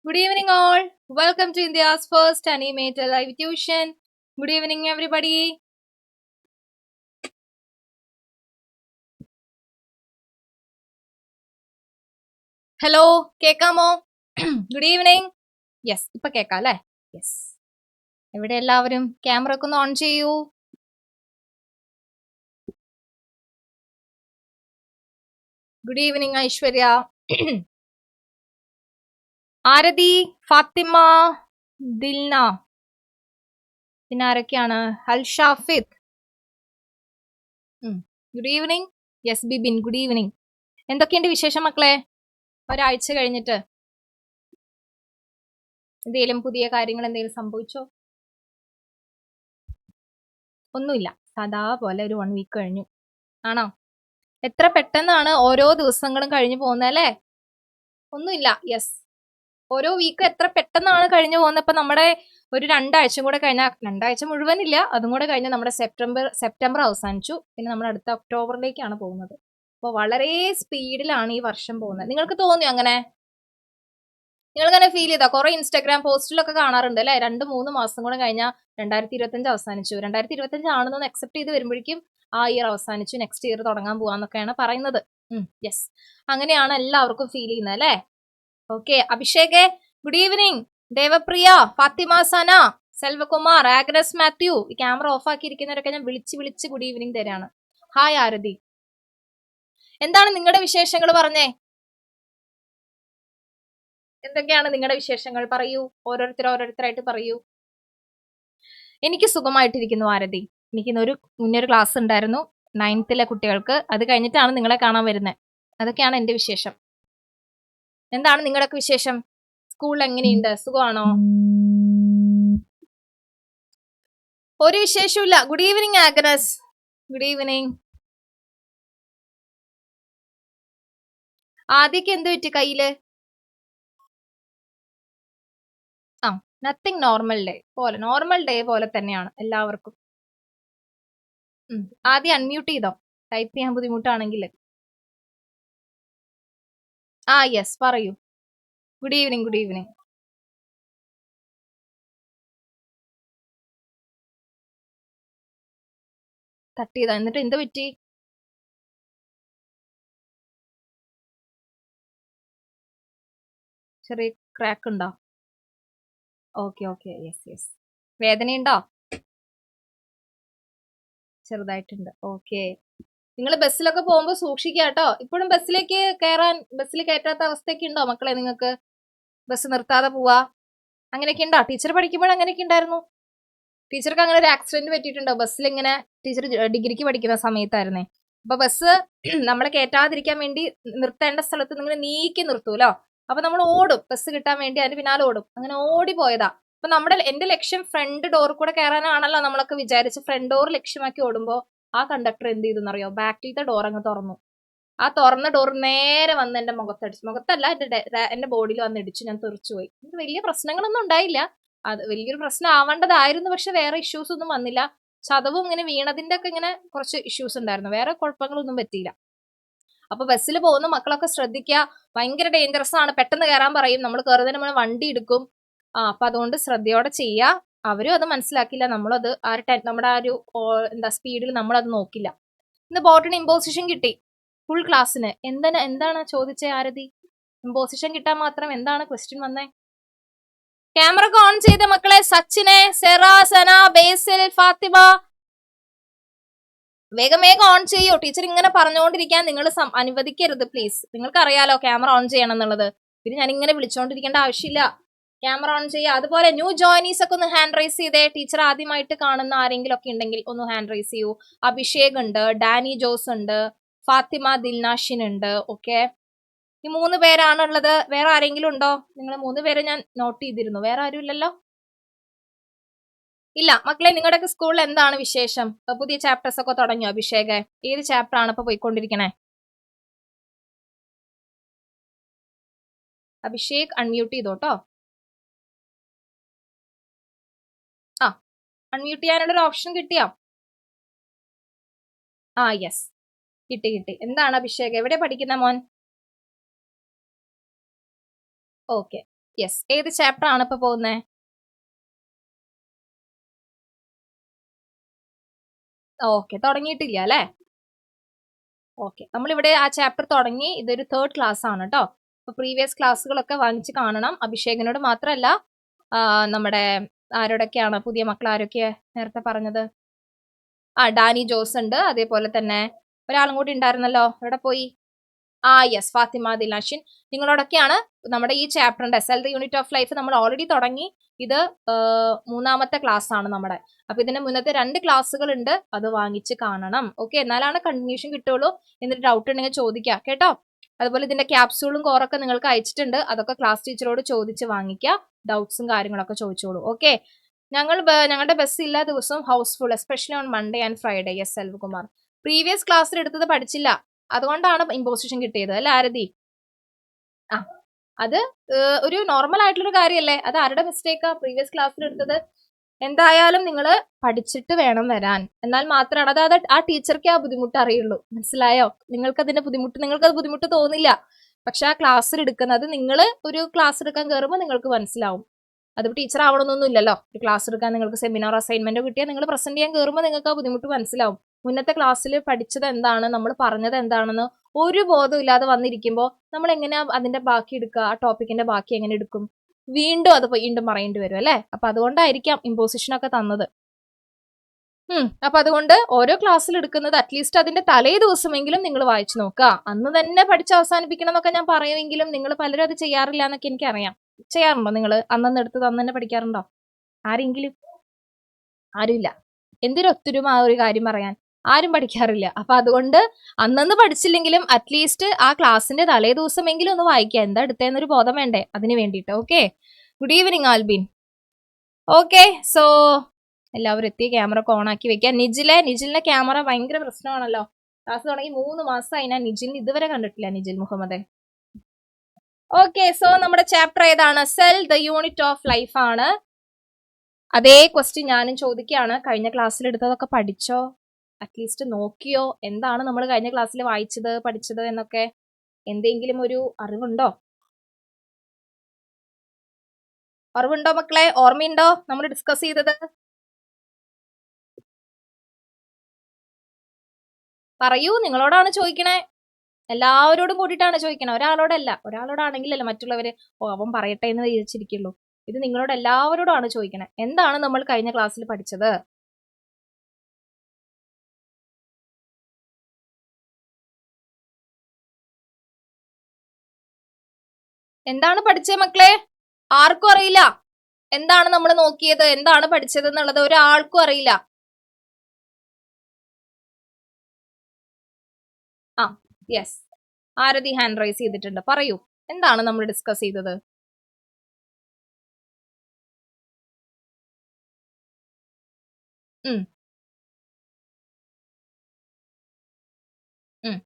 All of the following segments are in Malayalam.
Good evening, all. Welcome to India's first animated live tuition. Good evening, everybody. Hello, കേക്കാമോ? Good evening. യെസ്, ഇപ്പൊ കേക്കാം അല്ലേ? യെസ്. എവിടെ എല്ലാവരും? ക്യാമറ ഒക്കെ ഒന്ന് ഓൺ ചെയ്യൂ. ഗുഡ് ഈവനിങ് ഐശ്വര്യ, ആരതി, ഫാത്തിമ, ദിൽന, പിന്നെ ആരൊക്കെയാണ്? Al Shafid. Good evening. Yes Bibin, good evening. എന്തൊക്കെയുണ്ട് വിശേഷം മക്കളെ? ഒരാഴ്ച കഴിഞ്ഞിട്ട് എന്തെങ്കിലും പുതിയ കാര്യങ്ങൾ എന്തെങ്കിലും സംഭവിച്ചോ? ഒന്നുമില്ല, സാധാ പോലെ ഒരു 1 വീക്ക് കഴിഞ്ഞു. ആണോ? എത്ര പെട്ടെന്നാണ് ഓരോ ദിവസങ്ങളും കഴിഞ്ഞു പോകുന്നത് അല്ലേ? ഒന്നുമില്ല. യെസ്, ഓരോ വീക്ക് എത്ര പെട്ടെന്നാണ് കഴിഞ്ഞു പോകുന്നത്. ഇപ്പൊ നമ്മുടെ ഒരു 2 ആഴ്ച കൂടെ കഴിഞ്ഞാൽ, 2 ആഴ്ച മുഴുവനില്ല, അതും കൂടെ കഴിഞ്ഞാൽ നമ്മുടെ സെപ്റ്റംബർ അവസാനിച്ചു. പിന്നെ നമ്മുടെ അടുത്ത ഒക്ടോബറിലേക്കാണ് പോകുന്നത്. അപ്പോൾ വളരെ സ്പീഡിലാണ് ഈ വർഷം പോകുന്നത്. നിങ്ങൾക്ക് തോന്നിയോ അങ്ങനെ? നിങ്ങൾക്കങ്ങനെ ഫീൽ ചെയ്താ? കുറെ ഇൻസ്റ്റാഗ്രാം പോസ്റ്റിലൊക്കെ കാണാറുണ്ട് അല്ലെ, 2-3 മാസം കൂടെ കഴിഞ്ഞാൽ 2025 അവസാനിച്ചു, 2025 ആണെന്നൊന്ന് അക്സെപ്റ്റ് ചെയ്ത് വരുമ്പോഴേക്കും ആ ഇയർ അവസാനിച്ചു, നെക്സ്റ്റ് ഇയർ തുടങ്ങാൻ പോവാന്നൊക്കെയാണ് പറയുന്നത്. യെസ്, അങ്ങനെയാണ് എല്ലാവർക്കും ഫീൽ ചെയ്യുന്നത് അല്ലേ? Okay, Abhishek good evening. Devapriya, Fathima Sana, Selvakumar, Agnes Mathew. ഈ ക്യാമറ ഓഫ് ആക്കിയിരിക്കുന്നവരൊക്കെ ഞാൻ വിളിച്ച് ഗുഡ് ഈവനിങ് തരാണ്. ഹായ് ആരതി, എന്താണ് നിങ്ങളുടെ വിശേഷങ്ങൾ? പറഞ്ഞേ, എന്തൊക്കെയാണ് നിങ്ങളുടെ വിശേഷങ്ങൾ? പറയൂ, ഓരോരുത്തരായിട്ട് പറയൂ. എനിക്ക് സുഖമായിട്ടിരിക്കുന്നു ആരതി. എനിക്ക് മുന്നേ ഒരു ക്ലാസ് ഉണ്ടായിരുന്നു 9th കുട്ടികൾക്ക്. അത് കഴിഞ്ഞിട്ടാണ് നിങ്ങളെ കാണാൻ വരുന്നത്. അതൊക്കെയാണ് എന്റെ വിശേഷം. എന്താണ് നിങ്ങളുടെയൊക്കെ വിശേഷം? സ്കൂളിൽ എങ്ങനെയുണ്ട്? സുഖമാണോ? ഒരു വിശേഷമില്ല. Good evening Agnes, good evening. ആദ്യമൊക്കെ എന്ത് പറ്റി കയ്യില്? നത്തിങ്, നോർമൽ ഡേ പോലെ തന്നെയാണ് എല്ലാവർക്കും. ആദ്യം അൺമ്യൂട്ട് ചെയ്തോ, ടൈപ്പ് ചെയ്യാൻ ബുദ്ധിമുട്ടാണെങ്കിൽ. യെസ്, പറയൂ. Good evening. തട്ടിയതാ? എന്നിട്ട് എന്ത് പറ്റി? ചെറിയ ക്രാക്ക് ഉണ്ടോ? Okay, yes. വേദനയുണ്ടോ? ചെറുതായിട്ടുണ്ട്. ഓക്കെ, നിങ്ങൾ ബസ്സിലൊക്കെ പോകുമ്പോൾ സൂക്ഷിക്കുക കേട്ടോ. ഇപ്പോഴും ബസ്സിൽ കയറ്റാത്ത അവസ്ഥയൊക്കെ ഉണ്ടോ മക്കളെ? നിങ്ങൾക്ക് ബസ് നിർത്താതെ പോവാ, അങ്ങനെയൊക്കെ ഉണ്ടോ? ടീച്ചർ പഠിക്കുമ്പോൾ അങ്ങനെയൊക്കെ ഉണ്ടായിരുന്നു. ടീച്ചർക്ക് അങ്ങനെ ഒരു ആക്സിഡന്റ് പറ്റിയിട്ടുണ്ടോ ബസ്സിൽ? ഇങ്ങനെ ടീച്ചർ ഡിഗ്രിക്ക് പഠിക്കുന്ന സമയത്തായിരുന്നേ. അപ്പൊ ബസ് നമ്മളെ കയറ്റാതിരിക്കാൻ വേണ്ടി നിർത്തേണ്ട സ്ഥലത്ത് നിങ്ങൾ നീക്കി നിർത്തൂലോ. അപ്പൊ നമ്മൾ ഓടും, ബസ് കിട്ടാൻ വേണ്ടി അതിന് പിന്നാലെ ഓടും. അങ്ങനെ ഓടി പോയതാ. അപ്പൊ എന്റെ ലക്ഷ്യം ഫ്രണ്ട് ഡോർ കൂടെ കയറാനാണല്ലോ നമ്മളൊക്കെ വിചാരിച്ച് ഫ്രണ്ട് ഡോർ ലക്ഷ്യമാക്കി ഓടുമ്പോ ആ കണ്ടക്ടർ എന്ത് ചെയ്തെന്നറിയോ? ബാക്കിലത്തെ ഡോർ അങ്ങ് തുറന്നു. ആ തുറന്ന ഡോർ നേരെ വന്ന് എന്റെ മുഖത്തല്ല, എന്റെ ബോഡിയിൽ വന്ന് ഇടിച്ചു. ഞാൻ തെറിച്ചുപോയി. വലിയ പ്രശ്നങ്ങളൊന്നും ഉണ്ടായില്ല. അത് വലിയൊരു പ്രശ്നം ആവേണ്ടതായിരുന്നു, പക്ഷെ വേറെ ഇഷ്യൂസ് ഒന്നും വന്നില്ല. ചതവും ഇങ്ങനെ വീണതിന്റെ ഒക്കെ ഇങ്ങനെ കുറച്ച് ഇഷ്യൂസ് ഉണ്ടായിരുന്നു, വേറെ കുഴപ്പങ്ങളൊന്നും പറ്റിയില്ല. അപ്പൊ ബസ്സിൽ പോകുന്ന മക്കളൊക്കെ ശ്രദ്ധിക്കുക, ഭയങ്കര ഡേഞ്ചറസ് ആണ്. പെട്ടെന്ന് കയറാൻ പറയും, നമ്മൾ കയറുന്നതിന് നമ്മൾ വണ്ടി എടുക്കും. അപ്പൊ അതുകൊണ്ട് ശ്രദ്ധയോടെ ചെയ്യുക. അവരും അത് മനസ്സിലാക്കില്ല, നമ്മളത് നമ്മുടെ ആ ഒരു സ്പീഡിൽ നമ്മളത് നോക്കില്ല. ഇന്ന് ബോട്ടണി ഇമ്പോസിഷൻ കിട്ടി ഫുൾ ക്ലാസ്സിന്. എന്താണ് ചോദിച്ചേ ആരതി? ഇമ്പോസിഷൻ കിട്ടാൻ മാത്രം എന്താണ് ക്വസ്റ്റ്യൻ വന്നേ? ക്യാമറ ഒക്കെ ഓൺ ചെയ്ത മക്കളെ. സച്ചിനെ, സെറ, സന, ബേസിൽ, ഫാത്തിമ, വേഗം ഓൺ ചെയ്യോ. ടീച്ചർ ഇങ്ങനെ പറഞ്ഞുകൊണ്ടിരിക്കാൻ നിങ്ങൾ അനുവദിക്കരുത് പ്ലീസ്. നിങ്ങൾക്ക് അറിയാലോ ക്യാമറ ഓൺ ചെയ്യണം എന്നുള്ളത്. പിന്നെ ഞാൻ ഇങ്ങനെ വിളിച്ചോണ്ടിരിക്കേണ്ട ആവശ്യമില്ല. ക്യാമറ ഓൺ ചെയ്യുക. അതുപോലെ ന്യൂ ജോയിനീസ് ഒക്കെ ഒന്ന് ഹാൻഡ് റൈസ് ചെയ്തേ. ടീച്ചർ ആദ്യമായിട്ട് കാണുന്ന ആരെങ്കിലും ഒക്കെ ഉണ്ടെങ്കിൽ ഒന്ന് ഹാൻഡ് റൈസ് ചെയ്യൂ. അഭിഷേക് ഉണ്ട്, ഡാനി ജോസ് ഉണ്ട്, ഫാത്തിമ ദിൽനാഷിൻ ഉണ്ട്. ഓക്കെ, ഈ 3 പേരാണുള്ളത്. വേറെ ആരെങ്കിലും ഉണ്ടോ? നിങ്ങൾ 3 പേരെ ഞാൻ നോട്ട് ചെയ്തിരുന്നു. വേറെ ആരും ഇല്ലല്ലോ? ഇല്ല മക്കളെ, നിങ്ങളുടെയൊക്കെ സ്കൂളിൽ എന്താണ് വിശേഷം? പുതിയ ചാപ്റ്റേഴ്സ് ഒക്കെ തുടങ്ങിയോ? അഭിഷേക്, ഏത് ചാപ്റ്റർ ആണ് ഇപ്പൊ പോയിക്കൊണ്ടിരിക്കണേ? അഭിഷേക് അൺമ്യൂട്ട് ചെയ്തോട്ടോ. അൺമ്യൂട്ട് ചെയ്യാനുള്ളൊരു ഓപ്ഷൻ കിട്ടിയോ? യെസ്, കിട്ടി. എന്താണ് അഭിഷേക്, എവിടെ പഠിക്കുന്ന മോൻ? ഓക്കെ, യെസ്, ഏത് ചാപ്റ്റർ ആണ് ഇപ്പൊ പോകുന്നത്? ഓക്കെ, തുടങ്ങിയിട്ടില്ല അല്ലെ? ഓക്കെ, നമ്മളിവിടെ ആ ചാപ്റ്റർ തുടങ്ങി. ഇതൊരു 3rd ക്ലാസ് ആണ് കേട്ടോ. അപ്പൊ പ്രീവിയസ് ക്ലാസ്സുകളൊക്കെ വാങ്ങിച്ച് കാണണം. അഭിഷേകിനോട് മാത്രമല്ല, നമ്മുടെ ആരോടൊക്കെയാണ് പുതിയ മക്കൾ ആരൊക്കെയാ നേരത്തെ പറഞ്ഞത്? ഡാനി ജോസ് ഉണ്ട്, അതേപോലെ തന്നെ ഒരാളും കൂടി ഉണ്ടായിരുന്നല്ലോ, എവിടെ പോയി? യെസ്, ഫാത്തിമ ദിലാഷിൻ. നിങ്ങളോടൊക്കെയാണ് നമ്മുടെ ഈ ചാപ്റ്ററിന്റെ cell the unit of life നമ്മൾ ഓൾറെഡി തുടങ്ങി. ഇത് 3ാമത്തെ ക്ലാസ് ആണ് നമ്മുടെ. അപ്പൊ ഇതിന്റെ മുന്നത്തെ 2 ക്ലാസ്സുകൾ ഉണ്ട്, അത് വാങ്ങിച്ച് കാണണം. ഓക്കെ, എന്നാലാണ് കണ്ടിന്യൂഷൻ കിട്ടുള്ളൂ. എന്നിട്ട് ഡൗട്ട് ഉണ്ടെങ്കിൽ ചോദിക്കാം കേട്ടോ. അതുപോലെ ഇതിന്റെ ക്യാപ്സ്യൂളും കോറൊക്കെ നിങ്ങൾക്ക് അയച്ചിട്ടുണ്ട്, അതൊക്കെ ക്ലാസ് ടീച്ചറോട് ചോദിച്ച് വാങ്ങിക്കുക. ഡൗട്ട്സും കാര്യങ്ങളൊക്കെ ചോദിച്ചോളൂ. ഓക്കെ, ഞങ്ങളുടെ ബസ് എല്ലാ ദിവസവും house full, especially on Monday and Friday. Yes Selvakumar, previous ക്ലാസ്സിൽ എടുത്തത് പഠിച്ചില്ല, അതുകൊണ്ടാണ് ഇമ്പോസിഷൻ കിട്ടിയത് അല്ലെ ആരതി? അത് ഒരു നോർമൽ ആയിട്ടുള്ളൊരു കാര്യമല്ലേ? അത് ആരുടെ മിസ്റ്റേക്കാ? പ്രീവിയസ് ക്ലാസ്സിൽ എടുത്തത്. എന്തായാലും നിങ്ങൾ പഠിച്ചിട്ട് വേണം വരാൻ, എന്നാൽ മാത്രമാണ് അതായത് ആ ടീച്ചർക്ക് ആ ബുദ്ധിമുട്ട് അറിയുള്ളൂ. മനസ്സിലായോ? നിങ്ങൾക്കത് ബുദ്ധിമുട്ട് തോന്നില്ല. പക്ഷെ ആ ക്ലാസ്സിൽ എടുക്കുന്നത്, നിങ്ങൾ ഒരു ക്ലാസ് എടുക്കാൻ കയറുമ്പോൾ നിങ്ങൾക്ക് മനസ്സിലാവും. അത് ടീച്ചർ ആവണമെന്നൊന്നും ഇല്ലല്ലോ. ഒരു ക്ലാസ് എടുക്കാൻ നിങ്ങൾക്ക് സെമിനാർ അസൈൻമെന്റോ കിട്ടിയാൽ നിങ്ങൾ പ്രസന്റ് ചെയ്യാൻ കയറുമ്പോൾ നിങ്ങൾക്ക് ആ ബുദ്ധിമുട്ട് മനസ്സിലാവും. മുന്നത്തെ ക്ലാസ്സിൽ പഠിച്ചത് എന്താണ്, നമ്മൾ പറഞ്ഞത് എന്താണെന്ന് ഒരു ബോധം ഇല്ലാതെ വന്നിരിക്കുമ്പോൾ നമ്മൾ എങ്ങനെയാ അതിന്റെ ബാക്കി എടുക്കുക? ആ ടോപ്പിക്കിന്റെ ബാക്കി എങ്ങനെ എടുക്കും? വീണ്ടും അത് വീണ്ടും പറയേണ്ടി വരും അല്ലെ? അപ്പൊ അതുകൊണ്ടായിരിക്കാം ഇമ്പോസിഷൻ ഒക്കെ തന്നത്. അപ്പൊ അതുകൊണ്ട് ഓരോ ക്ലാസ്സിൽ എടുക്കുന്നത് അറ്റ്ലീസ്റ്റ് അതിന്റെ തലേ ദിവസമെങ്കിലും നിങ്ങൾ വായിച്ചു നോക്കുക. അന്ന് തന്നെ പഠിച്ച് അവസാനിപ്പിക്കണം എന്നൊക്കെ ഞാൻ പറയുമെങ്കിലും നിങ്ങൾ പലരും അത് ചെയ്യാറില്ല എന്നൊക്കെ എനിക്കറിയാം. ചെയ്യാറുണ്ടോ നിങ്ങൾ? അന്നന്ന് എടുത്തത് അന്ന് തന്നെ പഠിക്കാറുണ്ടോ ആരെങ്കിലും? ആരുമില്ല. എന്തൊരു ഒത്തൊരുമ ആ ഒരു കാര്യം പറയാൻ. ആരും പഠിക്കാറില്ല. അപ്പൊ അതുകൊണ്ട് അന്നന്ന് പഠിച്ചില്ലെങ്കിലും അറ്റ്ലീസ്റ്റ് ആ ക്ലാസ്സിന്റെ തലേ ദിവസമെങ്കിലും ഒന്ന് വായിക്കുക. എന്താ എടുത്തതെന്നൊരു ബോധം വേണ്ടേ അതിന് വേണ്ടിയിട്ട്. Okay, good evening Albin. Okay, so എല്ലാവരും എത്തി. ക്യാമറ ഒക്കെ ഓൺ ആക്കി വെക്കുക. നിജിലിന്റെ ക്യാമറ ഭയങ്കര പ്രശ്നമാണല്ലോ. ക്ലാസ് തുടങ്ങി 3 മാസമായി, ഞാൻ നിജിലിന് ഇതുവരെ കണ്ടിട്ടില്ല. നിജിൽ മുഹമ്മദ്. ഓക്കെ, സോ നമ്മുടെ ചാപ്റ്റർ ഏതാണ്? Cell the unit of life ആണ്. അതേ ക്വസ്റ്റ്യൻ ഞാനും ചോദിക്കുകയാണ്. കഴിഞ്ഞ ക്ലാസ്സിൽ എടുത്തതൊക്കെ പഠിച്ചോ? അറ്റ്ലീസ്റ്റ് നോക്കിയോ? എന്താണ് നമ്മൾ കഴിഞ്ഞ ക്ലാസ്സിൽ വായിച്ചത്, പഠിച്ചത് എന്നൊക്കെ എന്തെങ്കിലും ഒരു അറിവുണ്ടോ മക്കളെ? ഓർമ്മയുണ്ടോ നമ്മൾ ഡിസ്കസ് ചെയ്തത്? പറയൂ, നിങ്ങളോടാണ് ചോദിക്കണേ. എല്ലാവരോടും കൂടിയിട്ടാണ് ചോദിക്കണേ, ഒരാളോടല്ല. ഒരാളോടാണെങ്കിലല്ല മറ്റുള്ളവര് അവൻ പറയട്ടെ എന്ന് വിചാരിച്ചിരിക്കുള്ളൂ. ഇത് നിങ്ങളോട് എല്ലാവരോടാണ് ചോദിക്കണേ. എന്താണ് നമ്മൾ കഴിഞ്ഞ ക്ലാസ്സിൽ പഠിച്ചത്? എന്താണ് പഠിച്ചേ മക്കളെ? ആർക്കും അറിയില്ല. എന്താണ് നമ്മൾ നോക്കിയത്, എന്താണ് പഠിച്ചത് എന്നുള്ളത് ഒരാൾക്കും അറിയില്ല. യെസ്, ആരതി ഹാൻഡ് റൈസ് ചെയ്തിട്ടുണ്ട്. പറയൂ, എന്താണ് നമ്മൾ ഡിസ്കസ് ചെയ്തത്? ഉം ഉം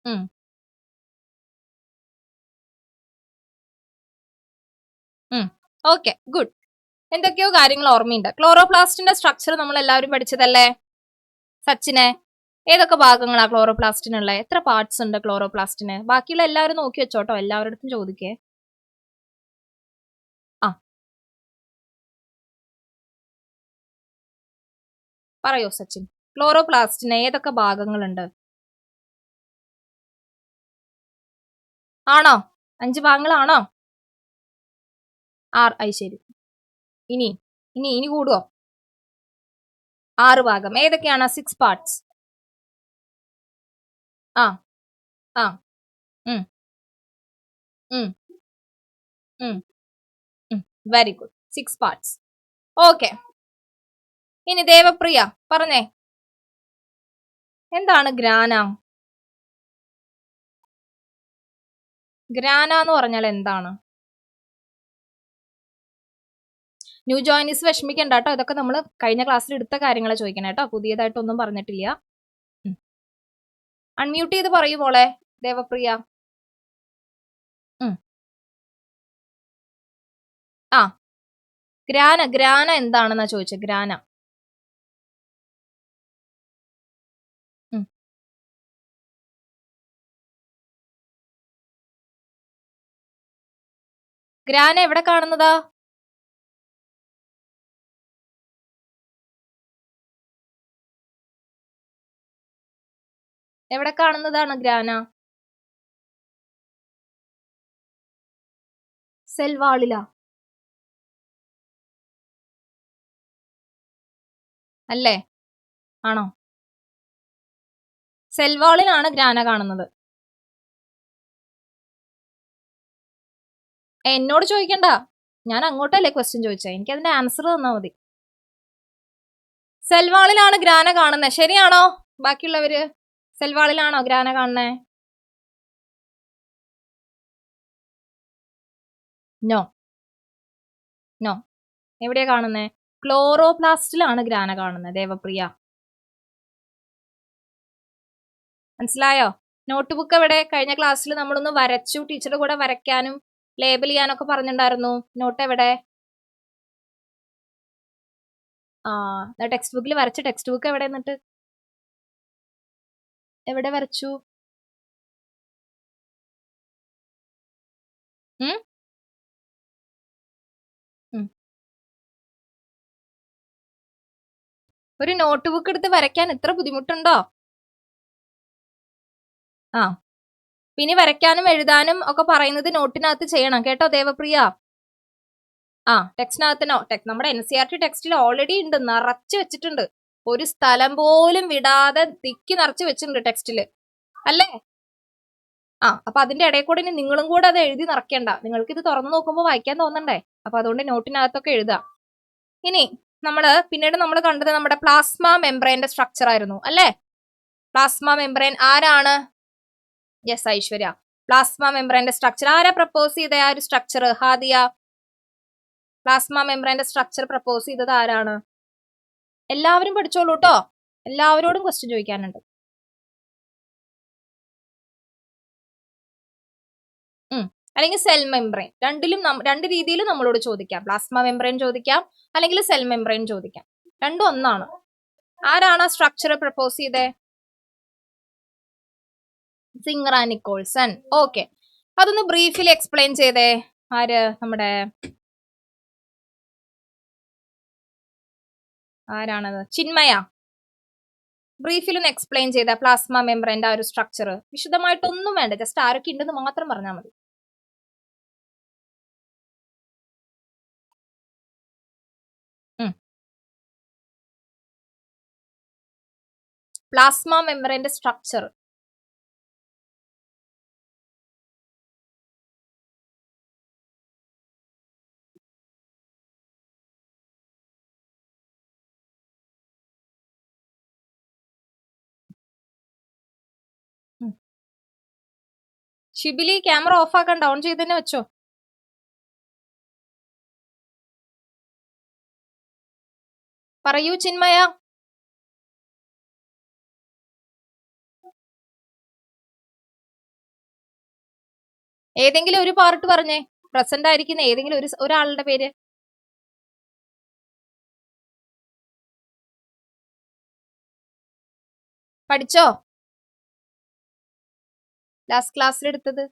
ഉം ഓക്കെ, ഗുഡ്. എന്തൊക്കെയോ കാര്യങ്ങൾ ഓർമ്മയുണ്ട്. ക്ലോറോപ്ലാസ്റ്റിന്റെ സ്ട്രക്ചർ നമ്മൾ എല്ലാവരും പഠിച്ചതല്ലേ സച്ചിനെ? ഏതൊക്കെ ഭാഗങ്ങളാ ക്ലോറോപ്ലാസ്റ്റിനുള്ള? എത്ര പാർട്സ് ഉണ്ട് ക്ലോറോപ്ലാസ്റ്റിന്? ബാക്കിയുള്ള എല്ലാവരും നോക്കി വെച്ചോട്ടോ, എല്ലാവരുടെ ചോദിക്കേ. പറയോ സച്ചിൻ, ക്ലോറോപ്ലാസ്റ്റിന് ഏതൊക്കെ ഭാഗങ്ങളുണ്ട്? ആണോ? 5 ഭാഗങ്ങളാണോ? ശരി. ഇനി ഇനി ഇനി കൂടുവോ? 6 ഭാഗം. ഏതൊക്കെയാണ് 6 പാർട്സ്? ആ ആ ഉം ഉം ഉം വെരി ഗുഡ്. 6 പാർട്സ്. ഓക്കെ, ഇനി ദേവപ്രിയ പറഞ്ഞേ, എന്താണ് ഗ്രാന? ഗ്രാന എന്ന് പറഞ്ഞാൽ എന്താണ്? ന്യൂ ജോയിനീസ് വിഷമിക്കണ്ട കേട്ടോ, ഇതൊക്കെ നമ്മൾ കഴിഞ്ഞ ക്ലാസ്സിൽ എടുത്ത കാര്യങ്ങളെ ചോദിക്കണം കേട്ടോ, പുതിയതായിട്ടൊന്നും പറഞ്ഞിട്ടില്ല. അൺമ്യൂട്ട് ചെയ്ത് പറയൂ മോളെ ദേവപ്രിയ. ഗ്രാന എന്താണെന്നാ ചോദിച്ചത്? ഗ്രാന ഗ്രാന എവിടെ കാണുന്നതാ? എവിടെ കാണുന്നതാണ് ഗ്രാന? സെൽ വാളിലാ? അല്ലേ? ആണോ? സെൽ വാളിലാണ് ഗ്രാന കാണുന്നത്. എന്നോട് ചോദിക്കണ്ട, ഞാൻ അങ്ങോട്ടല്ലേ ക്വസ്റ്റ്യൻ ചോദിച്ചേ, എനിക്ക് അതിന്റെ ആൻസർ തന്നാ മതി. സെൽവാളിലാണ് ഗ്രാന കാണുന്നത്, ശരിയാണോ? ബാക്കിയുള്ളവര് സെൽവാളിലാണോ ഗ്രാന കാണുന്നേ? No no. എവിടെയാ കാണുന്നേ? ക്ലോറോപ്ലാസ്റ്റിലാണ് ഗ്രാന കാണുന്നത് ദേവപ്രിയ. മനസ്സിലായോ? നോട്ട് ബുക്ക് എവിടെ? കഴിഞ്ഞ ക്ലാസ്സിൽ നമ്മളൊന്ന് വരച്ചു, ടീച്ചറുടെ കൂടെ വരയ്ക്കാനും ലേബൽ ചെയ്യാനൊക്കെ പറഞ്ഞിട്ടുണ്ടായിരുന്നു. നോട്ട് എവിടെ? ആ, ടെക്സ്റ്റ് ബുക്കിൽ വരച്ച ടെക്സ്റ്റ് ബുക്ക് എവിടെ? എന്നിട്ട് എവിടെ വരച്ചു? ഒരു നോട്ട് ബുക്ക് എടുത്ത് വരയ്ക്കാൻ ഇത്ര ബുദ്ധിമുട്ടുണ്ടോ? ആ, പിന്നെ വരയ്ക്കാനും എഴുതാനും ഒക്കെ പറയുന്നത് നോട്ടിനകത്ത് ചെയ്യണം കേട്ടോ ദേവപ്രിയ. ആ, ടെക്സ്റ്റിനകത്ത് നമ്മുടെ NCERT ടെക്സ്റ്റിൽ ഓൾറെഡി ഉണ്ട്, നിറച്ച് വെച്ചിട്ടുണ്ട്. ഒരു സ്ഥലം പോലും വിടാതെ തിക്കി നിറച്ച് വെച്ചിട്ടുണ്ട് ടെക്സ്റ്റില്, അല്ലേ? ആ, അപ്പൊ അതിന്റെ ഇടയിൽ കൂടെ ഇനി നിങ്ങളും കൂടെ അത് എഴുതി നിറയ്ക്കണ്ട. നിങ്ങൾക്ക് ഇത് തുറന്നു നോക്കുമ്പോൾ വായിക്കാൻ തോന്നണ്ടേ? അപ്പൊ അതുകൊണ്ട് നോട്ടിനകത്തൊക്കെ എഴുതാം. ഇനി പിന്നീട് നമ്മൾ കണ്ടത് നമ്മുടെ പ്ലാസ്മ മെംബ്രെയിന്റെ സ്ട്രക്ചർ ആയിരുന്നു, അല്ലേ? പ്ലാസ്മ മെംബ്രെയിൻ ആരാണ്? യെസ്, ഐശ്വര്യ. പ്ലാസ്മ മെംബ്രെയിന്റെ സ്ട്രക്ചർ ആരാ പ്രപ്പോസ് ചെയ്ത? ആ ഒരു സ്ട്രക്ചർ ഹാദിയ, പ്ലാസ്മ മെംബ്രെയിന്റെ സ്ട്രക്ചർ പ്രപ്പോസ് ചെയ്തത് ആരാണ്? എല്ലാവരും പഠിച്ചോളൂ കേട്ടോ, എല്ലാവരോടും ക്വസ്റ്റ്യൻ ചോദിക്കാനുണ്ട്. അല്ലെങ്കിൽ സെൽ മെംബ്രെയിൻ, രണ്ട് രീതിയിലും നമ്മളോട് ചോദിക്കാം. പ്ലാസ്മ മെംബ്രെയിൻ ചോദിക്കാം, അല്ലെങ്കിൽ സെൽ മെംബ്രെയിൻ ചോദിക്കാം. രണ്ടും ഒന്നാണ്. ആരാണ് ആ സ്ട്രക്ചർ പ്രപ്പോസ് ചെയ്തേ? സിംഗ്ര നിക്കോൾസൺ. ഓക്കെ, അതൊന്ന് ബ്രീഫിൽ എക്സ്പ്ലെയിൻ ചെയ്തേ. ആര്? നമ്മുടെ ആരാണത്? ചിന്മയ. ബ്രീഫിൽ ഒന്ന് എക്സ്പ്ലെയിൻ ചെയ്ത പ്ലാസ്മ മെംബ്രെയിന്റെ ആ ഒരു സ്ട്രക്ചർ. വിശദമായിട്ടൊന്നും വേണ്ട, ജസ്റ്റ് ആരൊക്കെ ഉണ്ടെന്ന് മാത്രം പറഞ്ഞാൽ മതി. പ്ലാസ്മ മെംബ്രെയിന്റെ സ്ട്രക്ചർ. ഷിബിലി, ക്യാമറ ഓഫ് ആക്കണ്ട, ഓൺ ചെയ്ത് തന്നെ വെച്ചോ. പറയൂ ചിന്മയ. ഏതെങ്കിലും ഒരു പാർട്ട് പറഞ്ഞേ, പ്രസന്റ് ആയിരിക്കുന്ന ഏതെങ്കിലും ഒരാളുടെ പേര്. പഠിച്ചോ? ലാസ്റ്റ് ക്ലാസ്സിൽ എടുത്തത്.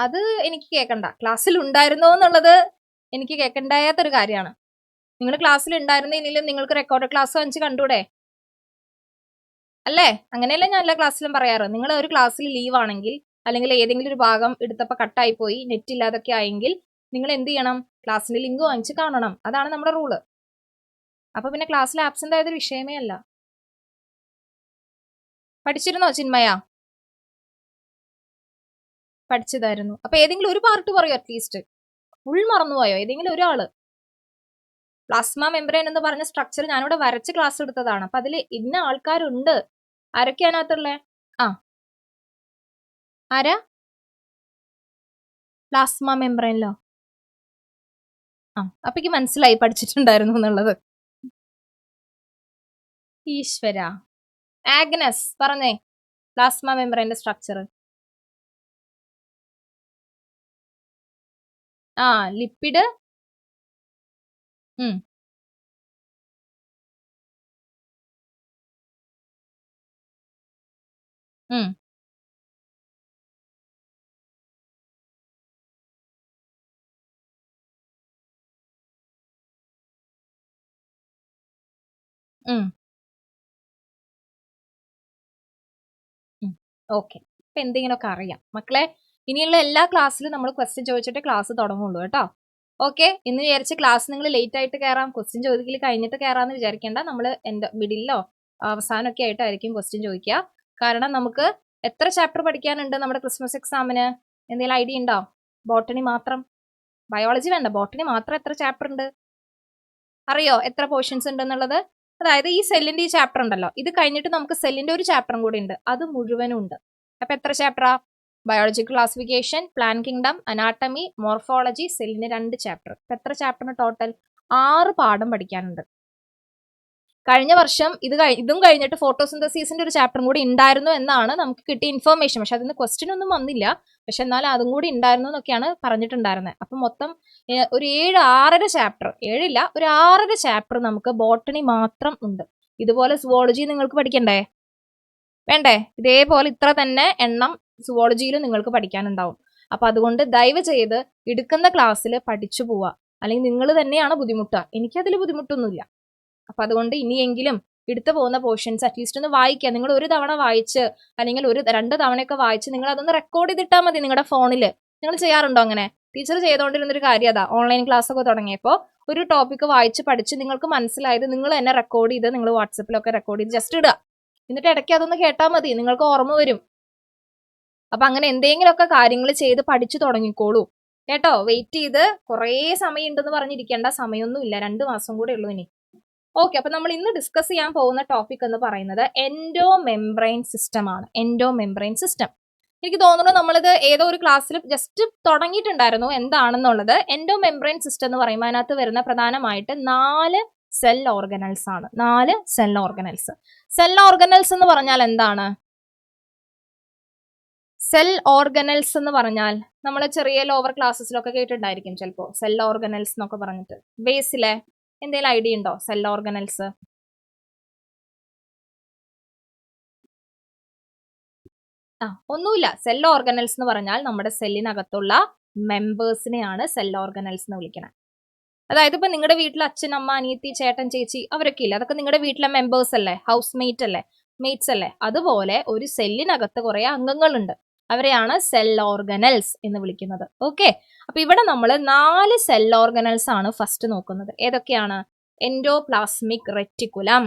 അത് എനിക്ക് കേൾക്കണ്ട. ക്ലാസ്സിൽ ഉണ്ടായിരുന്നോ എന്നുള്ളത് എനിക്ക് കേൾക്കണ്ടാത്തൊരു കാര്യമാണ്. നിങ്ങൾ ക്ലാസ്സിൽ ഉണ്ടായിരുന്നില്ലെങ്കിലും നിങ്ങൾക്ക് റെക്കോർഡ് ക്ലാസ് വെച്ച് കണ്ടൂടെ? അല്ലേ? അങ്ങനെയല്ലേ ഞാൻ എല്ലാ ക്ലാസ്സിലും പറയാറ്. നിങ്ങൾ ഒരു ക്ലാസ്സിൽ ലീവ് ആണെങ്കിൽ, അല്ലെങ്കിൽ ഏതെങ്കിലും ഒരു ഭാഗം എടുത്തപ്പോൾ കട്ടായി പോയി, നെറ്റ് ഇല്ലാതൊക്കെ ആയെങ്കിൽ നിങ്ങൾ എന്ത് ചെയ്യണം? ക്ലാസ്സിന്റെ ലിങ്ക് വാങ്ങിച്ച് കാണണം. അതാണ് നമ്മുടെ റൂള്. അപ്പൊ പിന്നെ ക്ലാസ്സിൽ ആബ്സെന്റ് ആയതൊരു വിഷയമേ അല്ല. പഠിച്ചിരുന്നോ ചിന്മയ? പഠിച്ചതായിരുന്നു. അപ്പൊ ഏതെങ്കിലും ഒരു പാർട്ട് പറയൂ അറ്റ്ലീസ്റ്റ്. ഫുൾ മറന്നുപോയോ ഏതെങ്കിലും ഒരാള്? പ്ലാസ്മ മെംബ്രെയിൻ എന്ന് പറഞ്ഞ സ്ട്രക്ചർ ഞാനിവിടെ വരച്ച് ക്ലാസ് എടുത്തതാണ്. അപ്പൊ അതിൽ ഇന്ന ആൾക്കാരുണ്ട്. ആരൊക്കെയാണ് അതിനകത്തുള്ളേ? ആ, ആരാ? പ്ലാസ്മ മെംബ്രെയിനിലോ? ആ, അപ്പൊ മനസ്സിലായി പഠിച്ചിട്ടുണ്ടായിരുന്നു എന്നുള്ളത്. ഈശ്വര. ആഗ്നസ് പറഞ്ഞേ, പ്ലാസ്മ മെംബ്രെയിന്റെ സ്ട്രക്ചർ. ആ, ലിപ്പിഡ്. ഓക്കെ, അപ്പൊ എന്തെങ്കിലുമൊക്കെ അറിയാം മക്കളെ. ഇനിയുള്ള എല്ലാ ക്ലാസ്സിലും നമ്മൾ ക്വസ്റ്റ്യൻ ചോദിച്ചിട്ട് ക്ലാസ് തുടങ്ങുള്ളൂ കേട്ടോ. ഓക്കെ, ഇന്ന് വിചാരിച്ച ക്ലാസ് നിങ്ങൾ ലേറ്റ് ആയിട്ട് കയറാം, ക്വസ്റ്റ്യൻ ചോദിക്കൽ കഴിഞ്ഞിട്ട് കയറാന്ന് വിചാരിക്കേണ്ട. നമ്മൾ എന്റെ മിഡിലോ അവസാനമൊക്കെ ആയിട്ടായിരിക്കും ക്വസ്റ്റ്യൻ ചോദിക്കുക. കാരണം നമുക്ക് എത്ര ചാപ്റ്റർ പഠിക്കാനുണ്ട് നമ്മുടെ ക്രിസ്മസ് എക്സാമിന്? എന്തെങ്കിലും ഐഡിയ ഉണ്ടോ? ബോട്ടണി മാത്രം, ബയോളജി വേണ്ട, ബോട്ടണി മാത്രം എത്ര ചാപ്റ്റർ ഉണ്ട് അറിയോ? എത്ര പോർഷൻസ് ഉണ്ടെന്നുള്ളത്? അതായത് ഈ സെല്ലിന്റെ ഈ ചാപ്റ്റർ ഉണ്ടല്ലോ, ഇത് കഴിഞ്ഞിട്ട് നമുക്ക് സെല്ലിന്റെ ഒരു ചാപ്റ്ററും കൂടി ഉണ്ട്, അത് മുഴുവനും ഉണ്ട്. അപ്പൊ എത്ര ചാപ്റ്ററാ? Biology classification, plant kingdom, anatomy, morphology, സെല്ലിന് 2 ചാപ്റ്റർ. ഇപ്പൊ എത്ര ചാപ്റ്ററിന് ടോട്ടൽ? 6 പാഠം പഠിക്കാനുണ്ട്. കഴിഞ്ഞ വർഷം ഇതും കഴിഞ്ഞിട്ട് ഫോട്ടോസിന്തസിസിന്റെ ഒരു ചാപ്റ്ററും കൂടി ഉണ്ടായിരുന്നു എന്നാണ് നമുക്ക് കിട്ടിയ ഇൻഫർമേഷൻ. പക്ഷെ അതിന് ക്വസ്റ്റ്യൻ ഒന്നും വന്നില്ല, പക്ഷെ എന്നാലും അതും കൂടി ഉണ്ടായിരുന്നു എന്നൊക്കെയാണ് പറഞ്ഞിട്ടുണ്ടായിരുന്നത്. അപ്പൊ മൊത്തം ഒരു 7-6.5 ചാപ്റ്റർ, 7 ഒരു 6.5 ചാപ്റ്റർ നമുക്ക് ബോട്ടണി മാത്രം ഉണ്ട്. ഇതുപോലെ സുവോളജി നിങ്ങൾക്ക് പഠിക്കണ്ടേ? വേണ്ടേ? ഇതേപോലെ ഇത്ര തന്നെ എണ്ണം സുവോളജിയിലും നിങ്ങൾക്ക് പഠിക്കാനുണ്ടാവും. അപ്പൊ അതുകൊണ്ട് ദയവ് ചെയ്ത് എടുക്കുന്ന ക്ലാസ്സിൽ പഠിച്ചു പോവുക, അല്ലെങ്കിൽ നിങ്ങൾ തന്നെയാണ് ബുദ്ധിമുട്ടുക. എനിക്കതിൽ ബുദ്ധിമുട്ടൊന്നുമില്ല. അപ്പൊ അതുകൊണ്ട് ഇനിയെങ്കിലും എടുത്തു പോകുന്ന പോർഷൻസ് അറ്റ്ലീസ്റ്റ് ഒന്ന് വായിക്കുക. നിങ്ങൾ ഒരു തവണ വായിച്ച്, അല്ലെങ്കിൽ 1-2 തവണയൊക്കെ വായിച്ച് നിങ്ങൾ അതൊന്ന് റെക്കോർഡ് ചെയ്തിട്ടാൽ മതി നിങ്ങളുടെ ഫോണിൽ. നിങ്ങൾ ചെയ്യാറുണ്ടോ അങ്ങനെ? ടീച്ചർ ചെയ്തുകൊണ്ടിരുന്നൊരു കാര്യം അതാ. ഓൺലൈൻ ക്ലാസ് ഒക്കെ തുടങ്ങിയപ്പോൾ ഒരു ടോപ്പിക്ക് വായിച്ച് പഠിച്ച് നിങ്ങൾക്ക് മനസ്സിലായത് നിങ്ങൾ തന്നെ റെക്കോർഡ് ചെയ്ത് നിങ്ങൾ വാട്സപ്പിലൊക്കെ റെക്കോർഡ് ചെയ്ത് ജസ്റ്റ് ഇടുക. എന്നിട്ട് ഇടയ്ക്ക് അതൊന്ന് കേട്ടാൽ മതി, നിങ്ങൾക്ക് ഓർമ്മ വരും. അപ്പൊ അങ്ങനെ എന്തെങ്കിലുമൊക്കെ കാര്യങ്ങൾ ചെയ്ത് പഠിച്ചു തുടങ്ങിക്കോളൂ കേട്ടോ. വെയിറ്റ് ചെയ്ത് കുറേ സമയം ഉണ്ടെന്ന് പറഞ്ഞിരിക്കേണ്ട, സമയമൊന്നുമില്ല, 2 മാസം കൂടെ ഉള്ളൂ ഇനി. ഓക്കെ, അപ്പൊ നമ്മൾ ഇന്ന് ഡിസ്കസ് ചെയ്യാൻ പോകുന്ന ടോപ്പിക് എന്ന് പറയുന്നത് എൻഡോ മെംബ്രെയിൻ സിസ്റ്റം ആണ്. എൻഡോ മെംബ്രെയിൻ സിസ്റ്റം, എനിക്ക് തോന്നുന്നു നമ്മളിത് ഏതോ ഒരു ക്ലാസ്സിൽ ജസ്റ്റ് തുടങ്ങിയിട്ടുണ്ടായിരുന്നു എന്താണെന്നുള്ളത്. എൻഡോ മെംബ്രെയിൻ സിസ്റ്റം എന്ന് പറയുമ്പോൾ അതിനകത്ത് വരുന്ന പ്രധാനമായിട്ട് 4 സെൽ ഓർഗനൽസ് ആണ്. 4 സെൽ ഓർഗനൽസ്. സെൽ ഓർഗനൽസ് എന്ന് പറഞ്ഞാൽ എന്താണ്? സെൽ ഓർഗനൽസ് എന്ന് പറഞ്ഞാൽ നമ്മൾ ചെറിയ ലോവർ ക്ലാസ്സസിലൊക്കെ കേട്ടിട്ടുണ്ടായിരിക്കും ചിലപ്പോൾ, സെൽ ഓർഗനൽസ് എന്നൊക്കെ പറഞ്ഞിട്ട്. ബേസിലെ എന്തെങ്കിലും ഐഡിയ ഉണ്ടോ സെൽ ഓർഗനൽസ്? ഒന്നുമില്ല. സെൽ ഓർഗനൽസ് എന്ന് പറഞ്ഞാൽ നമ്മുടെ സെല്ലിനകത്തുള്ള മെമ്പേഴ്സിനെയാണ് സെൽ ഓർഗനൽസ് എന്ന് വിളിക്കുന്നത്. അതായത് ഇപ്പൊ നിങ്ങളുടെ വീട്ടിൽ അച്ഛൻ, അമ്മ, അനിയത്തി, ചേട്ടൻ, ചേച്ചി അവരൊക്കെ ഇല്ല, അതൊക്കെ നിങ്ങളുടെ വീട്ടിലെ മെമ്പേഴ്സ് അല്ലേ, ഹൗസ് മേറ്റ് അല്ലേ, മേറ്റ്സ് അല്ലേ. അതുപോലെ ഒരു സെല്ലിനകത്ത് കുറെ അംഗങ്ങളുണ്ട്, അവരെയാണ് സെൽ ഓർഗനൽസ് എന്ന് വിളിക്കുന്നത്. ഓക്കെ, അപ്പൊ ഇവിടെ നമ്മൾ 4 സെൽ ഓർഗനൽസ് ആണ് ഫസ്റ്റ് നോക്കുന്നത്. ഏതൊക്കെയാണ്? Endoplasmic reticulum.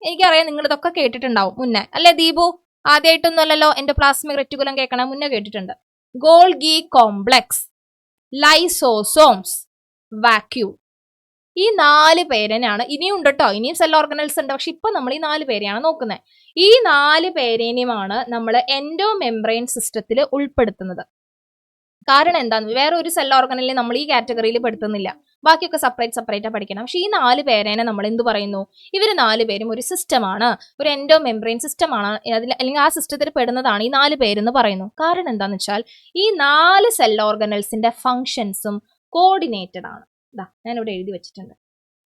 എനിക്കറിയാം നിങ്ങൾ ഇതൊക്കെ കേട്ടിട്ടുണ്ടാവും മുന്നേ, അല്ലെ ദീപു? ആദ്യമായിട്ടൊന്നും അല്ലല്ലോ എൻഡോപ്ലാസ്മിക് റെറ്റിക്കുലം കേൾക്കണം, മുന്നേ കേട്ടിട്ടുണ്ട്. Golgi complex, lysosomes, vacuole. ഈ 4 പേരെയാണ്, ഇനിയും ഉണ്ട് കേട്ടോ, ഇനിയും സെൽ ഓർഗനൽസ് ഉണ്ട്, പക്ഷെ ഇപ്പൊ നമ്മൾ ഈ 4 പേരെയാണ് നോക്കുന്നത്. ഈ 4 പേരേനെയുമാണ് നമ്മൾ എൻഡോ മെംബ്രെയിൻ സിസ്റ്റത്തിൽ ഉൾപ്പെടുത്തുന്നത്. കാരണം എന്താന്ന്, വേറെ ഒരു സെൽ ഓർഗനലിനെ നമ്മൾ ഈ കാറ്റഗറിയിൽ പെടുത്തുന്നില്ല, ബാക്കിയൊക്കെ സെപ്പറേറ്റ് പഠിക്കണം. പക്ഷെ ഈ 4 പേരേനെ നമ്മൾ എന്ത് പറയുന്നു? ഇവർ 4 പേരും ഒരു സിസ്റ്റമാണ്, ഒരു എൻഡോ മെംബ്രെയിൻ സിസ്റ്റമാണ്, അല്ലെങ്കിൽ ആ സിസ്റ്റത്തിൽ പെടുന്നതാണ് ഈ 4 പേരെന്ന് പറയുന്നു. കാരണം എന്താന്ന് വെച്ചാൽ ഈ 4 സെൽ ഓർഗനൽസിന്റെ ഫങ്ഷൻസും കോർഡിനേറ്റഡ് ആണ്. ഞാനിവിടെ എഴുതി വെച്ചിട്ടുണ്ട്.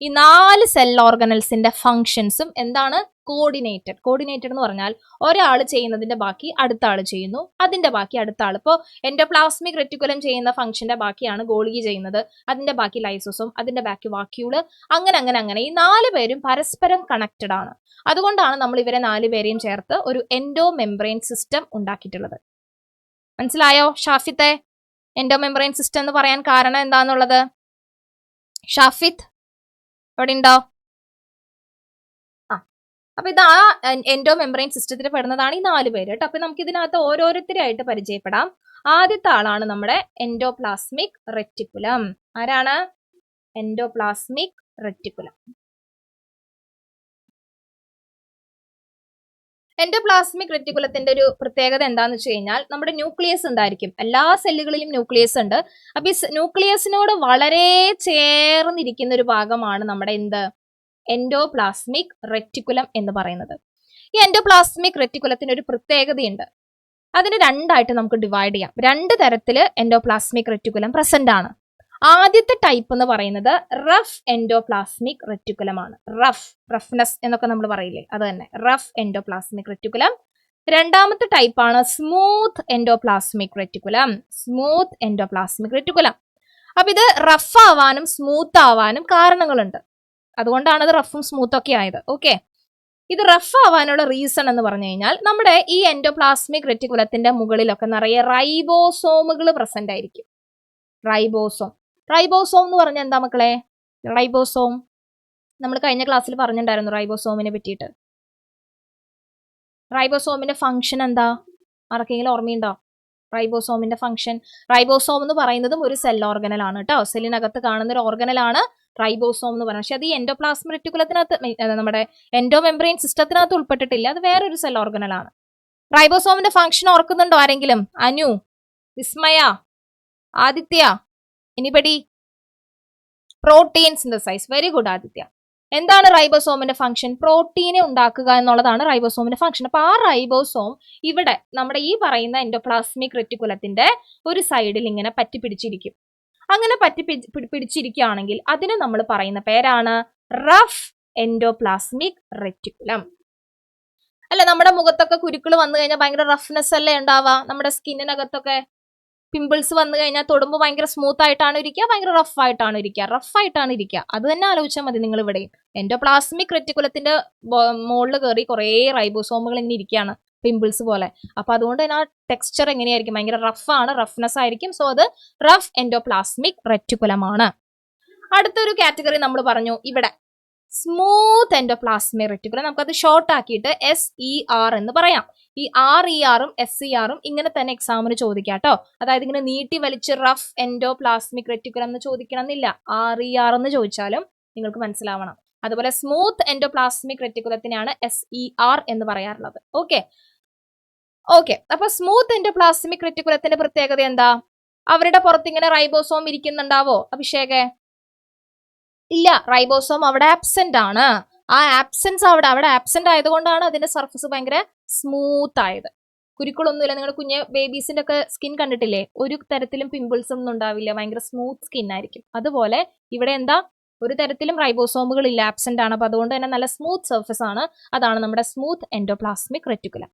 ഈ 4 സെൽ ഓർഗനൽസിന്റെ ഫങ്ഷൻസും എന്താണ്? കോർഡിനേറ്റഡ് എന്ന് പറഞ്ഞാൽ ഒരാൾ ചെയ്യുന്നതിന്റെ ബാക്കി അടുത്ത ആൾ ചെയ്യുന്നു, അതിന്റെ ബാക്കി അടുത്ത ആൾ. ഇപ്പോൾ എൻഡോപ്ലാസ്മിക് റെറ്റിക്കുലം ചെയ്യുന്ന ഫംഗ്ഷന്റെ ബാക്കിയാണ് ഗോൾഗി ചെയ്യുന്നത്, അതിന്റെ ബാക്കി ലൈസോസോം, അതിന്റെ ബാക്കി വാക്യൂള്, അങ്ങനെ ഈ 4 പേരും പരസ്പരം കണക്റ്റഡ് ആണ്. അതുകൊണ്ടാണ് നമ്മൾ ഇവരെ 4 പേരെയും ചേർത്ത് ഒരു എൻഡോ മെംബ്രെയിൻ സിസ്റ്റം ഉണ്ടാക്കിയിട്ടുള്ളത്. മനസ്സിലായോ ഷാഫിത്തെ? എൻഡോ മെംബ്രെയിൻ സിസ്റ്റം എന്ന് പറയാൻ കാരണം എന്താന്നുള്ളത്? ഷാഫിത്ത് എവിടെ ഉണ്ടോ? അപ്പൊ ഇത് ആ എൻഡോ മെംബ്രെയിൻ സിസ്റ്റത്തിൽ പെടുന്നതാണ് ഈ 4 പേര് കേട്ടോ. അപ്പൊ നമുക്ക് ഇതിനകത്ത് ഓരോരുത്തരായിട്ട് പരിചയപ്പെടാം. ആദ്യത്തെ ആളാണ് നമ്മുടെ എൻഡോപ്ലാസ്മിക് റെറ്റിക്കുലം. ആരാണ്? Endoplasmic reticulum. എൻഡോപ്ലാസ്മിക് റെറ്റിക്കുലത്തിന്റെ ഒരു പ്രത്യേകത എന്താന്ന് വെച്ച് കഴിഞ്ഞാൽ നമ്മുടെ ന്യൂക്ലിയസ് ഉണ്ടായിരിക്കും. എല്ലാ സെല്ലുകളിലും ന്യൂക്ലിയസ് ഉണ്ട്. അപ്പൊ ഈ ന്യൂക്ലിയസിനോട് വളരെ ചേർന്നിരിക്കുന്ന ഒരു ഭാഗമാണ് നമ്മുടെ എൻഡോപ്ലാസ്മിക് റെറ്റിക്കുലം എന്ന് പറയുന്നത്. ഈ എൻഡോപ്ലാസ്മിക് റെറ്റിക്കുലത്തിന് ഒരു പ്രത്യേകതയുണ്ട്. അതിന് 2 ആയിട്ട് നമുക്ക് ഡിവൈഡ് ചെയ്യാം. 2 തരത്തില് എൻഡോപ്ലാസ്മിക് റെറ്റിക്കുലം പ്രസന്റ് ആണ്. ആദ്യത്തെ ടൈപ്പ് എന്ന് പറയുന്നത് റഫ് എൻഡോപ്ലാസ്മിക് റെറ്റിക്കുലമാണ്. റഫ്നെസ് എന്നൊക്കെ നമ്മൾ പറയില്ലേ, അത് തന്നെ, റഫ് എൻഡോപ്ലാസ്മിക് റെറ്റിക്കുലം. രണ്ടാമത്തെ ടൈപ്പാണ് സ്മൂത്ത് എൻഡോപ്ലാസ്മിക് റെറ്റിക്കുലം. അപ്പൊ ഇത് റഫ് ആവാനും സ്മൂത്ത് ആവാനും കാരണങ്ങളുണ്ട്. അതുകൊണ്ടാണ് അത് റഫും സ്മൂത്ത് ഒക്കെ ആയത്. ഓക്കെ, ഇത് റഫ് ആവാനുള്ള റീസൺ എന്ന് പറഞ്ഞു കഴിഞ്ഞാൽ നമ്മുടെ ഈ എൻഡോപ്ലാസ്മിക് റെറ്റിക്കുലത്തിന്റെ മുകളിലൊക്കെ നിറയെ റൈബോസോമുകൾ പ്രസന്റ് ആയിരിക്കും. റൈബോസോം എന്ന് പറഞ്ഞാൽ എന്താ മക്കളെ? റൈബോസോം നമ്മൾ കഴിഞ്ഞ ക്ലാസ്സിൽ പറഞ്ഞിട്ടുണ്ടായിരുന്നു റൈബോസോമിനെ പറ്റിയിട്ട്. റൈബോസോമിന്റെ ഫംഗ്ഷൻ എന്താ? ആർക്കെങ്കിലും ഓർമ്മയുണ്ടോ റൈബോസോമിന്റെ ഫംഗ്ഷൻ? റൈബോസോം എന്ന് പറയുന്നതും ഒരു സെൽ ഓർഗനൽ ആണ് കേട്ടോ. സെല്ലിനകത്ത് കാണുന്ന ഒരു ഓർഗനലാണ് റൈബോസോം എന്ന് പറയുന്നത്. പക്ഷെ അത് ഈ എൻഡോപ്ലാസ്മിക് റെറ്റിക്കുലത്തിനകത്ത് നമ്മുടെ എൻഡോമെംബ്രെയിൻ സിസ്റ്റത്തിനകത്ത് ഉൾപ്പെട്ടിട്ടില്ല. അത് വേറൊരു സെൽ ഓർഗനൽ ആണ്. റൈബോസോമിന്റെ ഫംഗ്ഷൻ ഓർക്കുന്നുണ്ടോ ആരെങ്കിലും? Anu, Vismaya, Adithya, anybody? Protein synthesise. Very good Adithya. എന്താണ് റൈബോസോമിന്റെ ഫംഗ്ഷൻ? പ്രോട്ടീനെ ഉണ്ടാക്കുക എന്നുള്ളതാണ് റൈബോസോമിന്റെ ഫംഗ്ഷൻ. അപ്പൊ ആ റൈബോസോം ഇവിടെ നമ്മുടെ ഈ പറയുന്ന എൻഡോപ്ലാസ്മിക് റെറ്റിക്കുലത്തിന്റെ ഒരു സൈഡിൽ ഇങ്ങനെ പറ്റിപ്പിടിച്ചിരിക്കും. അങ്ങനെ പിടിച്ചിരിക്കുകയാണെങ്കിൽ അതിന് നമ്മൾ പറയുന്ന പേരാണ് റഫ് എൻഡോപ്ലാസ്മിക് റെറ്റിക്കുലം. അല്ല, നമ്മുടെ മുഖത്തൊക്കെ കുരുക്കൾ വന്നു കഴിഞ്ഞാൽ ഭയങ്കര റഫ്നെസ് അല്ലേ ഉണ്ടാവുക? നമ്മുടെ സ്കിന്നിനകത്തൊക്കെ പിമ്പിൾസ് വന്നു കഴിഞ്ഞാൽ തൊടുമ്പോൾ ഭയങ്കര സ്മൂത്ത് ആയിട്ടാണ് ഇരിക്കുക, ഭയങ്കര റഫായിട്ടാണ് ഇരിക്കുക. അത് തന്നെ ആലോചിച്ചാൽ മതി നിങ്ങൾ ഇവിടെ. എൻഡോപ്ലാസ്മിക് റെറ്റിക്കുലത്തിന്റെ മുകളിൽ കയറി കുറേ റൈബോസോമുകൾ ഇങ്ങനെ ഇരിക്കുകയാണ്, പിമ്പിൾസ് പോലെ. അപ്പൊ അതുകൊണ്ട് തന്നെ ആ ടെക്സ്ചർ എങ്ങനെയായിരിക്കും? ഭയങ്കര റഫ്നെസ് ആയിരിക്കും. സോ അത് റഫ് എൻഡോപ്ലാസ്മിക് റെറ്റിക്കുലമാണ്. അടുത്തൊരു കാറ്റഗറി നമ്മൾ പറഞ്ഞു ഇവിടെ, സ്മൂത്ത് എൻഡോപ്ലാസ്മിക് റെറ്റിക്കുലം. നമുക്കത് ഷോർട്ട് ആക്കിയിട്ട് SER എന്ന് പറയാം. ഈ RERും SERും ഇങ്ങനെ തന്നെ എക്സാമിന് ചോദിക്കാം കേട്ടോ. അതായത് ഇങ്ങനെ നീട്ടി വലിച്ച് റഫ് എൻഡോപ്ലാസ്മിക് റെറ്റിക്കുലം എന്ന് ചോദിക്കണം എന്നില്ല. RER എന്ന് ചോദിച്ചാലും നിങ്ങൾക്ക് മനസ്സിലാവണം. അതുപോലെ സ്മൂത്ത് എൻഡോപ്ലാസ്മിക് റെറ്റിക്കുലത്തിനാണ് SER എന്ന് പറയാറുള്ളത്. ഓക്കെ. അപ്പൊ സ്മൂത്ത് എൻഡോപ്ലാസ്മിക് റെറ്റിക്കുലത്തിന്റെ പ്രത്യേകത എന്താ? അവരുടെ പുറത്ത് ഇങ്ങനെ റൈബോസോം ഇരിക്കുന്നുണ്ടാവോ അഭിഷേകേ? ഇല്ല, റൈബോസോം അവിടെ ആബ്സെന്റ് ആണ്. ആ ആബ്സെൻസ് അവിടെ ആബ്സെന്റ് ആയതുകൊണ്ടാണ് അതിന്റെ സർഫസ് ഭയങ്കര സ്മൂത്ത് ആയത്. കുരുക്കളൊന്നുമില്ല. നിങ്ങൾ കുഞ്ഞ് ബേബീസിന്റെ ഒക്കെ സ്കിൻ കണ്ടിട്ടില്ലേ? ഒരു തരത്തിലും പിമ്പിൾസ് ഒന്നും ഉണ്ടാവില്ല, ഭയങ്കര സ്മൂത്ത് സ്കിൻ ആയിരിക്കും. അതുപോലെ ഇവിടെ എന്താ? ഒരു തരത്തിലും റൈബോസോമുകൾ ഇല്ല, ആബ്സെന്റ് ആണ്. അപ്പൊ അതുകൊണ്ട് തന്നെ നല്ല സ്മൂത്ത് സർഫസ് ആണ്. അതാണ് നമ്മുടെ സ്മൂത്ത് എൻഡോപ്ലാസ്മിക് റെറ്റിക്കുലം.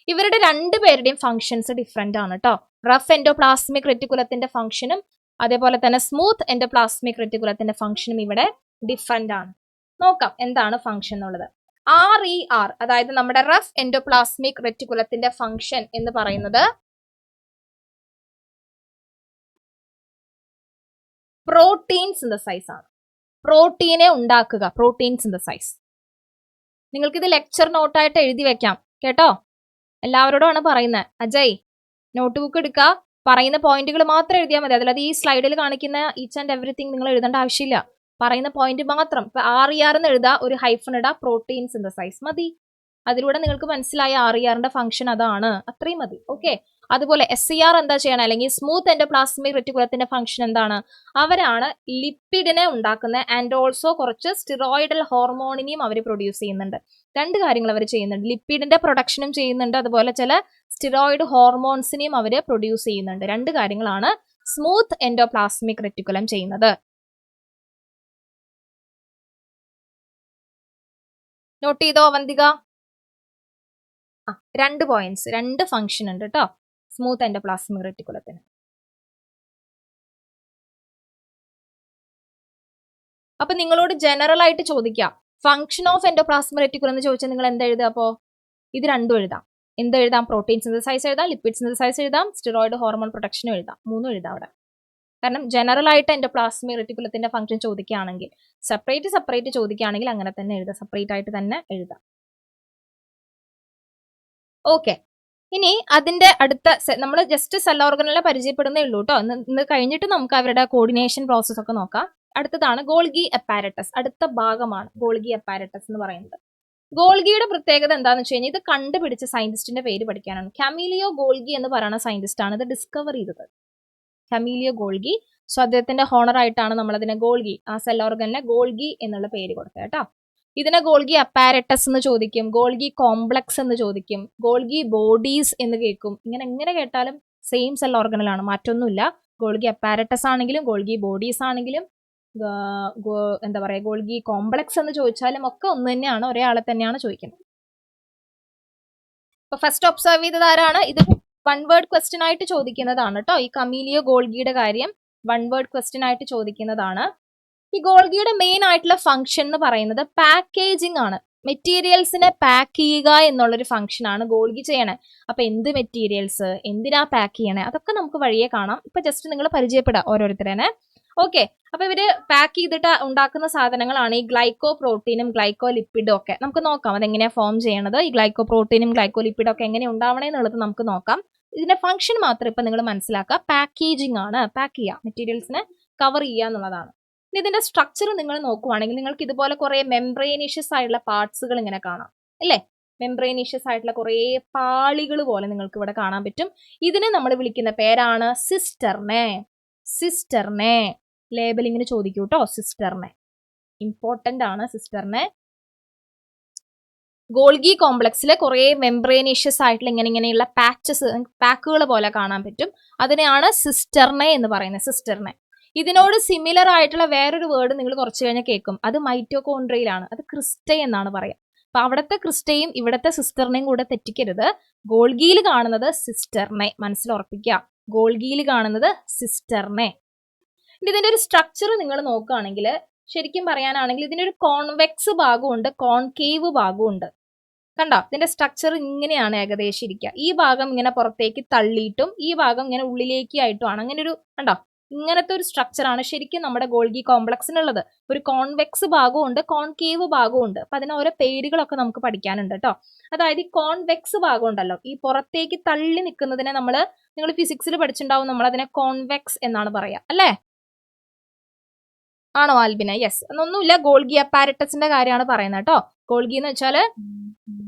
ഇവരുടെ രണ്ടുപേരുടെയും ഫംഗ്ഷൻസ് ഡിഫറെന്റ് ആണ് കേട്ടോ. റഫ് എൻഡോപ്ലാസ്മിക് റെറ്റിക്കുലത്തിന്റെ ഫംഗ്ഷനും അതേപോലെ തന്നെ സ്മൂത്ത് എൻഡോപ്ലാസ്മിക് റെറ്റിക്കുലത്തിന്റെ ഫംഗ്ഷനും ഇവിടെ ഡിഫറെന്റ് ആണ്. നോക്കാം എന്താണ് ഫംഗ്ഷൻ എന്നുള്ളത്. RER അതായത് നമ്മുടെ റഫ് എൻഡോപ്ലാസ്മിക് റെറ്റിക്കുലത്തിന്റെ ഫംഗ്ഷൻ എന്ന് പറയുന്നത് പ്രോട്ടീൻ സിന്തസൈസ് ആണ്. പ്രോട്ടീനെ ഉണ്ടാക്കുക, പ്രോട്ടീൻ സിന്തസൈസ്. നിങ്ങൾക്ക് ഇത് ലെക്ചർ നോട്ടായിട്ട് എഴുതി വെക്കാം കേട്ടോ. എല്ലാവരോടുമാണ് പറയുന്നത്. അജയ്, നോട്ട് ബുക്ക് എടുക്കുക, പറയുന്ന പോയിന്റുകൾ മാത്രം എഴുതിയാൽ മതി. അതിലത് ഈ സ്ലൈഡിൽ കാണിക്കുന്ന ഈച്ച് ആൻഡ് എവറിത്തിങ് നിങ്ങൾ എഴുതേണ്ട ആവശ്യമില്ല. പറയുന്ന പോയിന്റ് മാത്രം. ഇപ്പൊ RER എന്ന് എഴുതാ, ഒരു ഹൈഫൺ ഇടാ, പ്രോട്ടീൻ സിന്തസൈസ് മതി. അതിലൂടെ നിങ്ങൾക്ക് മനസ്സിലായ RERന്റെ ഫംഗ്ഷൻ അതാണ്, അത്രയും മതി. ഓക്കെ. അതുപോലെ SER എന്താ ചെയ്യണം, അല്ലെങ്കിൽ സ്മൂത്ത് എൻഡോപ്ലാസ്മിക് റെറ്റിക്കുലത്തിന്റെ ഫംഗ്ഷൻ എന്താണ്? അവരാണ് ലിപ്പിഡിനെ ഉണ്ടാക്കുന്നത് ആൻഡ് ഓൾസോ കുറച്ച് സ്റ്റിറോയിഡൽ ഹോർമോണിനെയും അവർ പ്രൊഡ്യൂസ് ചെയ്യുന്നുണ്ട്. രണ്ട് കാര്യങ്ങൾ അവർ ചെയ്യുന്നുണ്ട്. ലിപ്പിഡിന്റെ പ്രൊഡക്ഷനും ചെയ്യുന്നുണ്ട്, അതുപോലെ ചില സ്റ്റിറോയിഡ് ഹോർമോൺസിനെയും അവർ പ്രൊഡ്യൂസ് ചെയ്യുന്നുണ്ട്. രണ്ട് കാര്യങ്ങളാണ് സ്മൂത്ത് എൻഡോപ്ലാസ്മിക് റെറ്റിക്കുലം ചെയ്യുന്നത്. നോട്ട് ചെയ്തോ അവന്തിക? രണ്ട് പോയിന്റ്സ്, രണ്ട് ഫംഗ്ഷൻ ഉണ്ട് കേട്ടോ സ്മൂത്ത് എൻഡോപ്ലാസ്മിക് റെറ്റിക്കുലത്തിന്. അപ്പൊ നിങ്ങളോട് ജനറൽ ആയിട്ട് ചോദിക്കാം, ഫംഗ്ഷൻ ഓഫ് എൻഡോപ്ലാസ്മിക് റെറ്റിക്കുലം എന്ന് ചോദിച്ചാൽ നിങ്ങൾ എന്താ എഴുതുക? അപ്പോ ഇത് രണ്ടും എഴുതാം. എന്തെഴുതാം? പ്രോട്ടീൻ സിന്തസൈസ് എഴുതാം, ലിപ്പിഡ് സിന്തസൈസ് എഴുതാം, സ്റ്റിറോയിഡ് ഹോർമോൺ പ്രൊഡക്ഷനും എഴുതാം. മൂന്നും എഴുതാം അവിടെ. കാരണം ജനറൽ ആയിട്ട് എൻഡോപ്ലാസ്മിക് റെറ്റിക്കുലത്തിന്റെ ഫംഗ്ഷൻ ചോദിക്കുകയാണെങ്കിൽ, സെപ്പറേറ്റ് ചോദിക്കുകയാണെങ്കിൽ അങ്ങനെ തന്നെ എഴുതാം, സെപ്പറേറ്റ് ആയിട്ട് തന്നെ എഴുതാം. ഓക്കെ. ഇനി അതിന്റെ അടുത്ത നമ്മൾ ജസ്റ്റ് സെൽ ഓർഗനലെ പരിചയപ്പെടുന്നേ ഉള്ളൂ കേട്ടോ. ഇന്ന് കഴിഞ്ഞിട്ട് നമുക്ക് അവരുടെ കോർഡിനേഷൻ പ്രോസസ് ഒക്കെ നോക്കാം. അടുത്തതാണ് ഗോൾഗി അപ്പാരറ്റസ്. അടുത്ത ഭാഗമാണ് ഗോൾഗി അപ്പാരറ്റസ് എന്ന് പറയുന്നത്. ഗോൾഗിയുടെ പ്രത്യേകത എന്താണെന്ന് വെച്ച് കഴിഞ്ഞാൽ ഇത് കണ്ടുപിടിച്ച സയന്റിസ്റ്റിന്റെ പേര് പഠിക്കാനാണ്. കമീലിയോ ഗോൾഗി എന്ന് പറയുന്ന സയന്റിസ്റ്റ് ആണ് ഇത് ഡിസ്കവർ ചെയ്തത്. കമീലിയോ ഗോൾഗി. സോ അദ്ദേഹത്തിന്റെ ഹോണർ ആയിട്ടാണ് നമ്മൾ അതിനെ ഗോൾഗി, ആ സെൽ ഓർഗനിലെ ഗോൾഗി എന്നുള്ള പേര് കൊടുത്തത് കേട്ടോ. ഇതിനെ ഗോൾഗി അപ്പാരറ്റസ് എന്ന് ചോദിക്കും, ഗോൾഗി കോംപ്ലക്സ് എന്ന് ചോദിക്കും, ഗോൾഗി ബോഡീസ് എന്ന് കേൾക്കും. എങ്ങനെ കേട്ടാലും സെയിം സെൽ ഓർഗനലാണ്, മാറ്റൊന്നുമില്ല. ഗോൾഗി അപ്പാരറ്റസ് ആണെങ്കിലും ഗോൾഗി ബോഡീസ് ആണെങ്കിലും എന്താ പറയാ ഗോൾഗി കോംപ്ലക്സ് എന്ന് ചോദിച്ചാലും ഒക്കെ ഒന്ന് തന്നെയാണ്, ഒരേ ആളെ തന്നെയാണ് ചോദിക്കുന്നത്. അപ്പൊ ഫസ്റ്റ് ഒബ്സർവ് ചെയ്തത് ആരാണ്? ഇത് വൺ വേർഡ് ക്വസ്റ്റ്യൻ ആയിട്ട് ചോദിക്കുന്നതാണ് കേട്ടോ. ഈ കമീലിയോ ഗോൾഗിയുടെ കാര്യം വൺ വേർഡ് ക്വസ്റ്റ്യൻ ആയിട്ട് ചോദിക്കുന്നതാണ്. ഈ ഗോൾഗിയുടെ മെയിൻ ആയിട്ടുള്ള ഫംഗ്ഷൻ എന്ന് പറയുന്നത് പാക്കേജിംഗ് ആണ്. മെറ്റീരിയൽസിനെ പാക്ക് ചെയ്യുക എന്നുള്ളൊരു ഫംഗ്ഷൻ ആണ് ഗോൾഗി ചെയ്യണേ. അപ്പൊ എന്ത് മെറ്റീരിയൽസ്, എന്തിനാ പാക്ക് ചെയ്യണേ, അതൊക്കെ നമുക്ക് വഴിയെ കാണാം. ഇപ്പൊ ജസ്റ്റ് നിങ്ങൾ പരിചയപ്പെടാം ഓരോരുത്തരേനെ. ഓക്കെ, അപ്പൊ ഇവര് പാക്ക് ചെയ്തിട്ട് ഉണ്ടാക്കുന്ന സാധനങ്ങളാണ് ഈ ഗ്ലൈക്കോ പ്രോട്ടീനും ഗ്ലൈക്കോ ലിപ്പിഡും ഒക്കെ. നമുക്ക് നോക്കാം അതെങ്ങനെയാ ഫോം ചെയ്യണത്, ഈ ഗ്ലൈക്കോ പ്രോട്ടീനും ഗ്ലൈക്കോ ലിപ്പിഡും ഒക്കെ എങ്ങനെ ഉണ്ടാവണേ എന്നുള്ളത് നമുക്ക് നോക്കാം. ഇതിന്റെ ഫംഗ്ഷൻ മാത്രം ഇപ്പൊ നിങ്ങൾ മനസ്സിലാക്കുക. പാക്കേജിംഗ് ആണ്, പാക്ക് ചെയ്യുക, മെറ്റീരിയൽസിനെ കവർ ചെയ്യുക എന്നുള്ളതാണ്. ഇതിന്റെ സ്ട്രക്ചർ നിങ്ങൾ നോക്കുവാണെങ്കിൽ നിങ്ങൾക്ക് ഇതുപോലെ കുറെ മെംബ്രേനീഷ്യസ് ആയിട്ടുള്ള പാർട്സുകൾ ഇങ്ങനെ കാണാം അല്ലേ. മെംബ്രേനീഷ്യസ് ആയിട്ടുള്ള കുറെ പാളികൾ പോലെ നിങ്ങൾക്ക് ഇവിടെ കാണാൻ പറ്റും. ഇതിനെ നമ്മൾ വിളിക്കുന്ന പേരാണ് സിസ്റ്റർനെ. സിസ്റ്റർനെ ലേബലിങ്ങിന് ചോദിക്കൂ കേട്ടോ. സിസ്റ്റർനെ ഇമ്പോർട്ടന്റ് ആണ്. സിസ്റ്റർനെ ഗോൾഗി കോംപ്ലക്സിൽ കുറെ മെംബ്രേനീഷ്യസ് ആയിട്ടുള്ള ഇങ്ങനെയുള്ള പാക്കുകൾ പോലെ കാണാൻ പറ്റും. അതിനെയാണ് സിസ്റ്റർനെ എന്ന് പറയുന്നത്. സിസ്റ്റർനെ. ഇതിനോട് സിമിലർ ആയിട്ടുള്ള വേറൊരു വേർഡ് നിങ്ങൾ കുറച്ച് കഴിഞ്ഞാൽ കേൾക്കും. അത് മൈറ്റോകോൺട്രിയയിലാണ്. അത് ക്രിസ്റ്റേ എന്നാണ് പറയുക. അപ്പൊ അവിടുത്തെ ക്രിസ്റ്റയും ഇവിടുത്തെ സിസ്റ്ററിനെയും കൂടെ തെറ്റിക്കരുത്. ഗോൾഗിയിൽ കാണുന്നത് സിസ്റ്റർനെ, മനസ്സിലുറപ്പിക്കുക. ഗോൾഗിയിൽ കാണുന്നത് സിസ്റ്റർനെ. ഇതിന്റെ ഒരു സ്ട്രക്ചർ നിങ്ങൾ നോക്കുകയാണെങ്കിൽ, ശരിക്കും പറയാനാണെങ്കിൽ ഇതിന്റെ ഒരു കോൺവെക്സ് ഭാഗമുണ്ട്, കോൺകേവ് ഭാഗമുണ്ട്. കണ്ടോ, ഇതിന്റെ സ്ട്രക്ചർ ഇങ്ങനെയാണ് ഏകദേശം ഇരിക്കുക. ഈ ഭാഗം ഇങ്ങനെ പുറത്തേക്ക് തള്ളിയിട്ടും ഈ ഭാഗം ഇങ്ങനെ ഉള്ളിലേക്ക് ആയിട്ടുമാണ്. അങ്ങനെ ഒരു കണ്ടോ, ഇങ്ങനത്തെ ഒരു സ്ട്രക്ചർ ആണ് ശരിക്കും നമ്മുടെ ഗോൾഗി കോംപ്ലക്സിനുള്ളത്. ഒരു കോൺവെക്സ് ഭാഗവും ഉണ്ട്, കോൺകേവ് ഭാഗവും ഉണ്ട്. അപ്പൊ അതിന് ഓരോ പേരുകളൊക്കെ നമുക്ക് പഠിക്കാനുണ്ട് കേട്ടോ. അതായത് ഈ കോൺവെക്സ് ഭാഗം ഉണ്ടല്ലോ, ഈ പുറത്തേക്ക് തള്ളി നിൽക്കുന്നതിനെ നിങ്ങൾ ഫിസിക്സിൽ പഠിച്ചിട്ടുണ്ടാവും, നമ്മൾ അതിനെ കോൺവെക്സ് എന്നാണ് പറയാ അല്ലേ. ആണോ ആൽബിന? യെസ്. ഒന്നുമില്ല, ഗോൾഗി അപ്പാരറ്റസിന്റെ കാര്യമാണ് പറയുന്നത് കേട്ടോ. ഗോൾഗി എന്ന് വെച്ചാൽ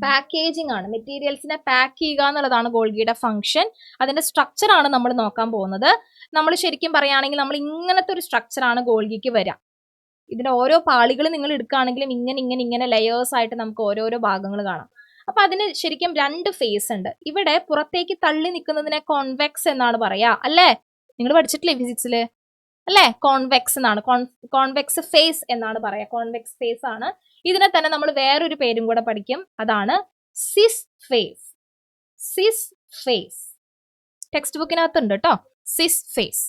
പാക്കേജിംഗ് ആണ്. മെറ്റീരിയൽസിനെ പാക്ക് ചെയ്യുക എന്നുള്ളതാണ് ഗോൾഗിയുടെ ഫംഗ്ഷൻ. അതിന്റെ സ്ട്രക്ചർ ആണ് നമ്മൾ നോക്കാൻ പോകുന്നത്. നമ്മൾ ശരിക്കും പറയുകയാണെങ്കിൽ നമ്മൾ ഇങ്ങനത്തെ ഒരു സ്ട്രക്ചർ ആണ് ഗോൾഗിക്ക് വരിക. ഇതിന്റെ ഓരോ പാളികൾ നിങ്ങൾ എടുക്കുകയാണെങ്കിലും ഇങ്ങനെ ലെയേഴ്സ് ആയിട്ട് നമുക്ക് ഓരോരോ ഭാഗങ്ങൾ കാണാം. അപ്പൊ അതിന് ശരിക്കും രണ്ട് ഫേസ് ഉണ്ട്. ഇവിടെ പുറത്തേക്ക് തള്ളി നിൽക്കുന്നതിനെ കോൺവെക്സ് എന്നാണ് പറയാ അല്ലേ. നിങ്ങൾ പഠിച്ചിട്ടില്ലേ ഫിസിക്സിൽ അല്ലേ? കോൺവെക്സ് എന്നാണ്, കോൺവെക്സ് ഫേസ് എന്നാണ് പറയാ. കോൺവെക്സ് ഫേസ് ആണ്. ഇതിനെ തന്നെ നമ്മൾ വേറൊരു പേരും കൂടെ പഠിക്കും, അതാണ് cis face. Cis face text ബുക്കിനകത്തുണ്ട് കേട്ടോ. Cis face.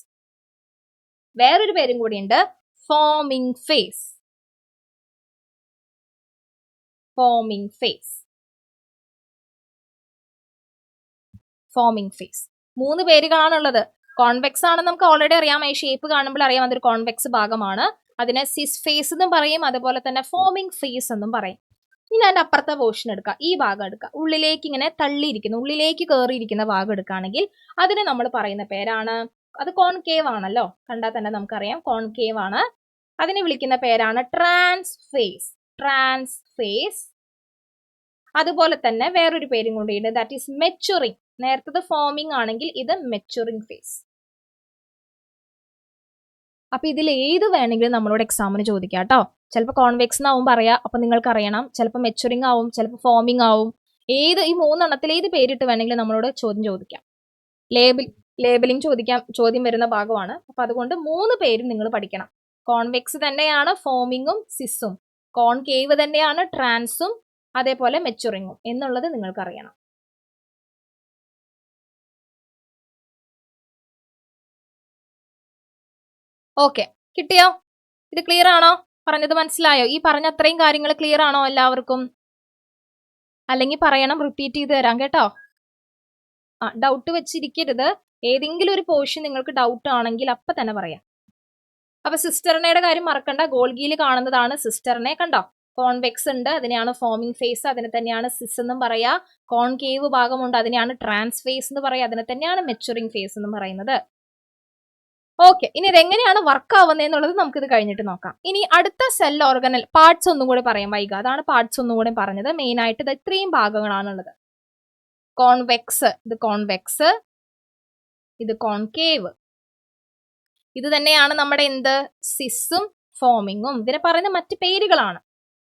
വേറൊരു പേരും കൂടി ഉണ്ട്, forming face. Forming face. Forming face. 3 പേരുകളാണുള്ളത്. കോൺവെക്സ് ആണെന്ന് നമുക്ക് ഓൾറെഡി അറിയാം. ഈ ഷേപ്പ് കാണുമ്പോൾ അറിയാം അതൊരു കോൺവെക്സ് ഭാഗമാണ്. അതിനെ സിസ് ഫേസ് എന്നും പറയും, അതുപോലെ തന്നെ ഫോമിംഗ് ഫേസ് എന്നും പറയും. ഇനി അതിന്റെ അപ്പുറത്തെ പോർഷൻ എടുക്കുക, ഈ ഭാഗം എടുക്കുക. ഉള്ളിലേക്ക് ഇങ്ങനെ തള്ളിയിരിക്കുന്ന, ഉള്ളിലേക്ക് കയറിയിരിക്കുന്ന ഭാഗം എടുക്കുകയാണെങ്കിൽ അതിന് നമ്മൾ പറയുന്ന പേരാണ്, അത് കോൺകേവ് ആണല്ലോ, കണ്ടാൽ തന്നെ നമുക്കറിയാം കോൺകേവ് ആണ്. അതിനെ വിളിക്കുന്ന പേരാണ് ട്രാൻസ്ഫേസ്. ട്രാൻസ്ഫേസ്. അതുപോലെ തന്നെ വേറൊരു പേരും കൂടിയുണ്ട്, ദാറ്റ് ഈസ് മെച്ചുറിങ്. നേരത്തത് ഫോമിംഗ് ആണെങ്കിൽ ഇത് മെച്ചുറിങ് ഫേസ്. അപ്പൊ ഇതിൽ ഏത് വേണമെങ്കിലും നമ്മളോട് എക്സാമിന് ചോദിക്കാം കേട്ടോ. ചിലപ്പോൾ കോൺവെക്സ് എന്നാവും പറയാ, അപ്പൊ നിങ്ങൾക്ക് അറിയണം. ചിലപ്പോൾ മെച്ചുറിങ് ആവും, ചിലപ്പോൾ ഫോമിംഗ് ആവും. ഈ 3 എണ്ണത്തിൽ ഏത് പേരിട്ട് വേണമെങ്കിലും നമ്മളോട് ചോദിക്കാം. ലേബലിംഗ് ചോദ്യം വരുന്ന ഭാഗമാണ്. അപ്പൊ അതുകൊണ്ട് 3 പേരും നിങ്ങൾ പഠിക്കണം. കോൺവെക്സ് തന്നെയാണ് ഫോമിങ്ങും സിസും, കോൺകേവ് തന്നെയാണ് ട്രാൻസും, അതേപോലെ മെച്ചുറിങ്ങും എന്നുള്ളത് നിങ്ങൾക്ക് അറിയണം. ഓക്കെ, കിട്ടിയോ? ഇത് ക്ലിയർ ആണോ? പറഞ്ഞത് മനസ്സിലായോ? ഈ പറഞ്ഞ അത്രയും കാര്യങ്ങൾ ക്ലിയർ ആണോ എല്ലാവർക്കും? അല്ലെങ്കിൽ പറയണം, റിപ്പീറ്റ് ചെയ്ത് തരാം കേട്ടോ. ഡൗട്ട് വെച്ചിരിക്കരുത്. ഏതെങ്കിലും ഒരു പോർഷൻ നിങ്ങൾക്ക് ഡൗട്ട് ആണെങ്കിൽ അപ്പൊ തന്നെ പറയാം. അപ്പൊ സിസ്റ്റർനയുടെ കാര്യം മറക്കണ്ട. ഗോൾഗിയിൽ കാണുന്നതാണ് സിസ്റ്റർനെ. കണ്ടോ, കോൺവെക്സ് ഉണ്ട്, അതിനെയാണ് ഫോമിംഗ് ഫേസ്, അതിനെ തന്നെയാണ് സിസ് എന്നും പറയാ. കോൺകേവ് ഭാഗമുണ്ട്, അതിനെയാണ് ട്രാൻസ് ഫേസ് എന്ന് പറയാ. അതിനെ തന്നെയാണ് മെച്ചുറിങ് ഫേസ് എന്നും പറയുന്നത്. ഓക്കെ, ഇനി ഇതെങ്ങനെയാണ് വർക്ക് ആവുന്നത് എന്നുള്ളത് നമുക്കിത് കഴിഞ്ഞിട്ട് നോക്കാം. ഇനി അടുത്ത സെൽ ഓർഗനൽ പാർട്സ് ഒന്നും കൂടി പറയാം വൈക. അതാണ് പാർട്സ് ഒന്നും കൂടി പറഞ്ഞത്. മെയിൻ ആയിട്ട് ഇത് ഇത്രയും ഭാഗങ്ങളാണുള്ളത്. കോൺവെക്സ്, ഇത് കോൺവെക്സ്, ഇത് കോൺകേവ്. ഇത് തന്നെയാണ് നമ്മുടെ എന്ത്, സിസും ഫോമിങ്ങും. ഇതിനെ പറയുന്ന മറ്റ് പേരുകളാണ്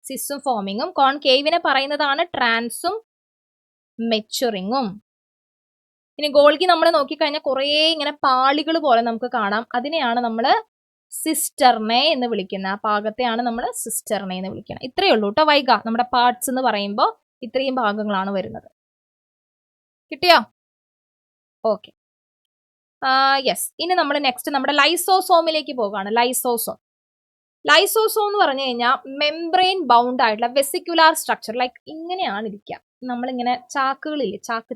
സിസും ഫോമിങ്ങും. കോൺകേവിനെ പറയുന്നതാണ് ട്രാൻസും മെച്ചുറിങ്ങും. ഇനി ഗോൾഗി നമ്മൾ നോക്കിക്കഴിഞ്ഞാൽ കുറേ ഇങ്ങനെ പാളികൾ പോലെ നമുക്ക് കാണാം. അതിനെയാണ് നമ്മൾ സിസ്റ്റർനെ എന്ന് വിളിക്കുന്നത്. ആ ഭാഗത്തെയാണ് നമ്മൾ സിസ്റ്റർനെ എന്ന് വിളിക്കുന്നത്. ഇത്രയേ ഉള്ളൂ കേട്ടോ വൈക. നമ്മുടെ പാർട്സ് എന്ന് പറയുമ്പോൾ ഇത്രയും ഭാഗങ്ങളാണ് വരുന്നത്. കിട്ടിയോ? Okay, yes. ഇനി നമ്മൾ നെക്സ്റ്റ് നമ്മുടെ ലൈസോസോമിലേക്ക് പോവുകയാണ്. ലൈസോസോം. ലൈസോസോം എന്ന് പറഞ്ഞു കഴിഞ്ഞാൽ മെംബ്രെയിൻ ബൗണ്ട് ആയിട്ടുള്ള വെസിക്കുലാർ സ്ട്രക്ചർ, ലൈക്ക് ഇങ്ങനെയാണ് ഇരിക്കുക. നമ്മളിങ്ങനെ ചാക്കുകളില്ലേ, ചാക്ക്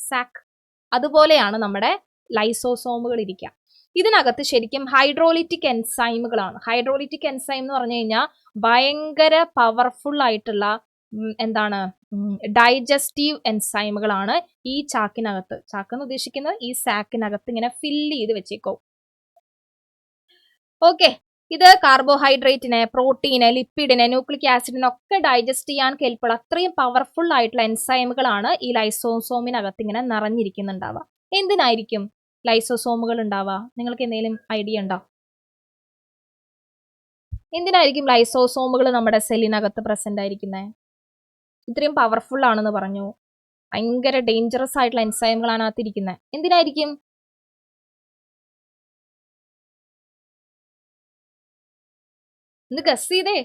സാക്ക്, അതുപോലെയാണ് നമ്മുടെ ലൈസോസോമുകൾ ഇരിക്കുക. ഇതിനകത്ത് ശരിക്കും ഹൈഡ്രോളിറ്റിക് എൻസൈമുകളാണ്. ഹൈഡ്രോളിറ്റിക് എൻസൈം എന്ന് പറഞ്ഞു കഴിഞ്ഞാൽ ഭയങ്കര പവർഫുൾ ആയിട്ടുള്ള എന്താണ് ഡൈജസ്റ്റീവ് എൻസൈമുകളാണ് ഈ ചാക്കിനകത്ത്. ചാക്കെന്ന് ഉദ്ദേശിക്കുന്നത് ഈ സാക്കിനകത്ത് ഇങ്ങനെ ഫില്ല് ചെയ്ത് വെച്ചേക്കോ. ഓക്കെ, ഇത് കാർബോഹൈഡ്രേറ്റിനെ, പ്രോട്ടീന്, ലിപ്പിഡിനെ, ന്യൂക്ലിക് ആസിഡിനെ ഒക്കെ ഡൈജസ്റ്റ് ചെയ്യാൻ കെൽപ്പുള്ള അത്രയും പവർഫുൾ ആയിട്ടുള്ള എൻസൈമുകളാണ് ഈ ലൈസോസോമിനകത്ത് ഇങ്ങനെ നിറഞ്ഞിരിക്കുന്നുണ്ടാവുക. എന്തിനായിരിക്കും ലൈസോസോമുകൾ ഉണ്ടാവുക? നിങ്ങൾക്ക് എന്തെങ്കിലും ഐഡിയ ഉണ്ടോ? എന്തിനായിരിക്കും ലൈസോസോമുകൾ നമ്മുടെ സെല്ലിനകത്ത് പ്രസന്റ് ആയിരിക്കുന്നത്? ഇത്രയും പവർഫുൾ ആണെന്ന് പറഞ്ഞു, ഭയങ്കര ഡേഞ്ചറസ് ആയിട്ടുള്ള എൻസൈമുകളാണ് അതിരിക്കുന്നത്. എന്തിനായിരിക്കും? ഒന്ന് ഗസ് ചെയ്തേ.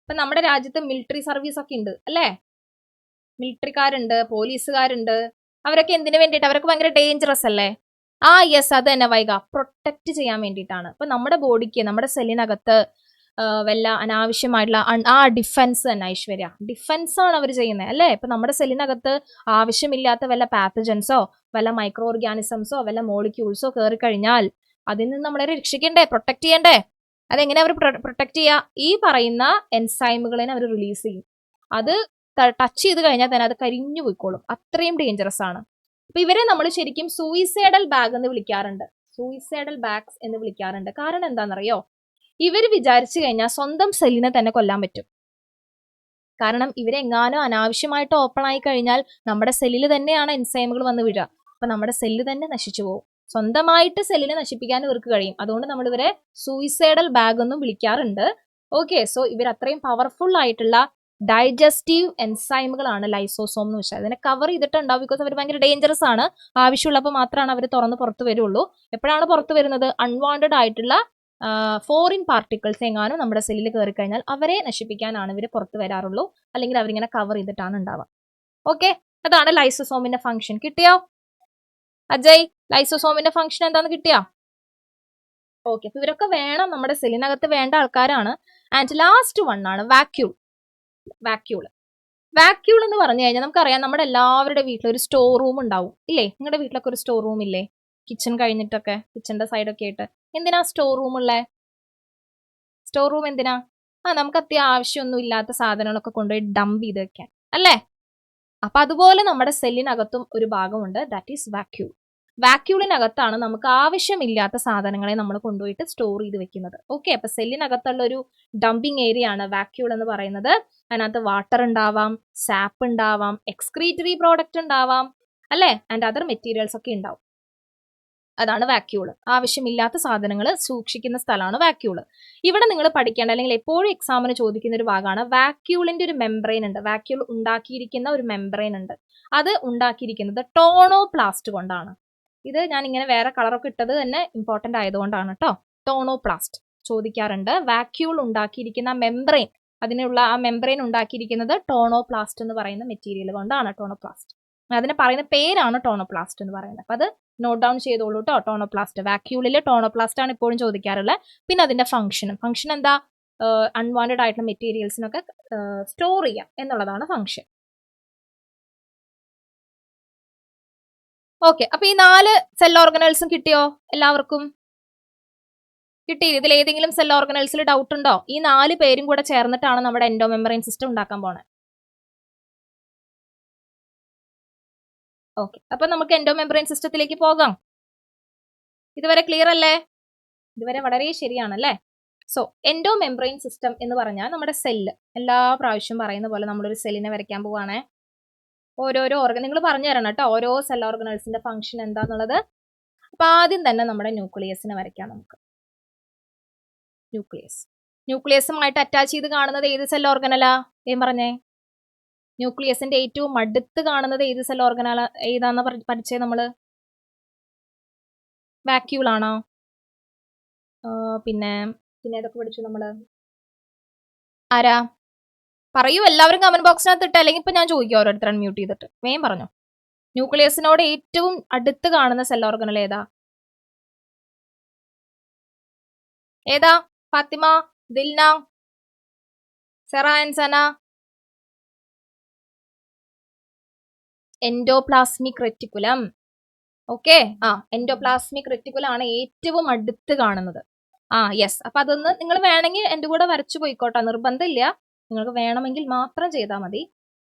ഇപ്പൊ നമ്മുടെ രാജ്യത്ത് മിലിറ്ററി സർവീസ് ഒക്കെ ഉണ്ട് അല്ലേ? മിലിറ്ററിക്കാരുണ്ട്, പോലീസുകാരുണ്ട്. അവരൊക്കെ എന്തിനു വേണ്ടിയിട്ട്? അവരൊക്കെ ഭയങ്കര ഡേഞ്ചറസ് അല്ലേ? യെസ്, അത് തന്നെ വൈക, പ്രൊട്ടക്ട് ചെയ്യാൻ വേണ്ടിയിട്ടാണ്. ഇപ്പൊ നമ്മുടെ ബോഡിക്ക്, നമ്മുടെ സെല്ലിനകത്ത് വല്ല അനാവശ്യമായിട്ടുള്ള ഡിഫൻസ് തന്നെ, ഐശ്വര്യ, ഡിഫൻസ് ആണ് അവർ ചെയ്യുന്നത് അല്ലേ? ഇപ്പൊ നമ്മുടെ സെല്ലിനകത്ത് ആവശ്യമില്ലാത്ത വല്ല പാത്തജൻസോ വല്ല മൈക്രോ ഓർഗാനിസംസോ വല്ല മോളിക്യൂൾസോ കയറി കഴിഞ്ഞാൽ അതിൽ നിന്ന് നമ്മളെ രക്ഷിക്കണ്ടേ, പ്രൊട്ടക്ട് ചെയ്യണ്ടേ? അതെങ്ങനെ അവർ പ്രൊട്ടക്ട് ചെയ്യുക? ഈ പറയുന്ന എൻസൈമുകളെ അവർ റിലീസ് ചെയ്യും. അത് ടച്ച് ചെയ്ത് കഴിഞ്ഞാൽ തന്നെ അത് കരിഞ്ഞു പോയിക്കോളും, അത്രയും ഡേഞ്ചറസ് ആണ്. അപ്പൊ ഇവരെ നമ്മൾ ശരിക്കും സൂയിസൈഡൽ ബാഗ് എന്ന് വിളിക്കാറുണ്ട്. സൂയിസൈഡൽ ബാഗ്സ് എന്ന് വിളിക്കാറുണ്ട്. കാരണം എന്താണെന്നറിയോ? ഇവർ വിചാരിച്ചു കഴിഞ്ഞാൽ സ്വന്തം സെല്ലിനെ തന്നെ കൊല്ലാൻ പറ്റും. കാരണം ഇവരെങ്ങാനോ അനാവശ്യമായിട്ട് ഓപ്പൺ ആയി കഴിഞ്ഞാൽ നമ്മുടെ സെല്ലിൽ തന്നെയാണ് എൻസൈമുകൾ വന്ന് വീഴുക. അപ്പൊ നമ്മുടെ സെല്ല് തന്നെ നശിച്ചു പോകും. സ്വന്തമായിട്ട് സെല്ലിനെ നശിപ്പിക്കാൻ ഇവർക്ക് കഴിയും. അതുകൊണ്ട് നമ്മൾ ഇവരെ സൂയിസൈഡൽ ബാഗ് എന്നും വിളിക്കാറുണ്ട്. ഓക്കെ, സോ ഇവർ അത്രയും പവർഫുൾ ആയിട്ടുള്ള ഡൈജസ്റ്റീവ് എൻസൈമുകളാണ് ലൈസോസോം എന്ന് വെച്ചാൽ. അതിനെ കവർ ചെയ്തിട്ടുണ്ടാവും, ബിക്കോസ് അവർ ഭയങ്കര ഡേഞ്ചറസ് ആണ്. ആവശ്യമുള്ളപ്പോൾ മാത്രമാണ് അവർ തുറന്ന് പുറത്ത് വരുള്ളൂ. എപ്പോഴാണ് പുറത്ത് വരുന്നത്? അൺവാണ്ടഡ് ആയിട്ടുള്ള ഫോറിൻ പാർട്ടിക്കിൾസ് എങ്ങാനും നമ്മുടെ സെല്ലിൽ കയറി കഴിഞ്ഞാൽ അവരെ നശിപ്പിക്കാനാണ് ഇവർ പുറത്ത് വരാറുള്ളൂ. അല്ലെങ്കിൽ അവരിങ്ങനെ കവർ ചെയ്തിട്ടാണ് ഉണ്ടാവുക. ഓക്കെ, അതാണ് ലൈസോസോമിന്റെ ഫംഗ്ഷൻ. കിട്ടിയോ അജയ്? ലൈസോസോമിന്റെ ഫംഗ്ഷൻ എന്താന്ന് കിട്ടിയോ? ഓക്കെ, അപ്പൊ ഇവരൊക്കെ വേണം, നമ്മുടെ സെല്ലിനകത്ത് വേണ്ട ആൾക്കാരാണ്. ആൻഡ് ലാസ്റ്റ് വൺ ആണ് വാക്യൂൾ. വാക്യൂൾ എന്ന് പറഞ്ഞു കഴിഞ്ഞാൽ നമുക്കറിയാം, നമ്മുടെ എല്ലാവരുടെ വീട്ടിലും ഒരു സ്റ്റോർ റൂം ഉണ്ടാവും ഇല്ലേ? നിങ്ങളുടെ വീട്ടിലൊക്കെ ഒരു സ്റ്റോർ റൂം ഇല്ലേ? കിച്ചൺ കഴിഞ്ഞിട്ടൊക്കെ, കിച്ചന്റെ സൈഡൊക്കെ ആയിട്ട്. എന്തിനാ സ്റ്റോർ റൂം ഉള്ളേ? സ്റ്റോർ റൂം എന്തിനാ? നമുക്ക് അത്യാവശ്യമൊന്നും ഇല്ലാത്ത സാധനങ്ങളൊക്കെ കൊണ്ടുപോയി ഡംപ് ചെയ്ത് വെക്കാൻ അല്ലേ? അപ്പൊ അതുപോലെ നമ്മുടെ സെല്ലിനകത്തും ഒരു ഭാഗമുണ്ട്, ദാറ്റ് ഈസ് വാക്യൂൾ. വാക്യൂളിനകത്താണ് നമുക്ക് ആവശ്യമില്ലാത്ത സാധനങ്ങളെ നമ്മൾ കൊണ്ടുപോയിട്ട് സ്റ്റോർ ചെയ്ത് വെക്കുന്നത്. ഓക്കെ, അപ്പൊ സെല്ലിനകത്തുള്ള ഒരു ഡംപിങ് ഏരിയ ആണ് വാക്യൂൾ എന്ന് പറയുന്നത്. അതിനകത്ത് വാട്ടർ ഉണ്ടാവാം, സാപ്പ് ഉണ്ടാവാം, എക്സ്ക്രീറ്ററി പ്രോഡക്റ്റ് ഉണ്ടാവാം അല്ലേ? ആൻഡ് അതർ മെറ്റീരിയൽസ് ഒക്കെ ഉണ്ടാവും. അതാണ് വാക്യൂള്. ആവശ്യമില്ലാത്ത സാധനങ്ങൾ സൂക്ഷിക്കുന്ന സ്ഥലമാണ് വാക്യൂള്. ഇവിടെ നിങ്ങൾ പഠിക്കേണ്ട, അല്ലെങ്കിൽ എപ്പോഴും എക്സാമിന് ചോദിക്കുന്ന ഒരു ഭാഗമാണ് വാക്യൂളിന്റെ ഒരു മെംബ്രെയിൻ ഉണ്ട്. വാക്യൂൾ ഉണ്ടാക്കിയിരിക്കുന്ന ഒരു മെംബ്രെയിൻ ഉണ്ട്. അത് ഉണ്ടാക്കിയിരിക്കുന്നത് ടോണോപ്ലാസ്റ്റ് കൊണ്ടാണ്. ഇത് ഞാൻ ഇങ്ങനെ വേറെ കളറൊക്കെ ഇട്ടത് തന്നെ ഇമ്പോർട്ടന്റ് ആയതുകൊണ്ടാണ് കേട്ടോ. ടോണോപ്ലാസ്റ്റ് ചോദിക്കാറുണ്ട്. വാക്യൂൾ ഉണ്ടാക്കിയിരിക്കുന്ന മെംബ്രെയിൻ, അതിനുള്ള ആ മെംബ്രെയിൻ ഉണ്ടാക്കിയിരിക്കുന്നത് ടോണോപ്ലാസ്റ്റ് എന്ന് പറയുന്ന മെറ്റീരിയൽ കൊണ്ടാണ്. ടോണോപ്ലാസ്റ്റ്, അതിനെ പറയുന്ന പേരാണ് ടോണോപ്ലാസ്റ്റ് എന്ന് പറയുന്നത്. അപ്പൊ അത് നോട്ട് ഡൗൺ ചെയ്തോളൂ കേട്ടോ. ടോണോപ്ലാസ്റ്റ്, വാക്യൂളിൽ ടോണോപ്ലാസ്റ്റ് ആണ് എപ്പോഴും ചോദിക്കാറുള്ളത്. പിന്നെ അതിന്റെ ഫംഗ്ഷൻ എന്താ? അൺവാണ്ടഡ് ആയിട്ടുള്ള മെറ്റീരിയൽസിനൊക്കെ സ്റ്റോർ ചെയ്യാം എന്നുള്ളതാണ് ഫംഗ്ഷൻ. ഓക്കെ, അപ്പൊ ഈ 4 സെൽ ഓർഗനൽസും കിട്ടിയോ എല്ലാവർക്കും? കിട്ടിയില്ല? ഇതിൽ ഏതെങ്കിലും സെൽ ഓർഗനൽസിൽ ഡൗട്ട് ഉണ്ടോ? ഈ 4 പേരും കൂടെ ചേർന്നിട്ടാണ് നമ്മുടെ എൻഡോ മെമ്പറൈൻ സിസ്റ്റം ഉണ്ടാക്കാൻ പോണേ. ഓക്കെ, അപ്പൊ നമുക്ക് എൻഡോ മെമ്പറൈൻ സിസ്റ്റത്തിലേക്ക് പോകാം. ഇതുവരെ ക്ലിയർ അല്ലേ? ഇതുവരെ വളരെ ശരിയാണല്ലേ? സോ എൻഡോ മെമ്പറൈൻ സിസ്റ്റം എന്ന് പറഞ്ഞാൽ നമ്മുടെ സെല്ല്, എല്ലാ പ്രാവശ്യം പറയുന്ന പോലെ നമ്മളൊരു സെല്ലിനെ വരയ്ക്കാൻ പോവാണേ. ഓരോരോ നിങ്ങൾ പറഞ്ഞു തരണം കേട്ടോ, ഓരോ സെൽ ഓർഗനൽസിന്റെ ഫംഗ്ഷൻ എന്താന്നുള്ളത്. അപ്പൊ ആദ്യം തന്നെ നമ്മുടെ ന്യൂക്ലിയസിനെ വരയ്ക്കാം നമുക്ക്. ന്യൂക്ലിയസുമായിട്ട് അറ്റാച്ച് ചെയ്ത് കാണുന്നത് ഏത് സെൽ ഓർഗനലാ? പറഞ്ഞേ. ന്യൂക്ലിയസിന്റെ ഏറ്റവും അടുത്ത് കാണുന്നത് ഏത് സെൽ ഓർഗനല? ഏതാന്ന് പഠിച്ചേ നമ്മള്? വാക്യൂൾ ആണോ? പിന്നെ ഏതൊക്കെ പഠിച്ചു നമ്മള്? ആരാ? പറയൂ, എല്ലാവരും കമന്റ് ബോക്സിനകത്ത് ഇട്ട്, അല്ലെങ്കിൽ ഇപ്പൊ ഞാൻ ചോദിക്കാം ഓരോരുത്തരും മ്യൂട്ട് ചെയ്തിട്ട്. വേഗം പറഞ്ഞോ. ന്യൂക്ലിയസിനോട് ഏറ്റവും അടുത്ത് കാണുന്ന സെൽ ഓർഗനൽ ഏതാ? ഏതാ? Fathima, Dilna, Sera and Sana? Endoplasmic reticulum. Okay, endoplasmic reticulum ആണ് ഏറ്റവും അടുത്ത് കാണുന്നത്. യെസ്. അപ്പൊ അതൊന്ന് നിങ്ങൾ വേണമെങ്കിൽ എന്റെ കൂടെ വരച്ചു പോയിക്കോട്ടെ, നിർബന്ധമില്ല, നിങ്ങൾക്ക് വേണമെങ്കിൽ മാത്രം ചെയ്താൽ മതി.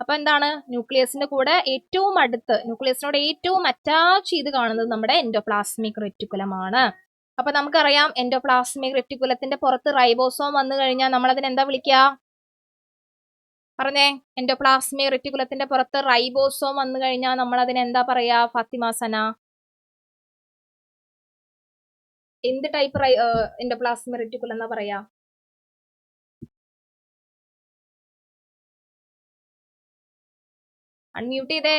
അപ്പൊ എന്താണ്? ന്യൂക്ലിയസിന്റെ കൂടെ ഏറ്റവും അടുത്ത്, ന്യൂക്ലിയസിനോട് ഏറ്റവും അറ്റാച്ച് ചെയ്ത് കാണുന്നത് നമ്മുടെ എൻഡോപ്ലാസ്മിക് റെറ്റിക്കുലം ആണ്. അപ്പൊ നമുക്കറിയാം എൻഡോപ്ലാസ്മിക് റെറ്റിക്കുലത്തിന്റെ പുറത്ത് റൈബോസോം വന്നു കഴിഞ്ഞാൽ നമ്മൾ അതിനെ എന്താ വിളിക്കുക? പറഞ്ഞേ. എൻഡോപ്ലാസ്മിക് റെറ്റിക്കുലത്തിന്റെ പുറത്ത് റൈബോസോം വന്നു കഴിഞ്ഞാൽ നമ്മൾ അതിനെ എന്താ പറയാ ഫാത്തിമ, സന? എന്ത് ടൈപ്പ് എൻഡോപ്ലാസ്മിക് റെറ്റിക്കുലം എന്നാ പറയാ? അൺമ്യൂട്ട് ചെയ്തേ.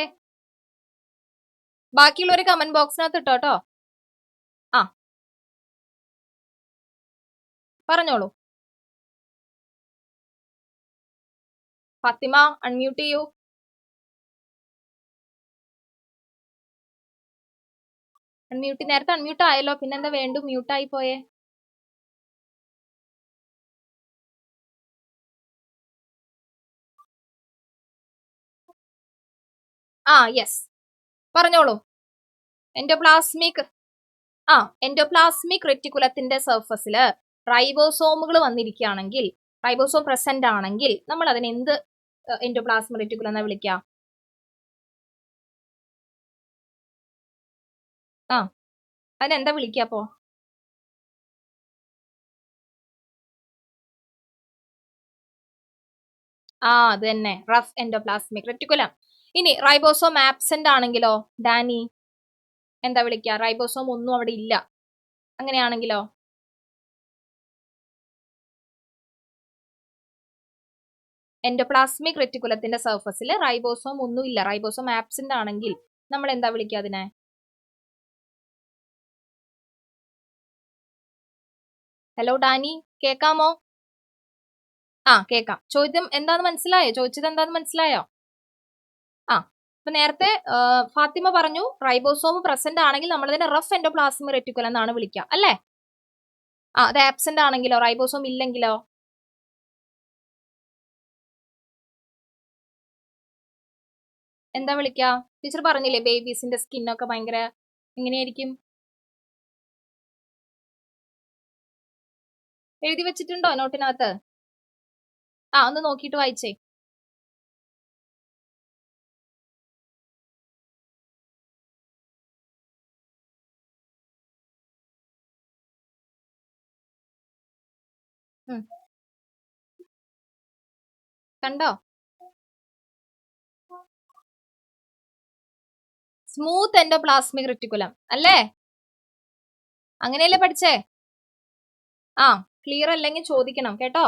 ബാക്കിയുള്ളവര് കമന്റ് ബോക്സിനകത്ത് ഇട്ടോട്ടോ. പറഞ്ഞോളൂ. ഫാത്തിമ അൺമ്യൂട്ട് ചെയ്യൂ. അൺമ്യൂട്ട്, നേരത്തെ അൺമ്യൂട്ട് ആയല്ലോ, പിന്നെന്താ വീണ്ടും മ്യൂട്ടായി പോയേ? യെസ്, പറഞ്ഞോളൂ. എൻഡോപ്ലാസ്മിക് റെറ്റിക്കുലത്തിന്റെ സർഫസിൽ റൈബോസോമുകൾ വന്നിരിക്കുകയാണെങ്കിൽ, റൈബോസോം പ്രസന്റ് ആണെങ്കിൽ നമ്മൾ അതിനെ എന്ത് എൻഡോപ്ലാസ്മിക് റെറ്റിക്കുലം എന്നാ വിളിക്കുക? അതിനെന്താ വിളിക്കുക അപ്പോ? അത് തന്നെ, റഫ് എൻഡോപ്ലാസ്മിക് റെറ്റിക്കുലം. ഇനി റൈബോസോം ആബ്സെന്റ് ആണെങ്കിലോ ഡാനി? എന്താ വിളിക്കുക? റൈബോസോം ഒന്നും അവിടെ ഇല്ല, അങ്ങനെയാണെങ്കിലോ? എൻഡോപ്ലാസ്മിക് റെറ്റിക്കുലത്തിന്റെ സർഫസിൽ റൈബോസോം ഒന്നും ഇല്ല, റൈബോസോം ആബ്സെന്റ് ആണെങ്കിൽ നമ്മൾ എന്താ വിളിക്കുക അതിനെ? ഹലോ ഡാനി, കേക്കാമോ? കേക്കാം. ചോദ്യം എന്താന്ന് മനസ്സിലായോ? ചോദിച്ചത് എന്താന്ന് മനസ്സിലായോ? അപ്പൊ നേരത്തെ ഫാത്തിമ പറഞ്ഞു റൈബോസോം പ്രസന്റ് ആണെങ്കിൽ നമ്മൾ അതിനെ റഫ് എൻഡോപ്ലാസ്മിക് റെറ്റിക്കുലം എന്നാണ് വിളിക്കുക, അല്ലേ? അത് ആബ്സെന്റ് ആണെങ്കിലോ, റൈബോസോം ഇല്ലെങ്കിലോ? എന്താ വിളിക്കുക? ടീച്ചർ പറഞ്ഞില്ലേ ബേബീസിന്റെ സ്കിന്നൊക്കെ ഭയങ്കര എങ്ങനെയായിരിക്കും? എഴുതി വെച്ചിട്ടുണ്ടോ നോട്ടിനകത്ത്? ഒന്ന് നോക്കിയിട്ട് വായിച്ചേ. കണ്ടോ? സ്മൂത്ത് എൻഡോപ്ലാസ്മിക് റെറ്റിക്കുലം അല്ലേ? അങ്ങനെയല്ലേ പഠിച്ചേ? ക്ലിയർ അല്ലെങ്കിൽ ചോദിക്കണം കേട്ടോ.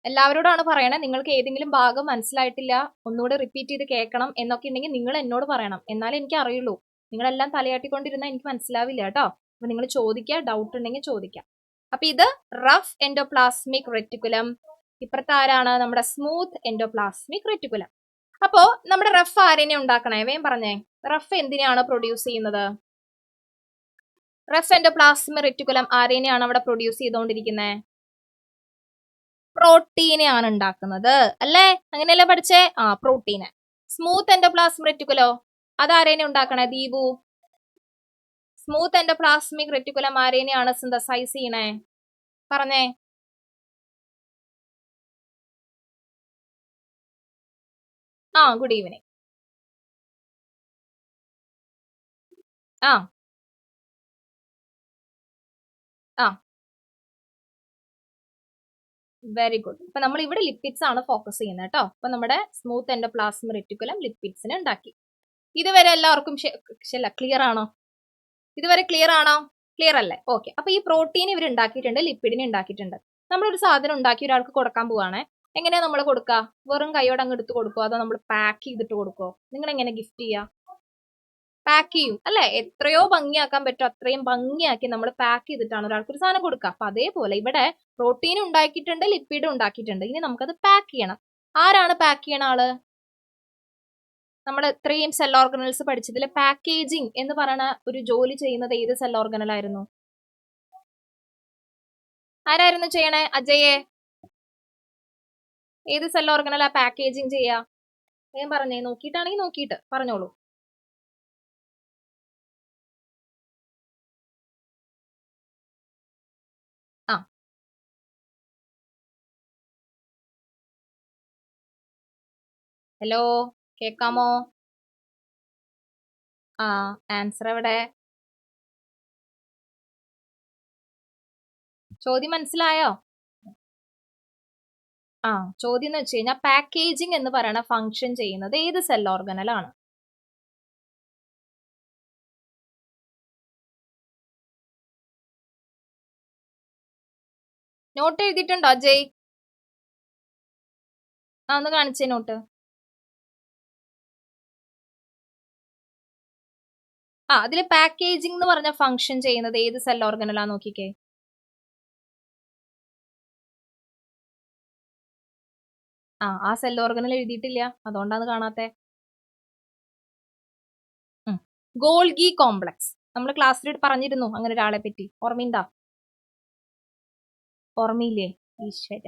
എല്ലാവരോടാണ് പറയണേ, നിങ്ങൾക്ക് ഏതെങ്കിലും ഭാഗം മനസ്സിലായിട്ടില്ല, ഒന്നുകൂടെ റിപ്പീറ്റ് ചെയ്ത് കേൾക്കണം എന്നൊക്കെ ഉണ്ടെങ്കിൽ നിങ്ങൾ എന്നോട് പറയണം, എന്നാലേ എനിക്ക് അറിയുള്ളൂ. നിങ്ങളെല്ലാം തലയാട്ടിക്കൊണ്ടിരുന്നാൽ എനിക്ക് മനസ്സിലാവില്ല കേട്ടോ. അപ്പൊ നിങ്ങൾ ചോദിക്കുക, ഡൗട്ട് ഉണ്ടെങ്കിൽ ചോദിക്കാം. അപ്പൊ ഇത് റഫ് എൻഡോപ്ലാസ്മിക് റെറ്റിക്കുലം, ഇപ്പുറത്തെ ആരാണ്? നമ്മുടെ സ്മൂത്ത് എൻഡോപ്ലാസ്മിക് റെറ്റിക്കുലം. അപ്പോ നമ്മുടെ റഫ് ആരെന്നെ ഉണ്ടാക്കണേ? വേം പറഞ്ഞേ. റഫ് എന്തിനാണ് പ്രൊഡ്യൂസ് ചെയ്യുന്നത്? റഫ് എൻഡോപ്ലാസ്മിക് റെറ്റിക്കുലം ആരെന്നെയാണ് അവിടെ പ്രൊഡ്യൂസ് ചെയ്തുകൊണ്ടിരിക്കുന്നത്? പ്രോട്ടീനെ ആണ് ഉണ്ടാക്കുന്നത്, അല്ലേ? അങ്ങനെയല്ലേ പഠിച്ചേ? പ്രോട്ടീന്. സ്മൂത്ത് എൻഡോപ്ലാസ്മിക് റെറ്റിക്കുലോ അതാരേനെ ഉണ്ടാക്കണേ? ദീപു, സ്മൂത്ത് എൻഡോപ്ലാസ്മിക് റെറ്റിക്കുലം ആരേനെയാണ് സിന്തസൈസ് ചെയ്യണേ? പറഞ്ഞേ. Good evening. Very good. അപ്പൊ നമ്മൾ ഇവിടെ ലിപ്പിഡ്സ് ആണ് ഫോക്കസ് ചെയ്യുന്നത് കേട്ടോ. അപ്പൊ നമ്മുടെ സ്മൂത്ത് എൻഡോപ്ലാസ്മിക് റെറ്റിക്കുലം ലിപ്പിഡ്സിനെ ഉണ്ടാക്കി. ഇതുവരെ എല്ലാവർക്കും ക്ലിയർ ആണോ? ഇതുവരെ ക്ലിയർ ആണോ? ക്ലിയർ അല്ലേ? ഓക്കെ. അപ്പൊ ഈ പ്രോട്ടീൻ ഇവർ ഉണ്ടാക്കിയിട്ടുണ്ട്, ലിപ്പിഡിനെ ഉണ്ടാക്കിയിട്ടുണ്ട്. നമ്മളൊരു സാധനം ഉണ്ടാക്കി ഒരാൾക്ക് കൊടുക്കാൻ പോവാണ്. എങ്ങനെയാ നമ്മൾ കൊടുക്കുക? വെറും കൈയോടെ അങ്ങ് എടുത്ത് കൊടുക്കുമോ, അതോ നമ്മൾ പാക്ക് ചെയ്തിട്ട് കൊടുക്കുമോ? നിങ്ങൾ എങ്ങനെ ഗിഫ്റ്റ് ചെയ്യുക? പാക്ക് ചെയ്യും അല്ലെ? എത്രയോ ഭംഗിയാക്കാൻ പറ്റും അത്രയും ഭംഗിയാക്കി നമ്മൾ പാക്ക് ചെയ്തിട്ടാണ് ഒരാൾക്ക് ഒരു സാധനം കൊടുക്കുക. അപ്പൊ അതേപോലെ ഇവിടെ പ്രോട്ടീൻ ഉണ്ടാക്കിയിട്ടുണ്ട്, ലിപ്പിഡ് ഉണ്ടാക്കിയിട്ടുണ്ട്. ഇനി നമുക്കത് പാക്ക് ചെയ്യണം. ആരാണ് പാക്ക് ചെയ്യണ ആള്? നമ്മൾ ഇത്രയും സെൽ ഓർഗനൽസ് പഠിച്ചതിൽ പാക്കേജിങ് എന്ന് പറയുന്ന ഒരു ജോലി ചെയ്യുന്നത് ഏത് സെൽ ഓർഗനൽ ആയിരുന്നു? ആരായിരുന്നു ചെയ്യണേ? അജയെ. ഏത് സെൽ ഓർഗനലാ പാക്കേജിങ് ചെയ്യാ? ഞാൻ പറഞ്ഞേ, നോക്കിയിട്ടാണെങ്കിൽ നോക്കിയിട്ട് പറഞ്ഞോളൂ. ആ, ഹലോ, കേക്കാമോ? ആ, ആൻസർ എവിടെ? ചോദ്യം മനസ്സിലായോ? ആ, ചോദ്യം എന്ന് വെച്ച് കഴിഞ്ഞാൽ പാക്കേജിങ് എന്ന് പറയുന്ന ഫംഗ്ഷൻ ചെയ്യുന്നത് ഏത് സെൽ ഓർഗനലാണ്? നോട്ട് എഴുതിയിട്ടുണ്ടോ അജയ്? ആ, ഒന്ന് കാണിച്ചേ നോട്ട്. ആ, അതില് പാക്കേജിംഗ് എന്ന് പറഞ്ഞ ഫംഗ്ഷൻ ചെയ്യുന്നത് ഏത് സെൽ ഓർഗനലാ നോക്കിക്കേ. ആ സെൽ ഓർഗനൽ എഴുതിയിട്ടില്ല, അതുകൊണ്ടാണ് കാണാത്തെ. ഗോൾഗി കോംപ്ലക്സ് നമ്മൾ ക്ലാസ്സിൽ പറഞ്ഞിരുന്നു അങ്ങനെ ഒരാളെ പറ്റി, ഓർമ്മയുണ്ടാ? ഓർമ്മയില്ലേ? ഈശ്വര.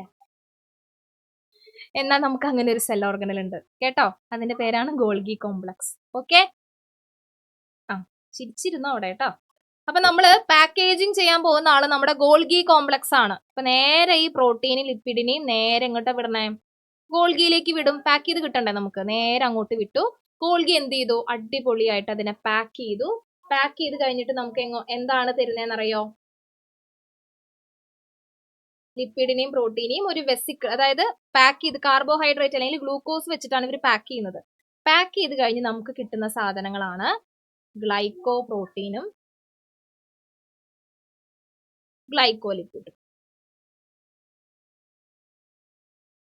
എന്നാൽ നമുക്ക് അങ്ങനെ ഒരു സെൽ ഓർഗനൽ ഉണ്ട് കേട്ടോ, അതിന്റെ പേരാണ് ഗോൾഗി കോംപ്ലക്സ്. ഓക്കെ, ആ, ചിരിച്ചിരുന്നോ അവിടെ കേട്ടോ. അപ്പൊ നമ്മള് പാക്കേജിങ് ചെയ്യാൻ പോകുന്ന ആള് നമ്മുടെ ഗോൾഗി കോംപ്ലക്സ് ആണ്. അപ്പൊ നേരെ ഈ പ്രോട്ടീനും ലിപ്പിഡിനെയും നേരെ എങ്ങോട്ടാ വിടണേ? ഗോൾഗിയിലേക്ക് വിടും. പാക്ക് ചെയ്ത് കിട്ടണ്ടേ നമുക്ക്? നേരെ അങ്ങോട്ട് വിട്ടു. ഗോൾഗി എന്ത് ചെയ്തു? അടിപൊളിയായിട്ട് അതിനെ പാക്ക് ചെയ്തു. പാക്ക് ചെയ്ത് കഴിഞ്ഞിട്ട് നമുക്ക് എന്താണ് തരുന്നതെന്നറിയോ? ലിപ്പിഡിനെയും പ്രോട്ടീനെയും ഒരു വെസിക്കിൾ, അതായത് പാക്ക് ചെയ്ത് കാർബോഹൈഡ്രേറ്റ് അല്ലെങ്കിൽ ഗ്ലൂക്കോസ് വെച്ചിട്ടാണ് ഇവർ പാക്ക് ചെയ്യുന്നത്. പാക്ക് ചെയ്ത് കഴിഞ്ഞ് നമുക്ക് കിട്ടുന്ന സാധനങ്ങളാണ് ഗ്ലൈക്കോ പ്രോട്ടീനും ഗ്ലൈക്കോലിപ്പിഡും.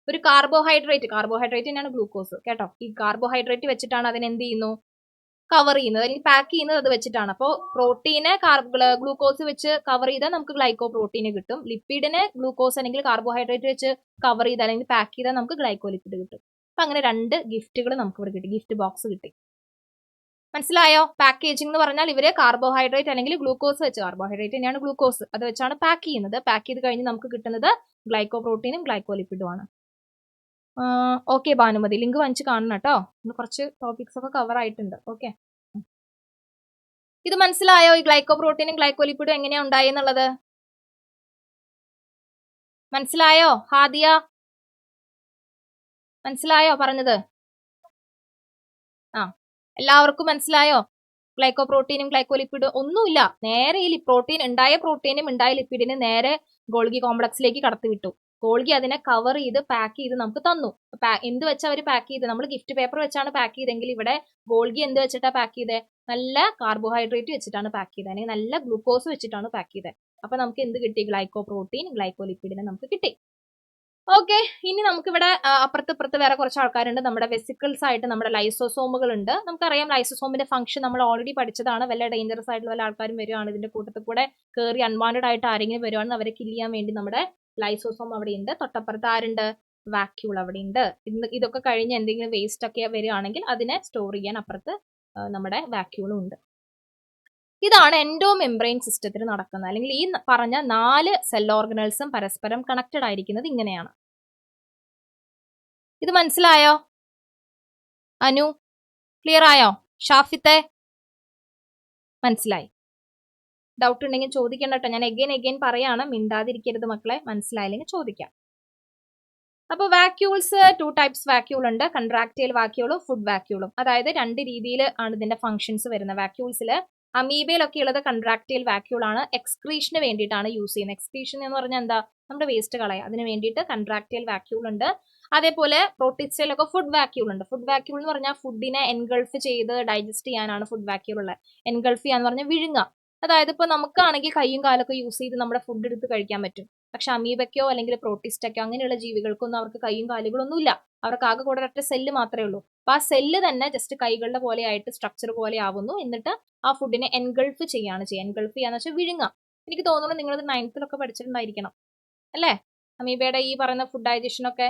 ഒരു കാർബോഹൈഡ്രേറ്റ് തന്നെയാണ് ഗ്ലൂക്കോസ് കേട്ടോ. ഈ കാർബോഹൈഡ്രേറ്റ് വെച്ചിട്ടാണ് അതിനെ എന്ത് ചെയ്യുന്നു? കവർ ചെയ്യുന്നത് അല്ലെങ്കിൽ പാക്ക് ചെയ്യുന്നത് അത് വെച്ചിട്ടാണ്. അപ്പോൾ പ്രോട്ടീനെ ഗ്ലൂക്കോസ് വെച്ച് കവർ ചെയ്താൽ നമുക്ക് ഗ്ലൈക്കോ പ്രോട്ടീന് കിട്ടും. ലിപ്പിഡിനെ ഗ്ലൂക്കോസ് അല്ലെങ്കിൽ കാർബോഹൈഡ്രേറ്റ് വെച്ച് കവർ ചെയ്താൽ അല്ലെങ്കിൽ പാക്ക് ചെയ്താൽ നമുക്ക് ഗ്ലൈക്കോ ലിപ്പിഡ് കിട്ടും. അപ്പൊ അങ്ങനെ രണ്ട് ഗിഫ്റ്റുകൾ നമുക്ക് ഇവിടെ കിട്ടി, ഗിഫ്റ്റ് ബോക്സ് കിട്ടി. മനസ്സിലായോ? പാക്കേജിംഗ് എന്ന് പറഞ്ഞാൽ ഇവര് കാർബോഹൈഡ്രേറ്റ് അല്ലെങ്കിൽ ഗ്ലൂക്കോസ് വെച്ച്, കാർബോഹൈഡ്രേറ്റ് തന്നെയാണ് ഗ്ലൂക്കോസ്, അത് വെച്ചാണ് പാക്ക് ചെയ്യുന്നത്. പാക്ക് ചെയ്ത് കഴിഞ്ഞ് നമുക്ക് കിട്ടുന്നത് ഗ്ലൈക്കോ പ്രോട്ടീനും ഗ്ലൈക്കോ ലിപ്പിഡും ആണ്. ഓക്കെ ഭാനുമതി, ലിങ്ക് വാങ്ങിച്ച് കാണണം കേട്ടോ. ഇന്ന് കുറച്ച് ടോപ്പിക്സ് ഒക്കെ കവർ ആയിട്ടുണ്ട്. ഓക്കെ, ഇത് മനസ്സിലായോ? ഈ ഗ്ലൈക്കോ പ്രോട്ടീനും ഗ്ലൈക്കോ ലിപ്പിഡും എങ്ങനെയാ ഉണ്ടായെന്നുള്ളത് മനസ്സിലായോ? ഹാദിയ, മനസ്സിലായോ പറഞ്ഞത്? ആ, എല്ലാവർക്കും മനസ്സിലായോ? ഗ്ലൈക്കോ പ്രോട്ടീനും ഗ്ലൈക്കോ ലിപ്പിഡും ഒന്നുമില്ല, നേരെ ഈ പ്രോട്ടീൻ ഉണ്ടായ പ്രോട്ടീനും ഉണ്ടായ ലിപ്പിഡിനും നേരെ ഗോൾഗി കോംപ്ലക്സിലേക്ക് കടത്തി വിട്ടു. ഗോൾഗി അതിനെ കവർ ചെയ്ത് പാക്ക് ചെയ്ത് നമുക്ക് തന്നു. എന്ത് വെച്ചാൽ അവർ പാക്ക് ചെയ്ത്? നമ്മൾ ഗിഫ്റ്റ് പേപ്പർ വെച്ചാണ് പാക്ക് ചെയ്തെങ്കിൽ ഇവിടെ ഗോൾഗി എന്ത് വെച്ചിട്ടാ പാക്ക് ചെയ്തത്? നല്ല കാർബോഹൈഡ്രേറ്റ് വെച്ചിട്ടാണ് പാക്ക് ചെയ്തത്, അല്ലെങ്കിൽ നല്ല ഗ്ലൂക്കോസ് വെച്ചിട്ടാണ് പാക്ക് ചെയ്തത്. അപ്പൊ നമുക്ക് എന്ത് കിട്ടി? ഗ്ലൈക്കോ പ്രോട്ടീൻ ഗ്ലൈക്കോ ലിപ്പിഡിനെ നമുക്ക് കിട്ടി. ഓക്കെ, ഇനി നമുക്കിവിടെ അപ്പുറത്ത് വേറെ കുറച്ച് ആൾക്കാരുണ്ട്. നമ്മുടെ വെസിക്കിൾസ് ആയിട്ട് നമ്മുടെ ലൈസോസോമുകൾ ഉണ്ട്. നമുക്കറിയാം ലൈസോസോമിന്റെ ഫംഗ്ഷൻ നമ്മൾ ഓൾറെഡി പഠിച്ചതാണ്. വല്ല ഡേഞ്ചറസ് ആയിട്ടുള്ള വല്ല ആൾക്കാരും വരുവാണ് ഇതിന്റെ കൂട്ടത്തിൽ കൂടെ കയറി അൺവാണ്ടഡ് ആയിട്ട് ആരെങ്കിലും വരുവാണ്, അവരെ കില്ല് ചെയ്യാൻ വേണ്ടി നമ്മുടെ ലൈസോസോം അവിടെ ഉണ്ട്. തൊട്ടപ്പുറത്ത് ആരുണ്ട്? വാക്യൂൾ അവിടെ ഉണ്ട്. ഇതൊക്കെ കഴിഞ്ഞ് എന്തെങ്കിലും വേസ്റ്റ് ഒക്കെ വരികയാണെങ്കിൽ അതിനെ സ്റ്റോർ ചെയ്യാൻ അപ്പുറത്ത് നമ്മുടെ വാക്യൂളും ഉണ്ട്. ഇതാണ് എൻഡോ മെംബ്രെയിൻ സിസ്റ്റത്തിൽ നടക്കുന്നത്, അല്ലെങ്കിൽ ഈ പറഞ്ഞ 4 സെൽ ഓർഗനൽസും പരസ്പരം കണക്റ്റഡ് ആയിരിക്കുന്നത് ഇങ്ങനെയാണ്. ഇത് മനസ്സിലായോ? അനു, ക്ലിയർ ആയോ? ഷാഫിത്തെ, മനസ്സിലായി? ഡൗട്ട് ഉണ്ടെങ്കിൽ ചോദിക്കണ്ട കേട്ടോ, ഞാൻ എഗെയിൻ പറയാണ്, മിണ്ടാതിരിക്കരുത് മക്കളെ. മനസ്സിലായില്ലെങ്കിൽ ചോദിക്കാം. അപ്പോൾ വാക്യൂൾസ് 2 ടൈപ്സ് വാക്യൂൾ ഉണ്ട്, കൺട്രാക്റ്റൈൽ വാക്യൂളും ഫുഡ് വാക്യൂളും. അതായത് 2 രീതിയിൽ ആണ് ഇതിന്റെ ഫംഗ്ഷൻസ് വരുന്നത്. വാക്യൂൾസിൽ അമീബയിലൊക്കെ ഉള്ളത് കൺട്രാക്റ്റൈൽ വാക്യൂൾ ആണ്, എക്സ്ക്രീഷന് വേണ്ടിയിട്ടാണ് യൂസ് ചെയ്യുന്നത്. എക്സ്ക്രീഷൻ എന്ന് പറഞ്ഞാൽ എന്താ? നമ്മുടെ വേസ്റ്റ് കളയാം, അതിന് വേണ്ടിയിട്ട് കൺട്രാക്റ്റൈൽ വാക്യൂൾ ഉണ്ട്. അതേപോലെ പ്രോട്ടിസ്റ്റൈലൊക്കെ ഫുഡ് വാക്യൂൾ ഉണ്ട്. ഫുഡ് വാക്യൂൾ എന്ന് പറഞ്ഞാൽ ഫുഡിനെ എൻഗൾഫ് ചെയ്ത് ഡൈജസ്റ്റ് ചെയ്യാനാണ് ഫുഡ് വാക്യൂൾ ഉള്ളത്. എൻഗൾഫ് ചെയ്യാന്ന് പറഞ്ഞാൽ വിഴുങ്ങുക. അതായത് ഇപ്പോൾ നമുക്കാണെങ്കിൽ കൈയും കാലൊക്കെ യൂസ് ചെയ്ത് നമ്മുടെ ഫുഡ് എടുത്ത് കഴിക്കാൻ പറ്റും. പക്ഷെ അമീബയ്ക്കോ അല്ലെങ്കിൽ പ്രോട്ടിസ്റ്റൊക്കെ അങ്ങനെയുള്ള ജീവികൾക്കൊന്നും അവർക്ക് കൈയും കാലുകളൊന്നും ഇല്ല. അവർക്ക് ആകെ കൂടെ ഒറ്റ സെല്ല് മാത്രമേ ഉള്ളൂ. അപ്പൊ ആ സെല്ല് തന്നെ ജസ്റ്റ് കൈകളുടെ പോലെ ആയിട്ട് സ്ട്രക്ചർ പോലെ ആവുന്നു. എന്നിട്ട് ആ ഫുഡിനെ എൻഗൾഫ് ചെയ്യാണ് ചെയ്യുക. എൻഗൾഫ് ചെയ്യാന്ന് വെച്ചാൽ വിഴുങ്ങാം. എനിക്ക് തോന്നുന്നു നിങ്ങളത് 9th പഠിച്ചിട്ടുണ്ടായിരിക്കണം അല്ലേ? അമീബയുടെ ഈ പറയുന്ന ഫുഡ് ഡൈജഷൻ ഒക്കെ.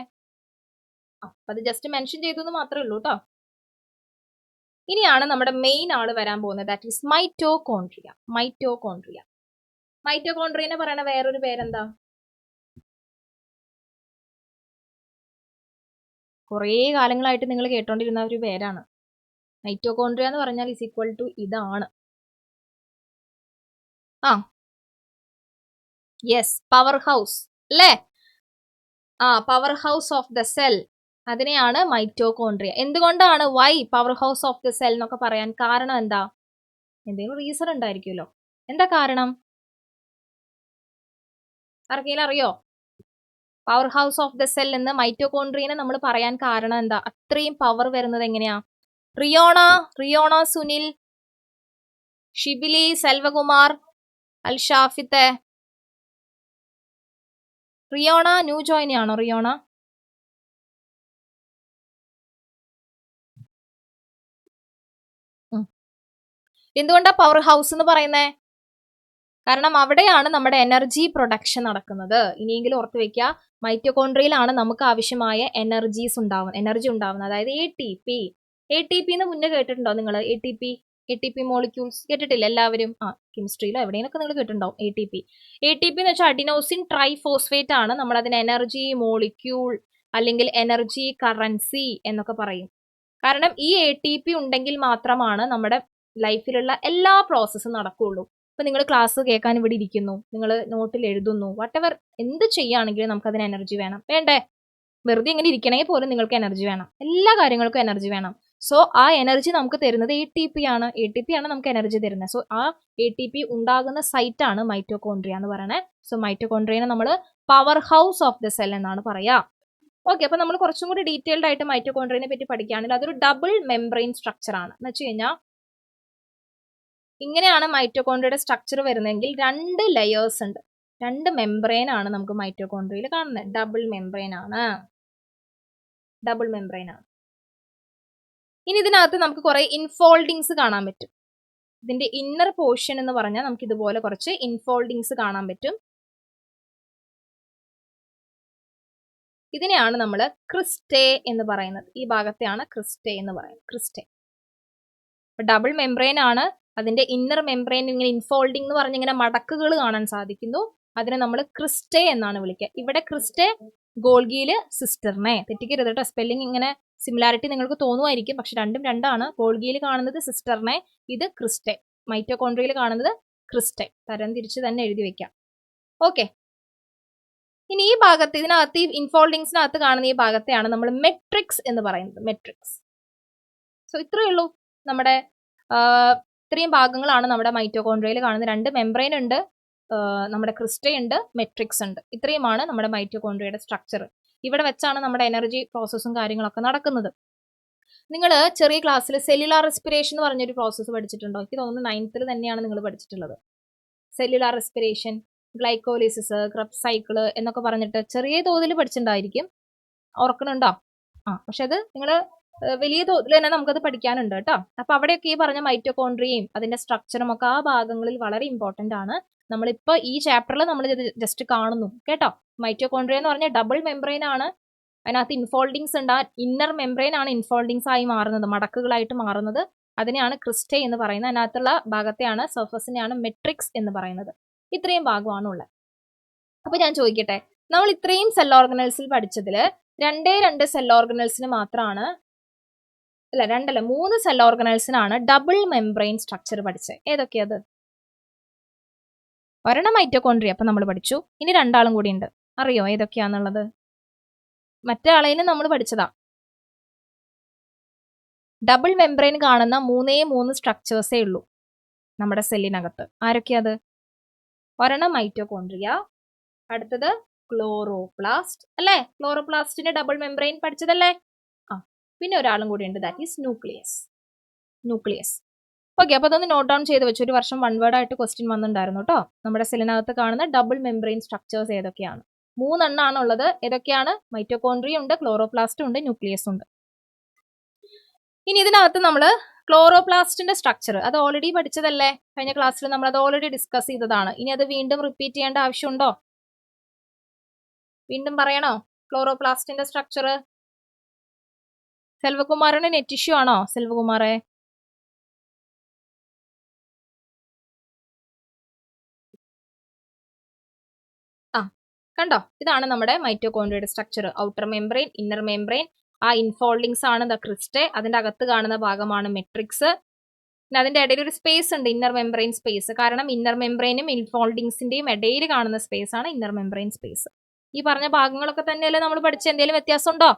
അപ്പൊ അത് ജസ്റ്റ് മെൻഷൻ ചെയ്തു മാത്രമേ ഉള്ളൂ കേട്ടോ. ഇനിയാണ് നമ്മുടെ മെയിൻ ആള് വരാൻ പോകുന്നത്, ദാറ്റ് ഈസ് മൈറ്റോകോൺട്രിയ. മൈറ്റോകോൺട്രിയനെ പറയുന്ന വേറൊരു പേരെന്താ? കുറേ കാലങ്ങളായിട്ട് നിങ്ങൾ കേട്ടോണ്ടിരുന്ന ഒരു പേരാണ്. മൈറ്റോകോൺട്രിയ എന്ന് പറഞ്ഞാൽ ഇസ് ഈക്വൽ ടു ഇതാണ്. യെസ്, പവർ ഹൗസ് അല്ലേ? Power house of the cell, അതിനെയാണ് മൈറ്റോകോൺട്രിയ. എന്തുകൊണ്ടാണ് why power house of the cell എന്നൊക്കെ പറയാൻ കാരണം എന്താ? എന്തെങ്കിലും റീസൺ ഉണ്ടായിരിക്കുമല്ലോ. എന്താ കാരണം? ആർക്കെങ്കിലും അറിയോ? Power house of the cell എന്ന് മൈറ്റോകോൺട്രിയനെ നമ്മൾ പറയാൻ കാരണം എന്താ? അത്രയും പവർ വരുന്നത് എങ്ങനെയാ? റിയോണ, സുനിൽ, ഷിബിലി, സെൽവകുമാർ, അൽഷാഫിത്തെ. റിയോണ ന്യൂ ജോയിൻ ആണോ? റിയോണ എന്തുകൊണ്ടാ പവർ ഹൗസ് എന്ന് പറയുന്നേ? കാരണം അവിടെയാണ് നമ്മുടെ എനർജി പ്രൊഡക്ഷൻ നടക്കുന്നത്. ഇനിയെങ്കിലും ഓർത്ത് വെക്കുക, മൈറ്റോകോൺട്രിയയിലാണ് നമുക്ക് ആവശ്യമായ എനർജി ഉണ്ടാവുന്നത്. അതായത് ATP എന്ന് മുന്നേ കേട്ടിട്ടുണ്ടോ നിങ്ങൾ? ATP മോളിക്യൂൾസ് കേട്ടിട്ടില്ല എല്ലാവരും? കെമിസ്ട്രിയിലോ എവിടെയെങ്കിലൊക്കെ നിങ്ങൾ കേട്ടിട്ടുണ്ടാവും ATP എന്ന് വെച്ചാൽ അഡിനോസിൻ ട്രൈഫോസ്ഫേറ്റ് ആണ്. നമ്മൾ അതിന് എനർജി മോളിക്യൂൾ അല്ലെങ്കിൽ എനർജി കറൻസി എന്നൊക്കെ പറയും. കാരണം ഈ ATP ഉണ്ടെങ്കിൽ മാത്രമാണ് നമ്മുടെ ലൈഫിലുള്ള എല്ലാ പ്രോസസ്സും നടക്കുകയുള്ളൂ. ഇപ്പൊ നിങ്ങൾ ക്ലാസ് കേൾക്കാൻ ഇവിടെ ഇരിക്കുന്നു, നിങ്ങൾ നോട്ടിൽ എഴുതുന്നു, വാട്ടെവർ എന്ത് ചെയ്യുകയാണെങ്കിലും നമുക്ക് അതിന് എനർജി വേണ്ടേ? വെറുതെ ഇങ്ങനെ ഇരിക്കണമെങ്കിൽ പോലും നിങ്ങൾക്ക് എനർജി വേണം. എല്ലാ കാര്യങ്ങൾക്കും എനർജി വേണം. സോ ആ എനർജി നമുക്ക് തരുന്നത് ATP ആണ് നമുക്ക് എനർജി തരുന്നത്. സോ ആ ATP ഉണ്ടാകുന്ന സൈറ്റ് ആണ് മൈറ്റോകോൺട്രിയ എന്ന് പറയുന്നത്. സോ മൈറ്റോകോൺട്രിയനെ നമ്മൾ power house of the cell എന്നാണ് പറയാ. ഓക്കെ, അപ്പൊ നമ്മൾ കുറച്ചും കൂടി ഡീറ്റെയിൽഡ് ആയിട്ട് മൈറ്റോകോൺട്രിയനെ പറ്റി പഠിക്കുകയാണെങ്കിൽ അതൊരു ഡബിൾ മെംബ്രെയിൻ സ്ട്രക്ചർ ആണ്. എന്ന് വെച്ച് കഴിഞ്ഞാൽ ഇങ്ങനെയാണ് മൈറ്റോകോൺട്രിയയുടെ സ്ട്രക്ചർ വരുന്നതെങ്കിൽ 2 ലെയേഴ്സ് ഉണ്ട്, 2 മെംബ്രെയിൻ ആണ് നമുക്ക് മൈറ്റോകോൺട്രിയയിൽ കാണുന്നത്. ഡബിൾ മെംബ്രെയിൻ ആണ്. ഇനി ഇതിനകത്ത് നമുക്ക് കുറെ ഇൻഫോൾഡിങ്സ് കാണാൻ പറ്റും. ഇതിന്റെ ഇന്നർ പോർഷൻ എന്ന് പറഞ്ഞാൽ നമുക്ക് ഇതുപോലെ കുറച്ച് ഇൻഫോൾഡിങ്സ് കാണാൻ പറ്റും. ഇതിനെയാണ് നമ്മൾ ക്രിസ്റ്റേ എന്ന് പറയുന്നത്. ഈ ഭാഗത്തെയാണ് ക്രിസ്റ്റേ എന്ന് പറയുന്നത്. ഡബിൾ മെംബ്രെയിൻ ആണ്. അതിന്റെ ഇന്നർ മെംബ്രെയിൻ ഇങ്ങനെ ഇൻഫോൾഡിംഗ് എന്ന് പറഞ്ഞ ഇങ്ങനെ മടക്കുകൾ കാണാൻ സാധിക്കുന്നു. അതിനെ നമ്മൾ ക്രിസ്റ്റേ എന്നാണ് വിളിക്കുക. ഇവിടെ ക്രിസ്റ്റേ, ഗോൾഗിയില് സിസ്റ്ററിനെ. തെറ്റിക്കരുത് കേട്ടോ, സ്പെല്ലിംഗ് ഇങ്ങനെ സിമിലാരിറ്റി നിങ്ങൾക്ക് തോന്നുമായിരിക്കും, പക്ഷെ രണ്ടും രണ്ടാണ്. ഗോൾഗിയിൽ കാണുന്നത് സിസ്റ്ററിനെ, ഇത് ക്രിസ്റ്റേ. മൈറ്റോകോൺട്രിയയിൽ കാണുന്നത് ക്രിസ്റ്റേ. തരം തിരിച്ച് തന്നെ എഴുതി വെക്കാം. ഓക്കെ, ഇനി ഈ ഭാഗത്ത് ഇതിനകത്ത് ഈ ഇൻഫോൾഡിങ്സിനകത്ത് കാണുന്ന ഈ ഭാഗത്തെയാണ് നമ്മൾ മെട്രിക്സ് എന്ന് പറയുന്നത്. സോ ഇത്രയേ ഉള്ളൂ. നമ്മുടെ ഇത്രയും ഭാഗങ്ങളാണ് നമ്മുടെ മൈറ്റോകോൺട്രിയയിൽ കാണുന്നത്. 2 മെംബ്രെയിൻ ഉണ്ട്, നമ്മുടെ ക്രിസ്റ്റേ ഉണ്ട്, മെട്രിക്സ് ഉണ്ട്. ഇത്രയുമാണ് നമ്മുടെ മൈറ്റോകോൺട്രിയയുടെ സ്ട്രക്ചർ. ഇവിടെ വെച്ചാണ് നമ്മുടെ എനർജി പ്രോസസ്സും കാര്യങ്ങളൊക്കെ നടക്കുന്നത്. നിങ്ങൾ ചെറിയ ക്ലാസ്സിൽ സെല്ലുലാർ റെസ്പിറേഷൻ എന്ന് പറഞ്ഞൊരു പ്രോസസ്സ് പഠിച്ചിട്ടുണ്ടോ? എനിക്ക് തോന്നുന്നു 9th തന്നെയാണ് നിങ്ങൾ പഠിച്ചിട്ടുള്ളത്. Cellular respiration, glycolysis, Krebs cycle എന്നൊക്കെ പറഞ്ഞിട്ട് ചെറിയ തോതിൽ പഠിച്ചിട്ടുണ്ടായിരിക്കും. ഓർക്കണുണ്ടോ? പക്ഷെ അത് നിങ്ങൾ വലിയ തോതിൽ തന്നെ നമുക്കത് പഠിക്കാനുണ്ട് കേട്ടോ. അപ്പൊ അവിടെയൊക്കെ ഈ പറഞ്ഞ മൈറ്റോകോൺട്രിയയും അതിന്റെ സ്ട്രക്ചറും ഒക്കെ ആ ഭാഗങ്ങളിൽ വളരെ ഇമ്പോർട്ടന്റ് ആണ്. നമ്മളിപ്പോ ഈ ചാപ്റ്ററിൽ നമ്മൾ ജസ്റ്റ് കാണുന്നു കേട്ടോ. മൈറ്റോകോൺട്രിയ എന്ന് പറഞ്ഞാൽ ഡബിൾ മെംബ്രെയിൻ ആണ്. അതിനകത്ത് ഇൻഫോൾഡിങ്സ് ഉണ്ട്. ഇന്നർ മെംബ്രെയിൻ ആണ് ഇൻഫോൾഡിങ്സ് ആയി മാറുന്നത്, മടക്കുകളായിട്ട് മാറുന്നത്. അതിനെയാണ് ക്രിസ്റ്റേ എന്ന് പറയുന്നത്. അതിനകത്തുള്ള ഭാഗത്തെയാണ്, സർഫസിനെയാണ് മെട്രിക്സ് എന്ന് പറയുന്നത്. ഇത്രയും ഭാഗമാണ് ഉള്ളത്. അപ്പൊ ഞാൻ ചോദിക്കട്ടെ, നമ്മൾ ഇത്രയും സെൽ ഓർഗനൽസിൽ പഠിച്ചതിൽ 2 സെൽ ഓർഗനൽസിന് മാത്രമാണ്, അല്ല 3 സെൽ ഓർഗനൽസിനാണ് ഡബിൾ മെംബ്രെയിൻ സ്ട്രക്ചർ പഠിച്ചത്. ഏതൊക്കെയത്? ഒരെണ്ണം മൈറ്റോകോൺട്രിയ അപ്പൊ നമ്മൾ പഠിച്ചു. ഇനി 2 ആളും കൂടി ഉണ്ട്. അറിയോ ഏതൊക്കെയാന്നുള്ളത്? മറ്റേ ആളേനും നമ്മൾ പഠിച്ചതാ. ഡബിൾ മെംബ്രെയിൻ കാണുന്ന 3 സ്ട്രക്ചേഴ്സേ ഉള്ളൂ നമ്മുടെ സെല്ലിനകത്ത്. ആരൊക്കെയത്? ഒരെണ്ണം മൈറ്റോകോൺട്രിയ, അടുത്തത് ക്ലോറോപ്ലാസ്റ്റ് അല്ലേ? ക്ലോറോപ്ലാസ്റ്റിന്റെ ഡബിൾ മെംബ്രെയിൻ പഠിച്ചതല്ലേ? പിന്നെ ഒരാളും കൂടി ഉണ്ട്, ദാറ്റ് ഈസ് ന്യൂക്ലിയസ്. ഓക്കെ, അപ്പൊ അതൊന്ന് നോട്ട് ഡൗൺ ചെയ്ത് വെച്ചു. ഒരു വർഷം 1 വേർഡ് ആയിട്ട് ക്വസ്റ്റ്യൻ വന്നിട്ടുണ്ടായിരുന്നു കേട്ടോ. നമ്മുടെ സെല്ലിനകത്ത് കാണുന്ന ഡബിൾ മെംബ്രെയിൻ സ്ട്രക്ചേഴ്സ് ഏതൊക്കെയാണ്? 3 എണ്ണമാണ് ഉള്ളത്. ഏതൊക്കെയാണ്? മൈറ്റോകോൺട്രിയ ഉണ്ട്, ക്ലോറോപ്ലാസ്റ്റ് ഉണ്ട്, ന്യൂക്ലിയസ് ഉണ്ട്. ഇനി ഇതിനകത്ത് നമ്മൾ ക്ലോറോപ്ലാസ്റ്റിന്റെ സ്ട്രക്ചർ അത് ഓൾറെഡി പഠിച്ചതല്ലേ? കഴിഞ്ഞ ക്ലാസ്സിൽ നമ്മൾ അത് ഓൾറെഡി ഡിസ്കസ് ചെയ്തതാണ്. ഇനി അത് വീണ്ടും റിപ്പീറ്റ് ചെയ്യേണ്ട ആവശ്യമുണ്ടോ? വീണ്ടും പറയണോ ക്ലോറോപ്ലാസ്റ്റിന്റെ സ്ട്രക്ചർ? സെൽവകുമാറിന് നെറ്റ് ഇഷ്യൂ ആണോ? സെൽവകുമാറെ കണ്ടോ? ഇതാണ് നമ്മുടെ മൈറ്റോകോൺട്രിയയുടെ structure. Outer membrane, inner membrane, ആ ഇൻഫോൾഡിങ്സ് ആണ് ദ ക്രിസ്റ്റെ, അതിന്റെ അകത്ത് കാണുന്ന ഭാഗമാണ് മെട്രിക്സ്. പിന്നെ അതിന്റെ ഇടയിൽ ഒരു സ്പേസ് ഉണ്ട്, ഇന്നർ മെംബ്രെയിൻ സ്പേസ്. കാരണം ഇന്നർ മെംബ്രെയിനും ഇൻഫോൾഡിങ്സിന്റെയും ഇടയിൽ കാണുന്ന സ്പേസ് ആണ് ഇന്നർ മെംബ്രെയിൻ സ്പേസ്. ഈ പറഞ്ഞ ഭാഗങ്ങളൊക്കെ തന്നെയല്ലേ നമ്മൾ പഠിച്ച, എന്തെങ്കിലും വ്യത്യാസം ഉണ്ടോ?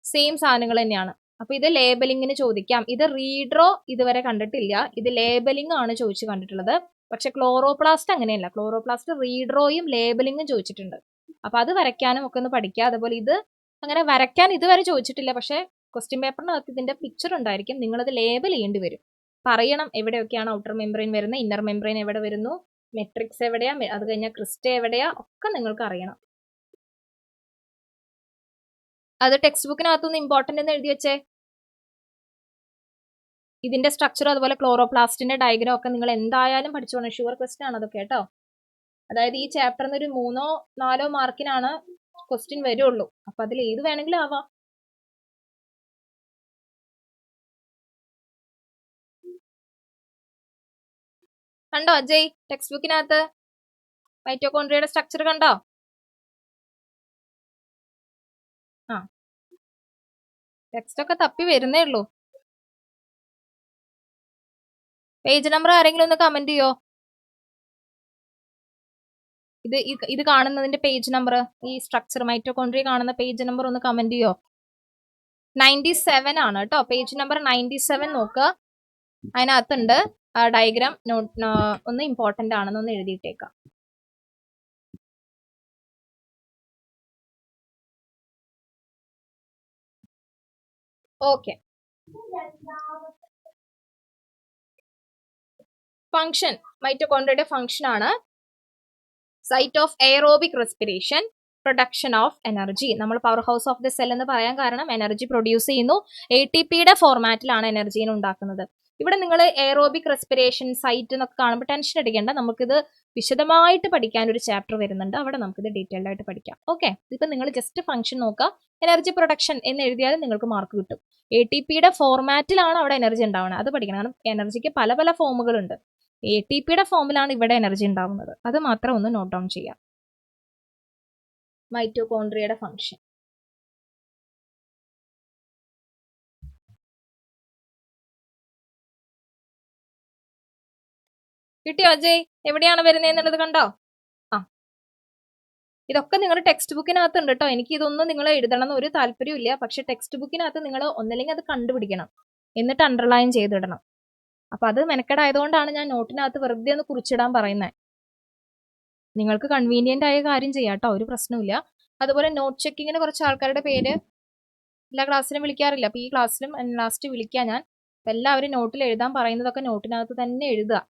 സെയിം സാധനങ്ങൾ തന്നെയാണ്. അപ്പൊ ഇത് ലേബലിങ്ങിന് ചോദിക്കാം. ഇത് റീഡ്രോ ഇതുവരെ കണ്ടിട്ടില്ല, ഇത് ലേബലിംഗ് ആണ് ചോദിച്ചു കണ്ടിട്ടുള്ളത്. പക്ഷെ ക്ലോറോപ്ലാസ്റ്റ് അങ്ങനെയല്ല, ക്ലോറോപ്ലാസ്റ്റ് റീഡ്രോയും ലേബലിംഗും ചോദിച്ചിട്ടുണ്ട്. അപ്പൊ അത് വരയ്ക്കാനും ഒക്കെ ഒന്ന് പഠിക്കുക. അതുപോലെ ഇത് അങ്ങനെ വരയ്ക്കാൻ ഇതുവരെ ചോദിച്ചിട്ടില്ല, പക്ഷെ ക്വസ്റ്റ്യൻ പേപ്പറിനകത്ത് ഇതിന്റെ പിക്ചർ ഉണ്ടായിരിക്കും, നിങ്ങളത് ലേബൽ ചെയ്യേണ്ടി വരും. പറയണം എവിടെയൊക്കെയാണ് ഔട്ടർ മെംബ്രെയിൻ വരുന്നത്, ഇന്നർ മെംബ്രെയിൻ എവിടെ വരുന്നു, മെട്രിക്സ് എവിടെയാ, അത് കഴിഞ്ഞാൽ ക്രിസ്റ്റ എവിടെയാ, ഒക്കെ നിങ്ങൾക്ക് അറിയണം. അത് ടെക്സ്റ്റ് ബുക്കിനകത്തൊന്ന് ഇമ്പോർട്ടന്റ് എന്ന് എഴുതി വെച്ചേ. ഇതിന്റെ സ്ട്രക്ചർ അതുപോലെ ക്ലോറോപ്ലാസ്റ്റിന്റെ ഡയഗ്രാം ഒക്കെ നിങ്ങൾ എന്തായാലും പഠിച്ചോണം. ഷുവർ ക്വസ്റ്റ്യൻ ആണ് അതൊക്കെ കേട്ടോ. അതായത് ഈ ചാപ്റ്ററിന് ഒരു 3-4 മാർക്കിനാണ് ക്വസ്റ്റ്യൻ വരുള്ളൂ. അപ്പൊ അതിൽ ഏത് വേണമെങ്കിലും ആവാം. കണ്ടോ അജയ് ടെക്സ്റ്റ് ബുക്കിനകത്ത് മൈറ്റോകോൺഡ്രിയയുടെ സ്ട്രക്ചർ കണ്ടോ? ആ, ടെക്സ്റ്റ് ഒക്കെ തപ്പി വരുന്നേ ഉള്ളൂ. പേജ് നമ്പർ ആരെങ്കിലും ഒന്ന് കമന്റ് ചെയ്യോ? ഇത് കാണുന്നതിന്റെ പേജ് നമ്പർ, ഈ സ്ട്രക്ചർ മൈറ്റോകോൺഡ്രിയ കാണുന്ന പേജ് നമ്പർ ഒന്ന് കമന്റ് ചെയ്യോ? 97 ആണ് കേട്ടോ, പേജ് നമ്പർ 97 നോക്കുക. അതിനകത്തുണ്ട് ഡയഗ്രാം. ഒന്ന് ഇമ്പോർട്ടന്റ് ആണെന്നൊന്ന് എഴുതിയിട്ടേക്കാം. ഓക്കെ, ഫംഗ്ഷൻ മൈറ്റോകോൺഡ്രിയയുടെ ഫംഗ്ഷൻ ആണ് site of aerobic respiration, production of energy. നമ്മൾ power house of the cell എന്ന് പറയാൻ കാരണം എനർജി പ്രൊഡ്യൂസ് ചെയ്യുന്നു. ATPയുടെ ഫോർമാറ്റിലാണ് എനർജീനെ ഉണ്ടാക്കുന്നത്. ഇവിടെ നിങ്ങൾ എയറോബിക് റെസ്പിറേഷൻ സൈറ്റ് എന്നൊക്കെ കാണുമ്പോൾ ടെൻഷൻ അടിക്കേണ്ട, നമുക്കിത് വിശദമായിട്ട് പഠിക്കാൻ ഒരു ചാപ്റ്റർ വരുന്നുണ്ട്, അവിടെ നമുക്കിത് ഡീറ്റെയിൽഡ് ആയിട്ട് പഠിക്കാം. ഓക്കെ, ഇപ്പൊ നിങ്ങൾ ജസ്റ്റ് ഫംഗ്ഷൻ നോക്കുക, എനർജി പ്രൊഡക്ഷൻ എന്ന് എഴുതിയാലും നിങ്ങൾക്ക് മാർക്ക് കിട്ടും. ATPയുടെ ഫോർമാറ്റിലാണ് അവിടെ എനർജി ഉണ്ടാവുന്നത്, അത് പഠിക്കണം. കാരണം എനർജിക്ക് പല പല ഫോമുകളുണ്ട്. ATPയുടെ ഫോമിലാണ് ഇവിടെ എനർജി ഉണ്ടാവുന്നത്, അത് മാത്രം ഒന്ന് നോട്ട് ഡൗൺ ചെയ്യാം. മൈറ്റോകോൺഡ്രിയയുടെ ഫംഗ്ഷൻ കിട്ടിയോ അജയ്? എവിടെയാണ് വരുന്നതെന്നുള്ളത് കണ്ടോ? ആ, ഇതൊക്കെ നിങ്ങളുടെ ടെക്സ്റ്റ് ബുക്കിനകത്ത് ഉണ്ട് കേട്ടോ. എനിക്ക് ഇതൊന്നും നിങ്ങൾ എഴുതണം എന്ന് ഒരു താല്പര്യവും ഇല്ല, പക്ഷെ ടെക്സ്റ്റ് ബുക്കിനകത്ത് നിങ്ങൾ ഒന്നല്ലെങ്കിൽ അത് കണ്ടുപിടിക്കണം, എന്നിട്ട് അണ്ടർലൈൻ ചെയ്തിടണം. അപ്പൊ അത് മെനക്കെടായതുകൊണ്ടാണ് ഞാൻ നോട്ടിനകത്ത് വെറുതെ ഒന്ന് കുറിച്ചിടാൻ പറയുന്നത്. നിങ്ങൾക്ക് കൺവീനിയന്റ് ആയ കാര്യം ചെയ്യാം കേട്ടോ, ഒരു പ്രശ്നമില്ല. അതുപോലെ നോട്ട് ചെക്കിങ്ങിന് കുറച്ച് ആൾക്കാരുടെ പേര് എല്ലാ ക്ലാസ്സിലും വിളിക്കാറില്ല, അപ്പൊ ഈ ക്ലാസ്സിലും ലാസ്റ്റ് വിളിക്കാം ഞാൻ. എല്ലാവരും നോട്ടിൽ എഴുതാൻ പറയുന്നതൊക്കെ നോട്ടിനകത്ത് തന്നെ എഴുതുക.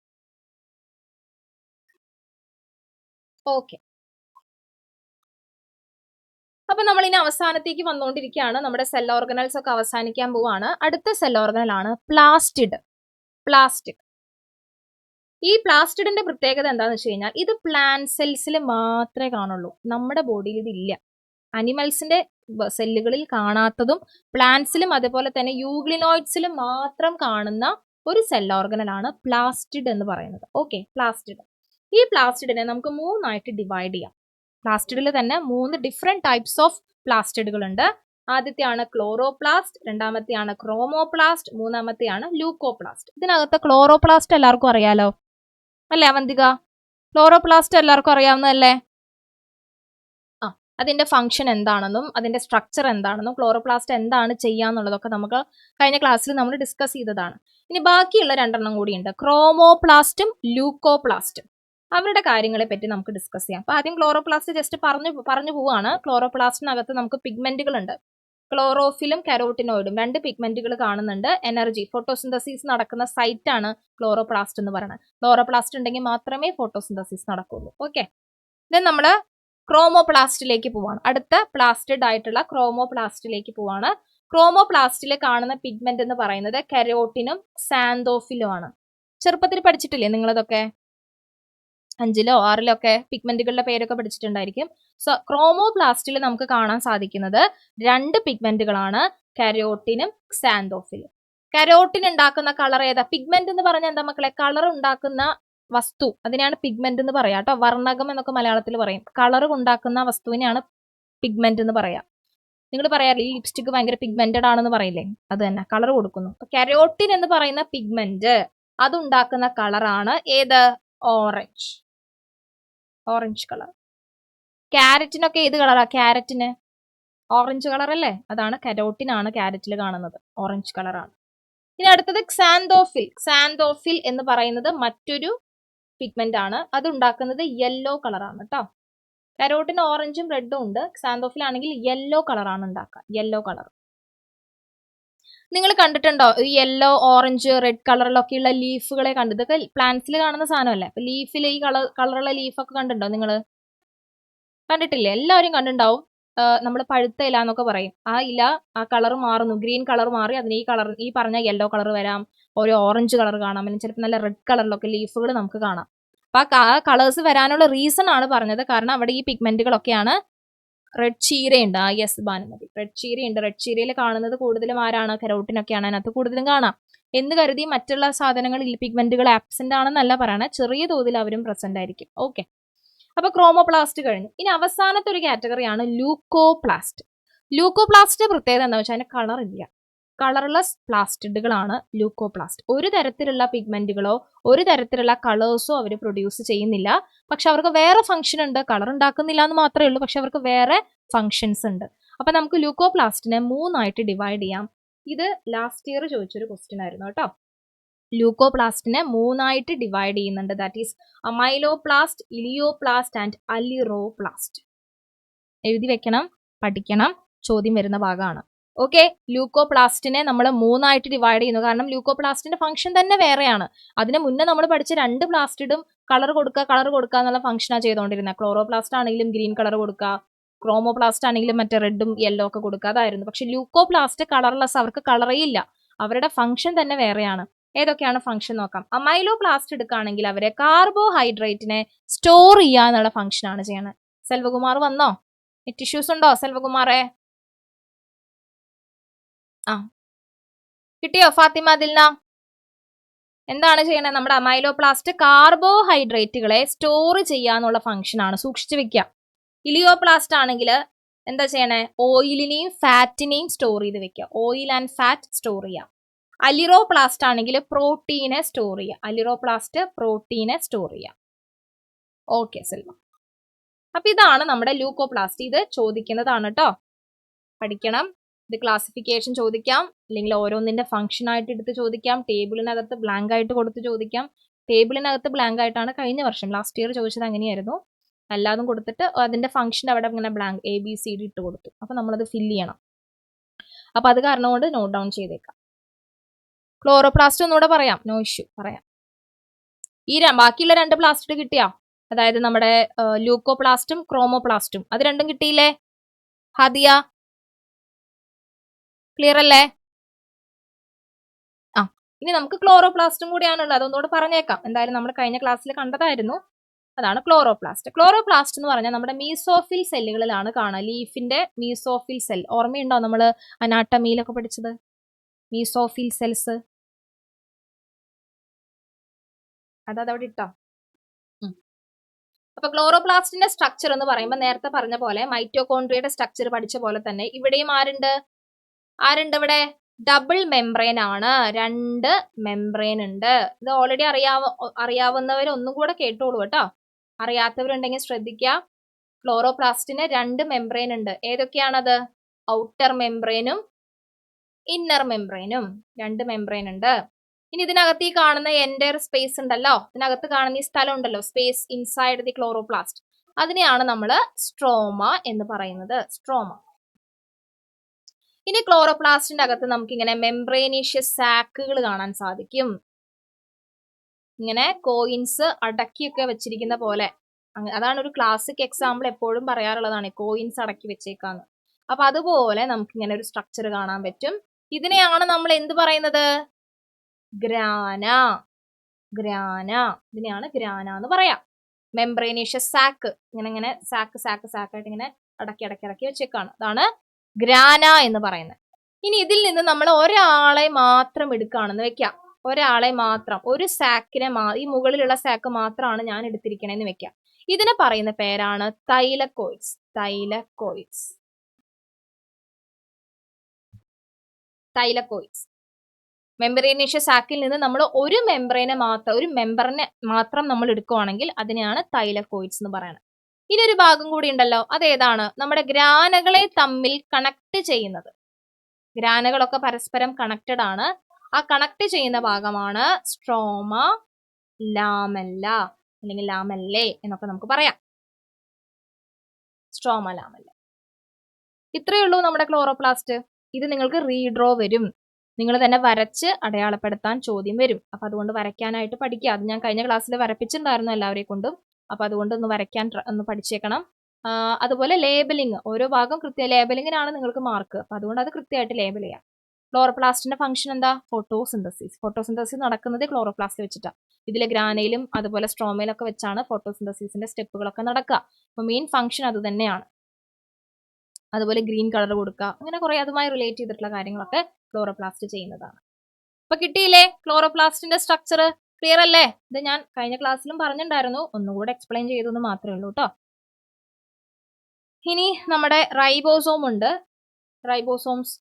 ഓക്കെ, അപ്പൊ നമ്മൾ ഇനി അവസാനത്തേക്ക് വന്നുകൊണ്ടിരിക്കുകയാണ്. നമ്മുടെ സെൽ ഓർഗനൽസ് ഒക്കെ അവസാനിക്കാൻ പോവാണ്. അടുത്ത സെൽ ഓർഗനൽ ആണ് പ്ലാസ്റ്റിഡ്. പ്ലാസ്റ്റിഡ്, ഈ പ്ലാസ്റ്റിഡിന്റെ പ്രത്യേകത എന്താന്ന് വെച്ച് കഴിഞ്ഞാൽ ഇത് പ്ലാന്റ് സെൽസിൽ മാത്രമേ കാണുള്ളൂ, നമ്മുടെ ബോഡിയിൽ ഇതില്ല. അനിമൽസിന്റെ സെല്ലുകളിൽ കാണാത്തതും പ്ലാന്റ്സിലും അതുപോലെ തന്നെ യൂഗ്ലിനോയിഡ്സിലും മാത്രം കാണുന്ന ഒരു സെൽ ഓർഗനൽ ആണ് പ്ലാസ്റ്റിഡ് എന്ന് പറയുന്നത്. Okay, plastid. ഈ പ്ലാസ്റ്റിഡിനെ നമുക്ക് 3ആയിട്ട് ഡിവൈഡ് ചെയ്യാം. പ്ലാസ്റ്റിഡിൽ തന്നെ 3 ഡിഫറെന്റ് ടൈപ്സ് ഓഫ് പ്ലാസ്റ്റിഡുകൾ ഉണ്ട്. ആദ്യത്തെയാണ് ക്ലോറോപ്ലാസ്റ്റ്, രണ്ടാമത്തെയാണ് ക്രോമോപ്ലാസ്റ്റ്, മൂന്നാമത്തെയാണ് ലൂക്കോപ്ലാസ്റ്റ്. ഇതിനകത്ത് ക്ലോറോപ്ലാസ്റ്റ് എല്ലാവർക്കും അറിയാലോ അല്ലേ അവന്തിക? ക്ലോറോപ്ലാസ്റ്റ് എല്ലാവർക്കും അറിയാവുന്നതല്ലേ? അതിന്റെ ഫംഗ്ഷൻ എന്താണെന്നും അതിന്റെ സ്ട്രക്ചർ എന്താണെന്നും ക്ലോറോപ്ലാസ്റ്റ് എന്താണ് ചെയ്യാന്നുള്ളതൊക്കെ നമുക്ക് കഴിഞ്ഞ ക്ലാസ്സിൽ നമ്മൾ ഡിസ്കസ് ചെയ്തതാണ്. ഇനി ബാക്കിയുള്ള 2 കൂടിയുണ്ട്, ക്രോമോപ്ലാസ്റ്റും ലൂക്കോപ്ലാസ്റ്റും. അവരുടെ കാര്യങ്ങളെ പറ്റി നമുക്ക് ഡിസ്കസ് ചെയ്യാം. അപ്പൊ ആദ്യം ക്ലോറോപ്ലാസ്റ്റ് ജസ്റ്റ് പറഞ്ഞു പോവാണ്. ക്ലോറോപ്ലാസ്റ്റിനകത്ത് നമുക്ക് പിഗ്മെന്റുകൾ ഉണ്ട്. ക്ലോറോഫിലും കരോട്ടിനോയിഡും 2 പിഗ്മെന്റുകൾ കാണുന്നുണ്ട്. എനർജി ഫോട്ടോസിന്തസിസ് നടക്കുന്ന സൈറ്റ് ആണ് ക്ലോറോപ്ലാസ്റ്റ് എന്ന് പറയുന്നത്. ക്ലോറോപ്ലാസ്റ്റ് ഉണ്ടെങ്കിൽ മാത്രമേ ഫോട്ടോസിന്തസിസ് നടക്കുള്ളൂ. ഓക്കെ, ദെൻ നമ്മള് ക്രോമോപ്ലാസ്റ്റിലേക്ക് പോവാണ്. അടുത്ത പ്ലാസ്റ്റിഡ് ആയിട്ടുള്ള ക്രോമോപ്ലാസ്റ്റിലേക്ക് പോവാണ്. ക്രോമോപ്ലാസ്റ്റിൽ കാണുന്ന പിഗ്മെന്റ് എന്ന് പറയുന്നത് കരോട്ടിനും സാന്തോഫിലും ആണ്. ചെറുപ്പത്തിൽ പഠിച്ചിട്ടില്ലേ നിങ്ങളിതൊക്കെ? 5ലോ 6ലോ ഒക്കെ പിഗ്മെന്റുകളുടെ പേരൊക്കെ പഠിച്ചിട്ടുണ്ടായിരിക്കും. സോ ക്രോമോപ്ലാസ്റ്റിൽ നമുക്ക് കാണാൻ സാധിക്കുന്നത് 2 പിഗ്മെന്റുകളാണ്, കരോട്ടിനും സാന്തോഫിലും. കരോട്ടിൻ ഉണ്ടാക്കുന്ന കളർ ഏതാ? പിഗ്മെന്റ് എന്ന് പറഞ്ഞാൽ എന്താ മക്കളെ? കളർ ഉണ്ടാക്കുന്ന വസ്തു, അതിനെയാണ് പിഗ്മെന്റ് എന്ന് പറയാം കേട്ടോ. വർണ്ണകം എന്നൊക്കെ മലയാളത്തിൽ പറയും. കളർ ഉണ്ടാക്കുന്ന വസ്തുവിനെയാണ് പിഗ്മെന്റ് എന്ന് പറയാം. നിങ്ങൾ പറയാറില്ല ഈ ലിപ്സ്റ്റിക് ഭയങ്കര പിഗ്മെന്റഡ് ആണെന്ന് പറയില്ലേ, അത് തന്നെ കളർ കൊടുക്കുന്നു. അപ്പൊ കെരോട്ടിൻ എന്ന് പറയുന്ന പിഗ്മെന്റ് അതുണ്ടാക്കുന്ന കളറാണ് ഏത്? ഓറഞ്ച്. Orange colour. ക്യാരറ്റിനൊക്കെ ഏത് കളറാ? ക്യാരറ്റിന് ഓറഞ്ച് കളർ അല്ലേ? അതാണ് കെരോട്ടിൻ ആണ് ക്യാരറ്റിൽ കാണുന്നത്, ഓറഞ്ച് കളറാണ്. ഇനി അടുത്തത് ക്സാന്തോഫിൽ. ക്സാന്തോഫിൽ എന്ന് പറയുന്നത് മറ്റൊരു പിഗ്മെന്റ് ആണ്, അത് ഉണ്ടാക്കുന്നത് യെല്ലോ കളറാണ് കേട്ടോ. കരോട്ടിന് ഓറഞ്ചും റെഡും ഉണ്ട്, ക്സാന്തോഫിൽ ആണെങ്കിൽ യെല്ലോ കളറാണ് ഉണ്ടാക്കുക, യെല്ലോ കളർ. നിങ്ങൾ കണ്ടിട്ടുണ്ടോ ഈ യെല്ലോ, ഓറഞ്ച്, റെഡ് കളറിലൊക്കെയുള്ള ലീഫുകളെ കണ്ടു? ഇതൊക്കെ പ്ലാന്റ്സിൽ കാണുന്ന സാധനമല്ലേ. അപ്പൊ ലീഫിൽ ഈ കളറുള്ള ലീഫൊക്കെ കണ്ടിട്ടുണ്ടോ നിങ്ങൾ? കണ്ടിട്ടില്ലേ? എല്ലാവരും കണ്ടിട്ടുണ്ടാവും. നമ്മൾ പഴുത്ത ഇല എന്നൊക്കെ പറയും. ആ ഇല ആ കളർ മാറുന്നു, ഗ്രീൻ കളർ മാറി അതിന് ഈ പറഞ്ഞ യെല്ലോ കളർ വരാം, ഒരു ഓറഞ്ച് കളർ കാണാം, അല്ലെങ്കിൽ ചിലപ്പോൾ നല്ല റെഡ് കളറിലൊക്കെ ലീഫുകൾ നമുക്ക് കാണാം. അപ്പൊ ആ കളേഴ്സ് വരാനുള്ള റീസൺ ആണ് പറഞ്ഞത്, കാരണം അവിടെ ഈ പിഗ്മെന്റുകളൊക്കെയാണ്. റെഡ് ചീരയുണ്ട്, യെസ് ഭാനുമതി, റെഡ് ചീരയുണ്ട്. റെഡ് ചീരയിൽ കാണുന്നത് കൂടുതലും ആരാണ്? കരോട്ടിനൊക്കെയാണ് അതിനകത്ത് കൂടുതലും കാണാം എന്ന് കരുതി മറ്റുള്ള സാധനങ്ങളിൽ പിഗ്മെന്റുകൾ ആബ്സെന്റ് ആണെന്നല്ല പറയണേ, ചെറിയ തോതിൽ അവരും പ്രസന്റ് ആയിരിക്കും. ഓക്കെ, അപ്പൊ ക്രോമോപ്ലാസ്റ്റ് കഴിഞ്ഞു. ഇനി അവസാനത്തെ ഒരു കാറ്റഗറിയാണ് ലൂക്കോപ്ലാസ്റ്റ്. ലൂക്കോപ്ലാസ്റ്റ് പ്രത്യേകത എന്താ വെച്ചാൽ അതിന് കളർ ഇല്ല, കളർലെസ് പ്ലാസ്റ്റിഡുകളാണ് ലൂക്കോപ്ലാസ്റ്റ്. ഒരു തരത്തിലുള്ള പിഗ്മെന്റുകളോ ഒരു തരത്തിലുള്ള കളേഴ്സോ അവർ പ്രൊഡ്യൂസ് ചെയ്യുന്നില്ല, പക്ഷെ അവർക്ക് വേറെ ഫംഗ്ഷൻ ഉണ്ട്. കളർ ഉണ്ടാക്കുന്നില്ല എന്ന് മാത്രമേ ഉള്ളൂ, പക്ഷെ അവർക്ക് വേറെ ഫംഗ്ഷൻസ് ഉണ്ട്. അപ്പൊ നമുക്ക് ലൂക്കോപ്ലാസ്റ്റിനെ 3ആയിട്ട് ഡിവൈഡ് ചെയ്യാം. ഇത് ലാസ്റ്റ് ഇയർ ചോദിച്ചൊരു ക്വസ്റ്റ്യൻ ആയിരുന്നു കേട്ടോ. ലൂക്കോപ്ലാസ്റ്റിനെ 3ആയിട്ട് ഡിവൈഡ് ചെയ്യുന്നുണ്ട്. That is amyloplast, elaioplast and aleuroplast. എഴുതി വെക്കണം, പഠിക്കണം, ചോദ്യം വരുന്ന ഭാഗമാണ്. ഓക്കെ, ലൂക്കോപ്ലാസ്റ്റിനെ നമ്മൾ 3ആയിട്ട് ഡിവൈഡ് ചെയ്യുന്നു, കാരണം ലൂക്കോപ്ലാസ്റ്റിന്റെ ഫംഗ്ഷൻ തന്നെ വേറെയാണ്. അതിന് മുന്നേ നമ്മൾ പഠിച്ച 2 പ്ലാസ്റ്റിഡും കളർ കൊടുക്കുക എന്നുള്ള ഫംഗ്ഷനാണ് ചെയ്തുകൊണ്ടിരുന്നത്. ക്ലോറോപ്ലാസ്റ്റ് ആണെങ്കിലും ഗ്രീൻ കളർ കൊടുക്കുക, ക്രോമോപ്ലാസ്റ്റ് ആണെങ്കിലും മറ്റേ റെഡും യെല്ലോ ഒക്കെ കൊടുക്കുക, അതായിരുന്നു. പക്ഷെ ലൂക്കോപ്ലാസ്റ്റ് കളർലെസ്, അവർക്ക് കളറേ ഇല്ല, അവരുടെ ഫംഗ്ഷൻ തന്നെ വേറെയാണ്. ഏതൊക്കെയാണ് ഫംഗ്ഷൻ നോക്കാം. അമൈലോപ്ലാസ്റ്റ് എടുക്കുകയാണെങ്കിൽ അവരെ കാർബോഹൈഡ്രേറ്റിനെ സ്റ്റോർ ചെയ്യുക എന്നുള്ള ഫംഗ്ഷനാണ് ചെയ്യണത്. സെൽവകുമാർ വന്നോ? നെറ്റ് ഇഷ്യൂസ് ഉണ്ടോ സെൽവകുമാറെ? ആ, കിട്ടിയോ ഫാത്തിമ ദിൽന? എന്താണ് ചെയ്യണത്? നമ്മുടെ അമൈലോപ്ലാസ്റ്റ് കാർബോഹൈഡ്രേറ്റുകളെ സ്റ്റോർ ചെയ്യാന്നുള്ള ഫംഗ്ഷൻ ആണ്, സൂക്ഷിച്ചു വെക്കുക. ഇലിയോപ്ലാസ്റ്റ് ആണെങ്കിൽ എന്താ ചെയ്യണേ? ഓയിലിനെയും ഫാറ്റിനെയും സ്റ്റോർ ചെയ്ത് വെക്കുക, ഓയിൽ ആൻഡ് ഫാറ്റ് സ്റ്റോർ ചെയ്യുക. അലിറോപ്ലാസ്റ്റ് ആണെങ്കിൽ പ്രോട്ടീനെ സ്റ്റോർ ചെയ്യുക, അലിറോപ്ലാസ്റ്റ് പ്രോട്ടീനെ സ്റ്റോർ ചെയ്യുക. ഓക്കെ സെൽവ, അപ്പൊ ഇതാണ് നമ്മുടെ ലൂക്കോപ്ലാസ്റ്റ്. ഇത് ചോദിക്കുന്നതാണ് കേട്ടോ, പഠിക്കണം. ഇത് ക്ലാസിഫിക്കേഷൻ ചോദിക്കാം, അല്ലെങ്കിൽ ഓരോന്നിന്റെ ഫംഗ്ഷൻ ആയിട്ട് എടുത്ത് ചോദിക്കാം, ടേബിളിനകത്ത് ബ്ലാങ്ക് ആയിട്ട് കൊടുത്ത് ചോദിക്കാം. ടേബിളിനകത്ത് ബ്ലാങ്ക് ആയിട്ടാണ് കഴിഞ്ഞ വർഷം ലാസ്റ്റ് ഇയർ ചോദിച്ചത്, അങ്ങനെയായിരുന്നു. അല്ലാതും കൊടുത്തിട്ട് അതിന്റെ ഫംഗ്ഷൻ അവിടെ ഇങ്ങനെ ബ്ലാങ്ക് ABCD ഇട്ട് കൊടുത്തു, അപ്പൊ നമ്മളത് ഫില്ല് ചെയ്യണം. അപ്പൊ അത് കാരണം കൊണ്ട് നോട്ട് ഡൗൺ ചെയ്തേക്കാം. ക്ലോറോപ്ലാസ്റ്റ് ഒന്നുകൂടെ പറയാം, നോ ഇഷ്യൂ, പറയാം. ഈ ബാക്കിയുള്ള 2 പ്ലാസ്റ്റിഡ് കിട്ടിയാ? അതായത് നമ്മുടെ ലൂക്കോപ്ലാസ്റ്റും ക്രോമോപ്ലാസ്റ്റും, അത് രണ്ടും കിട്ടിയില്ലേ ഹാദിയ? ക്ലിയർ അല്ലേ? ആ, ഇനി നമുക്ക് ക്ലോറോപ്ലാസ്റ്റും കൂടിയാണുള്ളത്, അതൊന്നുകൂടെ പറഞ്ഞേക്കാം. എന്തായാലും നമ്മൾ കഴിഞ്ഞ ക്ലാസ്സിൽ കണ്ടതായിരുന്നു. അതാണ് ക്ലോറോപ്ലാസ്റ്റ്. ക്ലോറോപ്ലാസ്റ്റ് എന്ന് പറഞ്ഞാൽ നമ്മുടെ മീസോഫിൽ സെല്ലുകളിലാണ് കാണുക, ലീഫിന്റെ മീസോഫിൽ സെൽ. ഓർമ്മയുണ്ടോ നമ്മൾ അനാട്ടമിയിലൊക്കെ പഠിച്ചത് മീസോഫിൽ സെൽസ്? അതവിടെ ഇട്ടോ. അപ്പൊ ക്ലോറോപ്ലാസ്റ്റിന്റെ സ്ട്രക്ചർ എന്ന് പറയുമ്പോൾ നേരത്തെ പറഞ്ഞ പോലെ മൈറ്റോകോൺട്രിയയുടെ സ്ട്രക്ചർ പഠിച്ച പോലെ തന്നെ ഇവിടെയും ആരുണ്ട്? ഇവിടെ ഡബിൾ മെംബ്രെയിൻ ആണ്, 2 മെംബ്രെയിൻ ഉണ്ട്. ഇത് ഓൾറെഡി അറിയാവുന്നവർ ഒന്നും കൂടെ കേട്ടോളൂ കേട്ടോ, അറിയാത്തവരുണ്ടെങ്കിൽ ശ്രദ്ധിക്കുക. ക്ലോറോപ്ലാസ്റ്റിന് 2 മെംബ്രെയിൻ ഉണ്ട്. ഏതൊക്കെയാണത്? ഔട്ടർ മെംബ്രെയിനും ഇന്നർ മെംബ്രെയിനും, 2 മെംബ്രെയിൻ ഉണ്ട്. ഇനി ഇതിനകത്ത് ഈ കാണുന്ന എൻഡർ സ്പേസ് ഉണ്ടല്ലോ, ഇതിനകത്ത് കാണുന്ന ഈ സ്ഥലം ഉണ്ടല്ലോ, സ്പേസ് ഇൻസൈഡ് ദി ക്ലോറോപ്ലാസ്റ്റ്, അതിനെയാണ് നമ്മൾ സ്ട്രോമ എന്ന് പറയുന്നത്, സ്ട്രോമ. ഇനി ക്ലോറോപ്ലാസ്റ്റിന്റെ അകത്ത് നമുക്ക് ഇങ്ങനെ മെംബ്രേനീഷ്യസ് സാക്കുകൾ കാണാൻ സാധിക്കും, ഇങ്ങനെ കോയിൻസ് അടക്കിയൊക്കെ വെച്ചിരിക്കുന്ന പോലെ. അതാണ് ഒരു ക്ലാസിക് എക്സാമ്പിൾ, എപ്പോഴും പറയാറുള്ളതാണ് കോയിൻസ് അടക്കി വെച്ചേക്കാന്ന്. അപ്പൊ അതുപോലെ നമുക്ക് ഇങ്ങനെ ഒരു സ്ട്രക്ചർ കാണാൻ പറ്റും. ഇതിനെയാണ് നമ്മൾ എന്ത് പറയുന്നത്? ഗ്രാന. ഇതിനെയാണ് ഗ്രാന എന്ന് പറയാം. മെംബ്രേനീഷ്യസ് സാക്ക്, ഇങ്ങനെ സാക്കായിട്ട് ഇങ്ങനെ അടക്കി വെച്ചേക്കാണ്, അതാണ് ഗ്രാന എന്ന് പറയുന്നത്. ഇനി ഇതിൽ നിന്ന് നമ്മൾ ഒരാളെ മാത്രം എടുക്കുകയാണെന്ന് വെക്കാം, ഒരാളെ മാത്രം, ഒരു സാക്കിനെ ഈ മുകളിലുള്ള സാക്ക് മാത്രമാണ് ഞാൻ എടുത്തിരിക്കണേന്ന് വെക്കാം. ഇതിനെ പറയുന്ന പേരാണ് തൈലക്കോയിഡ്സ്. തൈലക്കോയിഡ്സ്. മെമ്പറേനേഷ്യസ് സാക്കിൽ നിന്ന് നമ്മൾ ഒരു മെമ്പറിനെ മാത്രം നമ്മൾ എടുക്കുവാണെങ്കിൽ അതിനെയാണ് തൈലക്കോയിഡ്സ് എന്ന് പറയുന്നത്. ഇനി ഒരു ഭാഗം കൂടി ഉണ്ടല്ലോ, അതേതാണ്? നമ്മുടെ ഗ്രാനകളെ തമ്മിൽ കണക്ട് ചെയ്യുന്നത്. ഗ്രാനകളൊക്കെ പരസ്പരം കണക്റ്റഡ് ആണ്. ആ കണക്ട് ചെയ്യുന്ന ഭാഗമാണ് സ്ട്രോമ, ലാമെല്ല അല്ലെങ്കിൽ ലാമെല്ലേ എന്നൊക്കെ നമുക്ക് പറയാം. Stroma, lamella. ഇത്രയേ ഉള്ളൂ നമ്മുടെ ക്ലോറോപ്ലാസ്റ്റ്. ഇത് നിങ്ങൾക്ക് റീഡ്രോ വരും, നിങ്ങൾ തന്നെ വരച്ച് അടയാളപ്പെടുത്താൻ ചോദ്യം വരും. അപ്പൊ അതുകൊണ്ട് വരയ്ക്കാനായിട്ട് പഠിക്കുക. അത് ഞാൻ കഴിഞ്ഞ ക്ലാസ്സിൽ വരപ്പിച്ചിട്ടുണ്ടായിരുന്നു എല്ലാവരെ കൊണ്ടും. അപ്പൊ അതുകൊണ്ട് ഒന്ന് വരയ്ക്കാൻ ഒന്ന് പഠിച്ചേക്കണം. അതുപോലെ ലേബലിംഗ്, ഓരോ ഭാഗം ലേബലിങ്ങിനാണ് നിങ്ങൾക്ക് മാർക്ക്. അപ്പൊ അതുകൊണ്ട് അത് കൃത്യമായിട്ട് ലേബൽ ചെയ്യാം. ക്ലോറോപ്ലാസ്റ്റിന്റെ ഫംഗ്ഷൻ എന്താ? ഫോട്ടോസിന്തസിസ്. ഫോട്ടോസിന്തസിസ് നടക്കുന്നത് ക്ലോറോപ്ലാസ്റ്റ് വെച്ചിട്ടാണ്. ഇതിലെ ഗ്രാനയിലും അതുപോലെ സ്ട്രോമയിലും ഒക്കെ വെച്ചാണ് ഫോട്ടോസിന്തസിസിന്റെ സ്റ്റെപ്പുകളൊക്കെ നടക്കുക. അപ്പൊ മെയിൻ ഫംഗ്ഷൻ അത് തന്നെയാണ്. അതുപോലെ ഗ്രീൻ കളർ കൊടുക്കുക, അങ്ങനെ കുറെ അതുമായി റിലേറ്റ് ചെയ്തിട്ടുള്ള കാര്യങ്ങളൊക്കെ ക്ലോറോപ്ലാസ്റ്റ് ചെയ്യുന്നതാണ്. അപ്പൊ കിട്ടിയില്ലേ ക്ലോറോപ്ലാസ്റ്റിന്റെ സ്ട്രക്ചർ? ക്ലിയർ അല്ലേ? ഇത് ഞാൻ കഴിഞ്ഞ ക്ലാസ്സിലും പറഞ്ഞിട്ടുണ്ടായിരുന്നു, ഒന്നുകൂടെ എക്സ്പ്ലെയിൻ ചെയ്തെന്ന് മാത്രമേ ഉള്ളൂ കേട്ടോ. ഇനി നമ്മുടെ റൈബോസോം ഉണ്ട്. റൈബോസോംസ്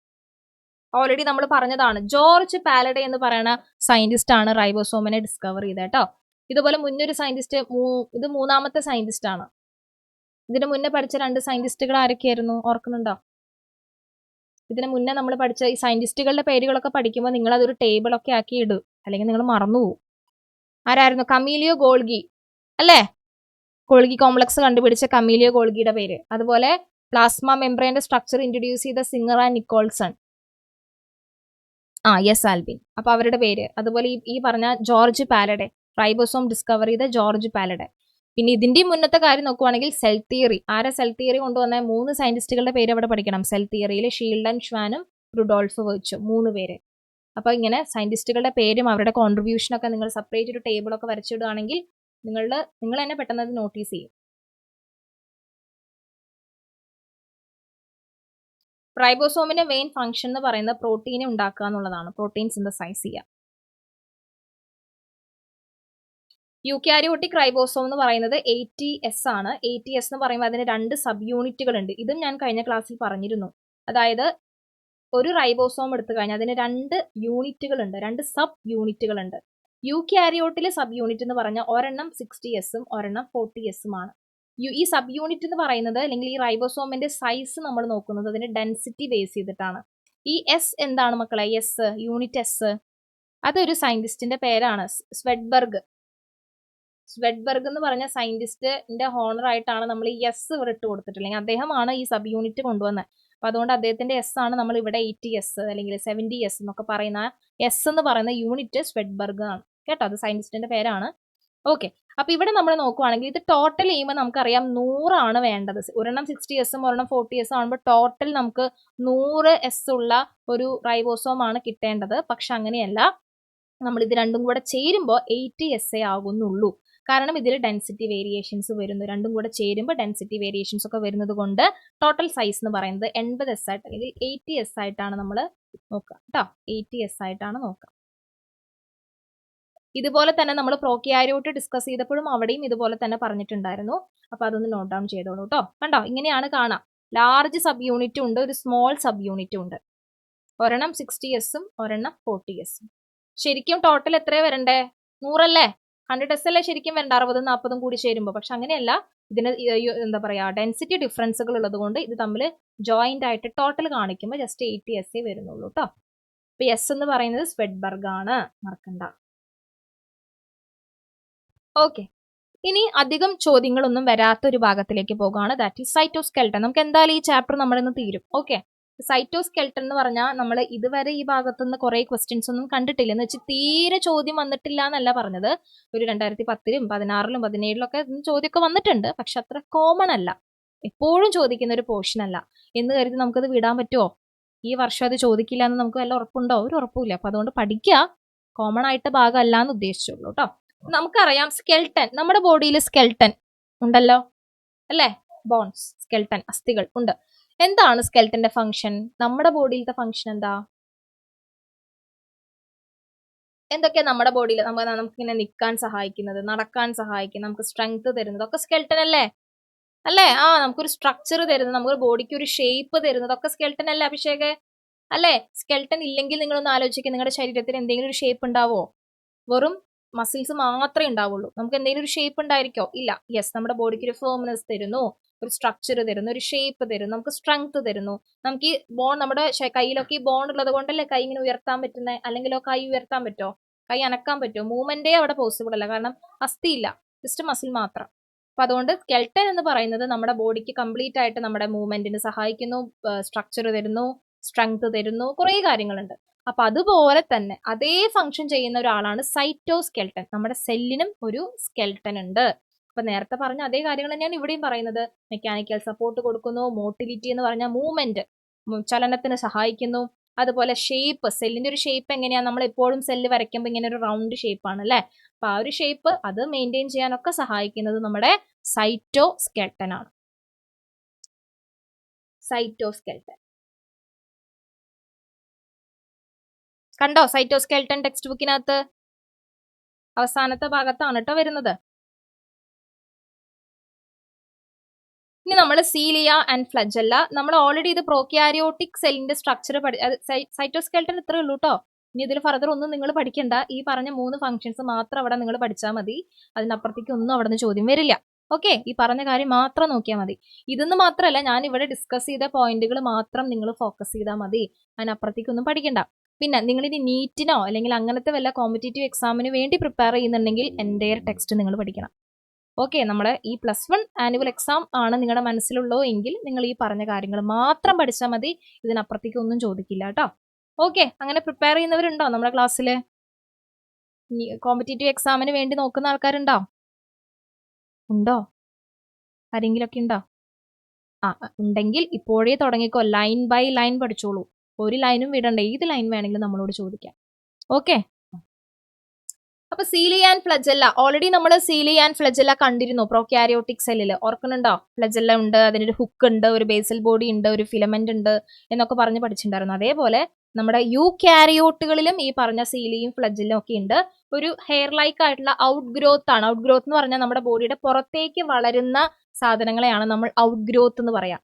ഓൾറെഡി നമ്മൾ പറഞ്ഞതാണ്. ജോർജ് പാലഡെ എന്ന് പറയുന്ന സയന്റിസ്റ്റ് ആണ് റൈബോസോമിനെ ഡിസ്കവർ ചെയ്തത് കേട്ടോ. ഇതുപോലെ മുന്നൊരു സയന്റിസ്റ്റ്, ഇത് മൂന്നാമത്തെ സയന്റിസ്റ്റ് ആണ്. ഇതിന് മുന്നേ പഠിച്ച 2 സയന്റിസ്റ്റുകൾ ആരൊക്കെയായിരുന്നു? ഓർക്കുന്നുണ്ടോ? ഇതിന് മുന്നേ നമ്മൾ പഠിച്ച ഈ സയന്റിസ്റ്റുകളുടെ പേരുകളൊക്കെ പഠിക്കുമ്പോൾ നിങ്ങൾ അതൊരു ടേബിളൊക്കെ ആക്കി ഇടും, അല്ലെങ്കിൽ നിങ്ങൾ മറന്നുപോകും. ആരായിരുന്നു? കമീലിയോ ഗോൾഗി അല്ലേ? ഗോൾഗി കോംപ്ലക്സ് കണ്ടുപിടിച്ച കമീലിയോ ഗോൾഗിയുടെ പേര്. അതുപോലെ പ്ലാസ്മ മെംബ്രെയിന്റെ സ്ട്രക്ചർ ഇൻട്രൊഡ്യൂസ് ചെയ്ത singer and Nicholson. Yes, Albin. അപ്പൊ അവരുടെ പേര്. അതുപോലെ ഈ പറഞ്ഞ ജോർജ് പാലഡെ, റൈബോസോം ഡിസ്കവർ ചെയ്ത ജോർജ് പാലഡെ. പിന്നെ ഇതിന്റെ മുന്നത്തെ കാര്യം നോക്കുവാണെങ്കിൽ സെൽ തിയറി. ആരെ സെൽ തിയറി കൊണ്ടുവന്ന 3 സയന്റിസ്റ്റുകളുടെ പേര് അവിടെ പഠിക്കണം. സെൽ തിയറിയിൽ ഷീൽഡൻ ഷ്വാനും റുഡോൾഫ് വെർച്ചും 3 പേര്. അപ്പൊ ഇങ്ങനെ സയന്റിസ്റ്റുകളുടെ പേരും അവരുടെ കോൺട്രിബ്യൂഷനൊക്കെ നിങ്ങൾ സെപ്പറേറ്റ് ഒരു ടേബിളൊക്കെ വരച്ചിടുകയാണെങ്കിൽ നിങ്ങൾ തന്നെ പെട്ടെന്ന് അത് നോട്ടീസ് ചെയ്യും. റൈബോസോമിന്റെ മെയിൻ ഫംഗ്ഷൻ എന്ന് പറയുന്നത് പ്രോട്ടീനെ ഉണ്ടാക്കുക എന്നുള്ളതാണ്. പ്രോട്ടീൻ സിന്തസൈസ് ചെയ്യുക. യൂക്യാരിയോട്ടിക് റൈബോസോം എന്ന് പറയുന്നത് ATS ആണ്. ATS എന്ന് പറയുമ്പോൾ അതിന് 2 സബ് യൂണിറ്റുകൾ ഉണ്ട്. ഇതും ഞാൻ കഴിഞ്ഞ ക്ലാസ്സിൽ പറഞ്ഞിരുന്നു. അതായത് ഒരു റൈബോസോം എടുത്തു കഴിഞ്ഞാൽ അതിന് 2 യൂണിറ്റുകൾ ഉണ്ട്, 2 സബ് യൂണിറ്റുകൾ ഉണ്ട്. യൂക്യാരിയോട്ടിലെ സബ് യൂണിറ്റ് എന്ന് പറഞ്ഞാൽ ഒരെണ്ണം 60S ഒരെണ്ണം 40S ആണ്. ഈ സബ് യൂണിറ്റ് എന്ന് പറയുന്നത്, അല്ലെങ്കിൽ ഈ റൈബോസോമിന്റെ സൈസ് നമ്മൾ നോക്കുന്നത് അതിന്റെ ഡെൻസിറ്റി ബേസ് ചെയ്തിട്ടാണ്. ഈ S എന്താണ് മക്കളെ? യൂണിറ്റ് S അതൊരു സയന്റിസ്റ്റിന്റെ പേരാണ്. സ്വെഡ്ബർഗ് എന്ന് പറഞ്ഞ സയന്റിസ്റ്റിന്റെ ഹോണർ ആയിട്ടാണ് നമ്മൾ ഈ S ഇവിടെ ഇട്ട് കൊടുത്തിട്ടില്ലെങ്കിൽ അദ്ദേഹമാണ് ഈ സബ് യൂണിറ്റ് കൊണ്ടുവന്നത്. അപ്പൊ അതുകൊണ്ട് അദ്ദേഹത്തിന്റെ S ആണ് നമ്മൾ ഇവിടെ 80S അല്ലെങ്കിൽ 70S എന്നൊക്കെ പറയുന്ന S എന്ന് പറയുന്ന യൂണിറ്റ് സ്വെഡ്ബർഗ് ആണ് കേട്ടോ. അത് സയന്റിസ്റ്റിന്റെ പേരാണ്. ഓക്കെ, അപ്പൊ ഇവിടെ നമ്മൾ നോക്കുവാണെങ്കിൽ ഇത് ടോട്ടൽ ചെയ്യുമ്പോൾ നമുക്കറിയാം 100 ആണ് വേണ്ടത്. ഒരെണ്ണം 60S ഒരെണ്ണം 40S ആകുമ്പോൾ ടോട്ടൽ നമുക്ക് 100S ഉള്ള ഒരു റൈബോസോം ആണ് കിട്ടേണ്ടത്. പക്ഷെ അങ്ങനെയല്ല, നമ്മൾ ഇത് രണ്ടും കൂടെ ചേരുമ്പോൾ 80S ആകുന്നുള്ളൂ. കാരണം ഇതിൽ ഡെൻസിറ്റി വേരിയേഷൻസ് വരുന്നു. രണ്ടും കൂടെ ചേരുമ്പോൾ ഡെൻസിറ്റി വേരിയേഷൻസ് ഒക്കെ വരുന്നത് കൊണ്ട് ടോട്ടൽ സൈസ് എന്ന് പറയുന്നത് 80S ആയിട്ട് അല്ലെങ്കിൽ 80S ആയിട്ടാണ് നമ്മൾ നോക്കുക കേട്ടോ. 80S ആയിട്ടാണ് നോക്കുക. ഇതുപോലെ തന്നെ നമ്മൾ പ്രോക്യാരിയോട്ട് ഡിസ്കസ് ചെയ്തപ്പോഴും അവിടെയും ഇതുപോലെ തന്നെ പറഞ്ഞിട്ടുണ്ടായിരുന്നു. അപ്പൊ അതൊന്ന് നോട്ട് ഡൗൺ ചെയ്തോളൂ കേട്ടോ. കണ്ടോ, ഇങ്ങനെയാണ് കാണാം. ലാർജ് സബ് യൂണിറ്റും ഉണ്ട്, ഒരു സ്മോൾ സബ് യൂണിറ്റും ഉണ്ട്. ഒരെണ്ണം 60S ഒരെണ്ണം 40S. ശരിക്കും ടോട്ടൽ എത്രയാ വരണ്ടേ? 100 അല്ലേ? 100S അല്ലേ ശരിക്കും വേണ്ട, 60 40 കൂടി ചേരുമ്പോൾ. പക്ഷെ അങ്ങനെയല്ല, ഇതിന് എന്താ പറയാ, ഡെൻസിറ്റി ഡിഫറൻസുകൾ ഉള്ളത് കൊണ്ട് ഇത് തമ്മിൽ ജോയിന്റ് ആയിട്ട് ടോട്ടൽ കാണിക്കുമ്പോൾ ജസ്റ്റ് 80S വരുന്നുള്ളൂ കേട്ടോ. അപ്പൊ S എന്ന് പറയുന്നത് സ്വെഡ്ബർഗ് ആണ്, മറക്കണ്ട. ഓക്കെ, ഇനി അധികം ചോദ്യങ്ങളൊന്നും വരാത്ത ഒരു ഭാഗത്തിലേക്ക് പോകുകയാണ്. That is cytoskeleton. നമുക്ക് എന്തായാലും ഈ ചാപ്റ്റർ നമ്മളിന്ന് തീരും. ഓക്കെ, സൈറ്റോസ്കെൽട്ടൺ എന്ന് പറഞ്ഞാൽ നമ്മൾ ഇതുവരെ ഈ ഭാഗത്തുനിന്ന് കുറെ ക്വസ്റ്റ്യൻസ് ഒന്നും കണ്ടിട്ടില്ല. എന്ന് വെച്ചാൽ തീരെ ചോദ്യം വന്നിട്ടില്ല എന്നല്ല പറഞ്ഞത്. ഒരു 2010 16 17 ചോദ്യമൊക്കെ വന്നിട്ടുണ്ട്. പക്ഷെ അത്ര കോമൺ അല്ല, എപ്പോഴും ചോദിക്കുന്ന ഒരു പോർഷൻ അല്ല എന്ന് കരുതി നമുക്കത് വിടാൻ പറ്റുമോ? ഈ വർഷം അത് ചോദിക്കില്ല എന്ന് നമുക്ക് വല്ല ഉറപ്പുണ്ടോ? ഒരു ഉറപ്പുമില്ല. അപ്പൊ അതുകൊണ്ട് പഠിക്കുക, കോമൺ ആയിട്ട് ഭാഗം അല്ല എന്ന് ഉദ്ദേശിച്ചുള്ളൂ കേട്ടോ. നമുക്കറിയാം സ്കെൽട്ടൻ, നമ്മുടെ ബോഡിയിൽ സ്കെൽട്ടൻ ഉണ്ടല്ലോ അല്ലേ? ബോൺസ്, സ്കെൽട്ടൻ, അസ്ഥികൾ ഉണ്ട്. എന്താണ് സ്കെൽട്ടന്റെ ഫംഗ്ഷൻ? നമ്മുടെ ബോഡിയിലത്തെ ഫംഗ്ഷൻ എന്താ? എന്തൊക്കെയാ നമ്മുടെ ബോഡിയിൽ നമുക്കിങ്ങനെ നിൽക്കാൻ സഹായിക്കുന്നത്, നടക്കാൻ സഹായിക്കുന്നത്, നമുക്ക് സ്ട്രെങ്ത് തരുന്നത് ഒക്കെ സ്കെൽട്ടൻ അല്ലേ? നമുക്കൊരു സ്ട്രക്ചർ തരുന്നത്, നമുക്ക് ബോഡിക്ക് ഒരു ഷേപ്പ് തരുന്നത് ഒക്കെ സ്കെൽട്ടൻ അല്ലേ അഭിഷേക്? അല്ലേ? സ്കെൽട്ടൻ ഇല്ലെങ്കിൽ നിങ്ങളൊന്ന് ആലോചിക്കുക, നിങ്ങളുടെ ശരീരത്തിന് എന്തെങ്കിലും ഒരു ഷേപ്പ് ഉണ്ടാവോ? വെറും മസിൽസ് മാത്രമേ ഉണ്ടാവുള്ളൂ. നമുക്ക് എന്തെങ്കിലും ഒരു ഷേപ്പ് ഉണ്ടായിരിക്കോ? ഇല്ല. യെസ്, നമ്മുടെ ബോഡിക്ക് ഒരു ഫേംനെസ് തരുന്നു, ഒരു സ്ട്രക്ചർ തരുന്നു, ഒരു ഷേപ്പ് തരുന്നു, നമുക്ക് സ്ട്രെങ്ത് തരുന്നു. നമുക്ക് ഈ ബോൺ, നമ്മുടെ കയ്യിലൊക്കെ ഈ ബോൺ ഉള്ളത് കൊണ്ടല്ലേ കൈ ഇങ്ങനെ ഉയർത്താൻ പറ്റുന്നത്. അല്ലെങ്കിലോ കൈ ഉയർത്താൻ പറ്റുമോ? കൈ അനക്കാൻ പറ്റുമോ? മൂവ്മെന്റേ അവിടെ പോസിബിൾ അല്ല, കാരണം അസ്ഥിയില്ല, ജസ്റ്റ് മസിൽ മാത്രം. അപ്പൊ അതുകൊണ്ട് സ്കെൽട്ടൻ എന്ന് പറയുന്നത് നമ്മുടെ ബോഡിക്ക് കംപ്ലീറ്റ് ആയിട്ട് നമ്മുടെ മൂവ്മെന്റിന് സഹായിക്കുന്നു, സ്ട്രക്ചർ തരുന്നു, സ്ട്രെങ്ത് തരുന്നു, കുറേ കാര്യങ്ങളുണ്ട്. അപ്പൊ അതുപോലെ തന്നെ അതേ ഫംഗ്ഷൻ ചെയ്യുന്ന ഒരാളാണ് സൈറ്റോസ്കെൽട്ടൻ. നമ്മുടെ സെല്ലിനും ഒരു സ്കെൽട്ടൻ ഉണ്ട്. അപ്പൊ നേരത്തെ പറഞ്ഞ അതേ കാര്യങ്ങൾ തന്നെയാണ് ഇവിടെയും പറയുന്നത്. മെക്കാനിക്കൽ സപ്പോർട്ട് കൊടുക്കുന്നു, മോട്ടിലിറ്റി എന്ന് പറഞ്ഞാൽ മൂവ്മെന്റ്, ചലനത്തിന് സഹായിക്കുന്നു. അതുപോലെ ഷേപ്പ്, സെല്ലിന്റെ ഒരു ഷേപ്പ് എങ്ങനെയാ, നമ്മൾ എപ്പോഴും സെല്ല് വരയ്ക്കുമ്പോൾ ഇങ്ങനെ ഒരു റൗണ്ട് ഷേപ്പ് ആണ് അല്ലെ. അപ്പൊ ആ ഒരു ഷേപ്പ് അത് മെയിൻറ്റെയിൻ ചെയ്യാനൊക്കെ സഹായിക്കുന്നത് നമ്മുടെ സൈറ്റോസ്കെൽട്ടൻ ആണ്. സൈറ്റോസ്കെൽട്ടൻ കണ്ടോ? സൈറ്റോസ്കെൽട്ടൻ ടെക്സ്റ്റ് ബുക്കിനകത്ത് അവസാനത്തെ ഭാഗത്താണ് കേട്ടോ വരുന്നത്. ഇനി നമ്മൾ സീലിയ ആൻഡ് ഫ്ലജല്ല, നമ്മൾ ഓൾറെഡി ഇത് പ്രോക്യാരിയോട്ടിക് സെല്ലിന്റെ സ്ട്രക്ചർ സൈറ്റോസ്കെൽട്ടൻ ഇത്രേ ഉള്ളൂ കേട്ടോ. ഇനി ഇതിൽ ഫർദർ ഒന്നും നിങ്ങൾ പഠിക്കണ്ട. ഈ പറഞ്ഞ 3 ഫംഗ്ഷൻസ് മാത്രം അവിടെ നിങ്ങൾ പഠിച്ചാൽ മതി. അതിനപ്പുറത്തേക്ക് ഒന്നും അവിടെ നിന്ന് ചോദ്യം വരില്ല. ഓക്കെ, ഈ പറഞ്ഞ കാര്യം മാത്രം നോക്കിയാൽ മതി. ഇതെന്ന് മാത്രമല്ല, ഞാൻ ഇവിടെ ഡിസ്കസ് ചെയ്ത പോയിന്റുകൾ മാത്രം നിങ്ങൾ ഫോക്കസ് ചെയ്താൽ മതി. അതിനപ്പുറത്തേക്ക് ഒന്നും പഠിക്കണ്ട. പിന്നെ നിങ്ങൾ ഇനി നീറ്റിനോ അല്ലെങ്കിൽ അങ്ങനത്തെ വല്ല കോമ്പറ്റേറ്റീവ് എക്സാമിന് വേണ്ടി പ്രിപ്പയർ ചെയ്യുന്നുണ്ടെങ്കിൽ എൻ്റെ ടെക്സ്റ്റ് നിങ്ങൾ പഠിക്കണം. ഓക്കെ, നമ്മുടെ ഈ +1 ആനുവൽ എക്സാം ആണ് നിങ്ങളുടെ മനസ്സിലുള്ളൂ എങ്കിൽ നിങ്ങൾ ഈ പറഞ്ഞ കാര്യങ്ങൾ മാത്രം പഠിച്ചാൽ മതി. ഇതിനപ്പുറത്തേക്ക് ഒന്നും ചോദിക്കില്ല കേട്ടോ. ഓക്കെ, അങ്ങനെ പ്രിപ്പയർ ചെയ്യുന്നവരുണ്ടോ നമ്മുടെ ക്ലാസ്സിൽ? കോമ്പറ്റേറ്റീവ് എക്സാമിന് വേണ്ടി നോക്കുന്ന ആൾക്കാരുണ്ടോ? ഉണ്ടോ? ആരെങ്കിലൊക്കെ ഉണ്ടോ? ഉണ്ടെങ്കിൽ ഇപ്പോഴേ തുടങ്ങിക്കോ. ലൈൻ ബൈ ലൈൻ പഠിച്ചോളൂ. ഒരു ലൈനും വിടണ്ട, ഏത് ലൈൻ വേണമെങ്കിലും നമ്മളോട് ചോദിക്കാം. ഓക്കെ, അപ്പൊ സീലി ആൻഡ് ഫ്ലജല്ല, ഓൾറെഡി നമ്മൾ സീലി ആൻഡ് ഫ്ലജല്ല കണ്ടിരുന്നു പ്രോക്യാരിയോട്ടിക് സെല്ലിൽ. ഓർക്കുന്നുണ്ടോ? ഫ്ലജല്ല ഉണ്ട്, അതിനൊരു ഹുക്ക് ഉണ്ട്, ഒരു ബേസൽ ബോഡി ഉണ്ട്, ഒരു ഫിലമെന്റ് ഉണ്ട് എന്നൊക്കെ പറഞ്ഞ് പഠിച്ചിട്ടുണ്ടായിരുന്നു. അതേപോലെ നമ്മുടെ യൂക്യാരിയോട്ടുകളിലും ഈ പറഞ്ഞ സീലിയും ഫ്ലജല്ലും ഒക്കെ ഉണ്ട്. ഒരു ഹെയർ ലൈക്ക് ആയിട്ടുള്ള ഔട്ട് ഗ്രോത്ത് ആണ്. ഔട്ട് ഗ്രോത്ത് എന്ന് പറഞ്ഞാൽ നമ്മുടെ ബോഡിയുടെ പുറത്തേക്ക് വളരുന്ന സാധനങ്ങളെയാണ് നമ്മൾ ഔട്ട് ഗ്രോത്ത് എന്ന് പറയാം.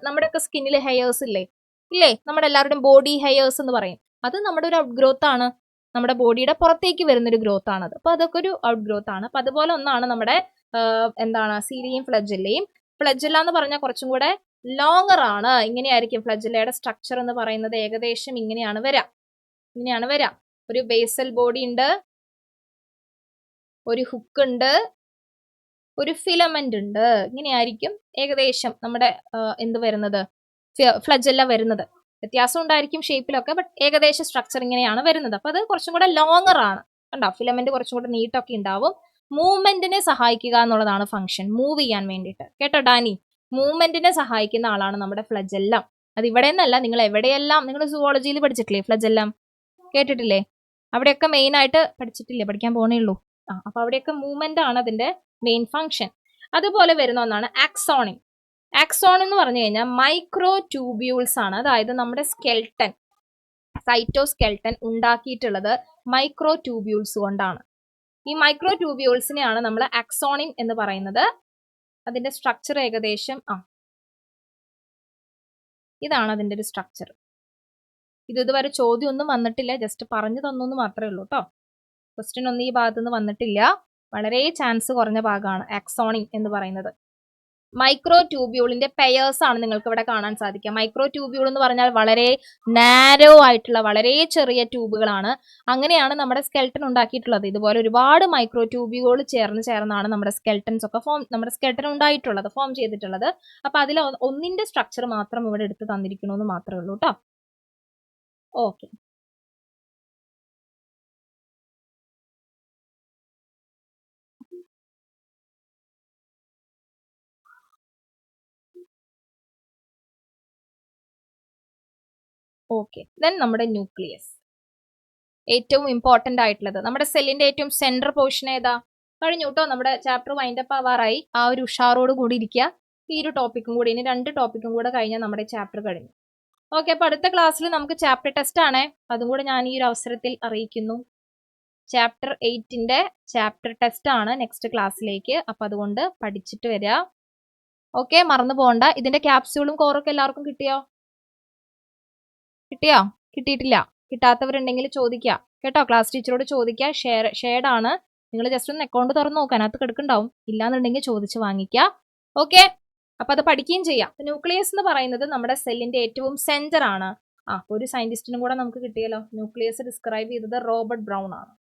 നമ്മുടെയൊക്കെ സ്കിന്നിൽ ഹെയർസ് ഇല്ലേ? നമ്മുടെ എല്ലാവരുടെയും ബോഡി ഹെയർസ് എന്ന് പറയും. അത് നമ്മുടെ ഒരു ഔട്ട് ഗ്രോത്ത് ആണ്. നമ്മുടെ ബോഡിയുടെ പുറത്തേക്ക് വരുന്നൊരു ഗ്രോത്ത് ആണത്. അപ്പൊ അതൊക്കെ ഒരു ഔട്ട് ഗ്രോത്ത് ആണ്. അപ്പൊ അതുപോലെ ഒന്നാണ് നമ്മുടെ എന്താണ് സീലിയും ഫ്ലജല്ലയും. ഫ്ലജല്ല എന്ന് പറഞ്ഞാൽ കുറച്ചും കൂടെ ലോങ്ങർ ആണ്. ഇങ്ങനെയായിരിക്കും ഫ്ലജല്ലയുടെ സ്ട്രക്ചർ എന്ന് പറയുന്നത്. ഏകദേശം ഇങ്ങനെയാണ് വരാം. ഒരു ബേസൽ ബോഡി ഉണ്ട്, ഒരു ഹുക്ക് ഉണ്ട്, ഒരു ഫിലമെന്റ് ഉണ്ട്. ഇങ്ങനെയായിരിക്കും ഏകദേശം നമ്മുടെ എന്ത് വരുന്നത്, ഫ്ലജല്ല വരുന്നത്. വ്യത്യാസം ഉണ്ടായിരിക്കും ഷേപ്പിലൊക്കെ, ബട്ട് ഏകദേശം സ്ട്രക്ചർ ഇങ്ങനെയാണ് വരുന്നത്. അപ്പൊ അത് കുറച്ചും കൂടെ ലോങ്ങർ ആണ്. കണ്ടോ? ഫിലമെന്റ് കുറച്ചും കൂടെ നീട്ടൊക്കെ ഉണ്ടാവും. മൂവ്മെന്റിനെ സഹായിക്കുക എന്നുള്ളതാണ് ഫംഗ്ഷൻ, മൂവ് ചെയ്യാൻ വേണ്ടിയിട്ട്. കേട്ടോ ഡാനി? മൂവ്മെന്റിനെ സഹായിക്കുന്ന ആളാണ് നമ്മുടെ ഫ്ലജെല്ലം. അത് ഇവിടെ നിന്നല്ല, നിങ്ങൾ എവിടെയെല്ലാം, നിങ്ങൾ സുവോളജിയിൽ പഠിച്ചിട്ടില്ലേ ഫ്ലജെല്ലം? കേട്ടിട്ടില്ലേ? അവിടെയൊക്കെ മെയിൻ ആയിട്ട് പഠിച്ചിട്ടില്ലേ? പഠിക്കാൻ പോണേ ഉള്ളൂ. അപ്പൊ അവിടെയൊക്കെ മൂവ്മെന്റ് ആണ് അതിന്റെ മെയിൻ ഫംഗ്ഷൻ. അതുപോലെ വരുന്ന ഒന്നാണ് ആക്സോണിൻ. ആക്സോൺ എന്ന് പറഞ്ഞു കഴിഞ്ഞാൽ മൈക്രോ ട്യൂബ്യൂൾസ് ആണ്. അതായത് നമ്മുടെ സ്കെൽട്ടൻ, സൈറ്റോസ്കെൽട്ടൻ ഉണ്ടാക്കിയിട്ടുള്ളത് മൈക്രോ ട്യൂബ്യൂൾസ് കൊണ്ടാണ്. ഈ മൈക്രോ ട്യൂബ്യൂൾസിനെയാണ് നമ്മൾ ആക്സോണിൻ എന്ന് പറയുന്നത്. അതിന്റെ സ്ട്രക്ചർ ഏകദേശം ഇതാണ് അതിന്റെ ഒരു സ്ട്രക്ചർ. ഇതുവരെ ചോദ്യം ഒന്നും വന്നിട്ടില്ല, ജസ്റ്റ് പറഞ്ഞു തന്നു മാത്രമേ ഉള്ളൂ കേട്ടോ. ക്വസ്റ്റ്യൻ ഒന്നും ഈ ഭാഗത്തുനിന്ന് വന്നിട്ടില്ല. വളരെ ചാൻസ് കുറഞ്ഞ ഭാഗമാണ് ആക്സോണിൻ എന്ന് പറയുന്നത്. മൈക്രോ ട്യൂബ്യൂളിന്റെ പെയേഴ്സ് ആണ് നിങ്ങൾക്ക് ഇവിടെ കാണാൻ സാധിക്കുക. മൈക്രോ ട്യൂബ്യൂൾ എന്ന് പറഞ്ഞാൽ വളരെ നാരോ ആയിട്ടുള്ള വളരെ ചെറിയ ട്യൂബുകളാണ്. അങ്ങനെയാണ് നമ്മുടെ സ്കെൽട്ടൻ ഉണ്ടാക്കിയിട്ടുള്ളത്. ഇതുപോലെ ഒരുപാട് മൈക്രോ ട്യൂബ്യൂൾ ചേർന്നാണ് നമ്മുടെ സ്കെൽട്ടൻസ് ഒക്കെ നമ്മുടെ സ്കെൽട്ടൻ ഉണ്ടായിട്ടുള്ളത്, ഫോം ചെയ്തിട്ടുള്ളത്. അപ്പൊ അതിൽ ഒന്നിന്റെ സ്ട്രക്ചർ മാത്രം ഇവിടെ എടുത്ത് തന്നിരിക്കണമെന്ന് മാത്രമേ ഉള്ളൂ കേട്ടോ. ഓക്കെ, ദെൻ നമ്മുടെ ന്യൂക്ലിയസ്, ഏറ്റവും ഇമ്പോർട്ടന്റ് ആയിട്ടുള്ളത്. നമ്മുടെ സെല്ലിന്റെ ഏറ്റവും സെൻട്രൽ പോർഷൻ ഏതാ? കഴിഞ്ഞു കേട്ടോ. നമ്മുടെ ചാപ്റ്റർ വൈൻഡപ്പ് ആവാറായി. ആ ഒരു ഉഷാറോട് കൂടി ഇരിക്കുക. ഈ ഒരു ടോപ്പിക്കും കൂടി, ഇനി 2 ടോപ്പിക്കും കൂടെ കഴിഞ്ഞാൽ നമ്മുടെ ചാപ്റ്റർ കഴിഞ്ഞു. ഓക്കെ, അപ്പൊ അടുത്ത ക്ലാസ്സിൽ നമുക്ക് ചാപ്റ്റർ ടെസ്റ്റ് ആണ്. അതും കൂടെ ഞാൻ ഈ ഒരു അവസരത്തിൽ അറിയിക്കുന്നു. ചാപ്റ്റർ 8ന്റെ ചാപ്റ്റർ ടെസ്റ്റ് ആണ് നെക്സ്റ്റ് ക്ലാസ്സിലേക്ക്. അപ്പൊ അതുകൊണ്ട് പഠിച്ചിട്ട് വരിക. ഓക്കെ, മറന്നു പോകണ്ട. ഇതിന്റെ ക്യാപ്സ്യൂളും കോറൊക്കെ എല്ലാവർക്കും കിട്ടിയോ? കിട്ടിയോ? കിട്ടിയിട്ടില്ല? കിട്ടാത്തവരുണ്ടെങ്കിൽ ചോദിക്കുക കേട്ടോ, ക്ലാസ് ടീച്ചറോട് ചോദിക്കുക. ഷെയർഡ് നിങ്ങൾ ജസ്റ്റ് ഒന്ന് അക്കൗണ്ട് തുറന്ന് നോക്കുക, അതിനകത്ത് കിടക്കുന്നുണ്ടാവും. ഇല്ലാന്നുണ്ടെങ്കിൽ ചോദിച്ച് വാങ്ങിക്കുക. ഓക്കെ, അപ്പൊ അത് പഠിക്കുകയും ചെയ്യാം. ന്യൂക്ലിയസ് എന്ന് പറയുന്നത് നമ്മുടെ സെല്ലിന്റെ ഏറ്റവും സെന്റർ ആണ്. ഒരു സയന്റിസ്റ്റിനും കൂടെ നമുക്ക് കിട്ടിയല്ലോ. ന്യൂക്ലിയസ് ഡിസ്ക്രൈബ് ചെയ്തത് റോബർട്ട് ബ്രൗൺ ആണ്.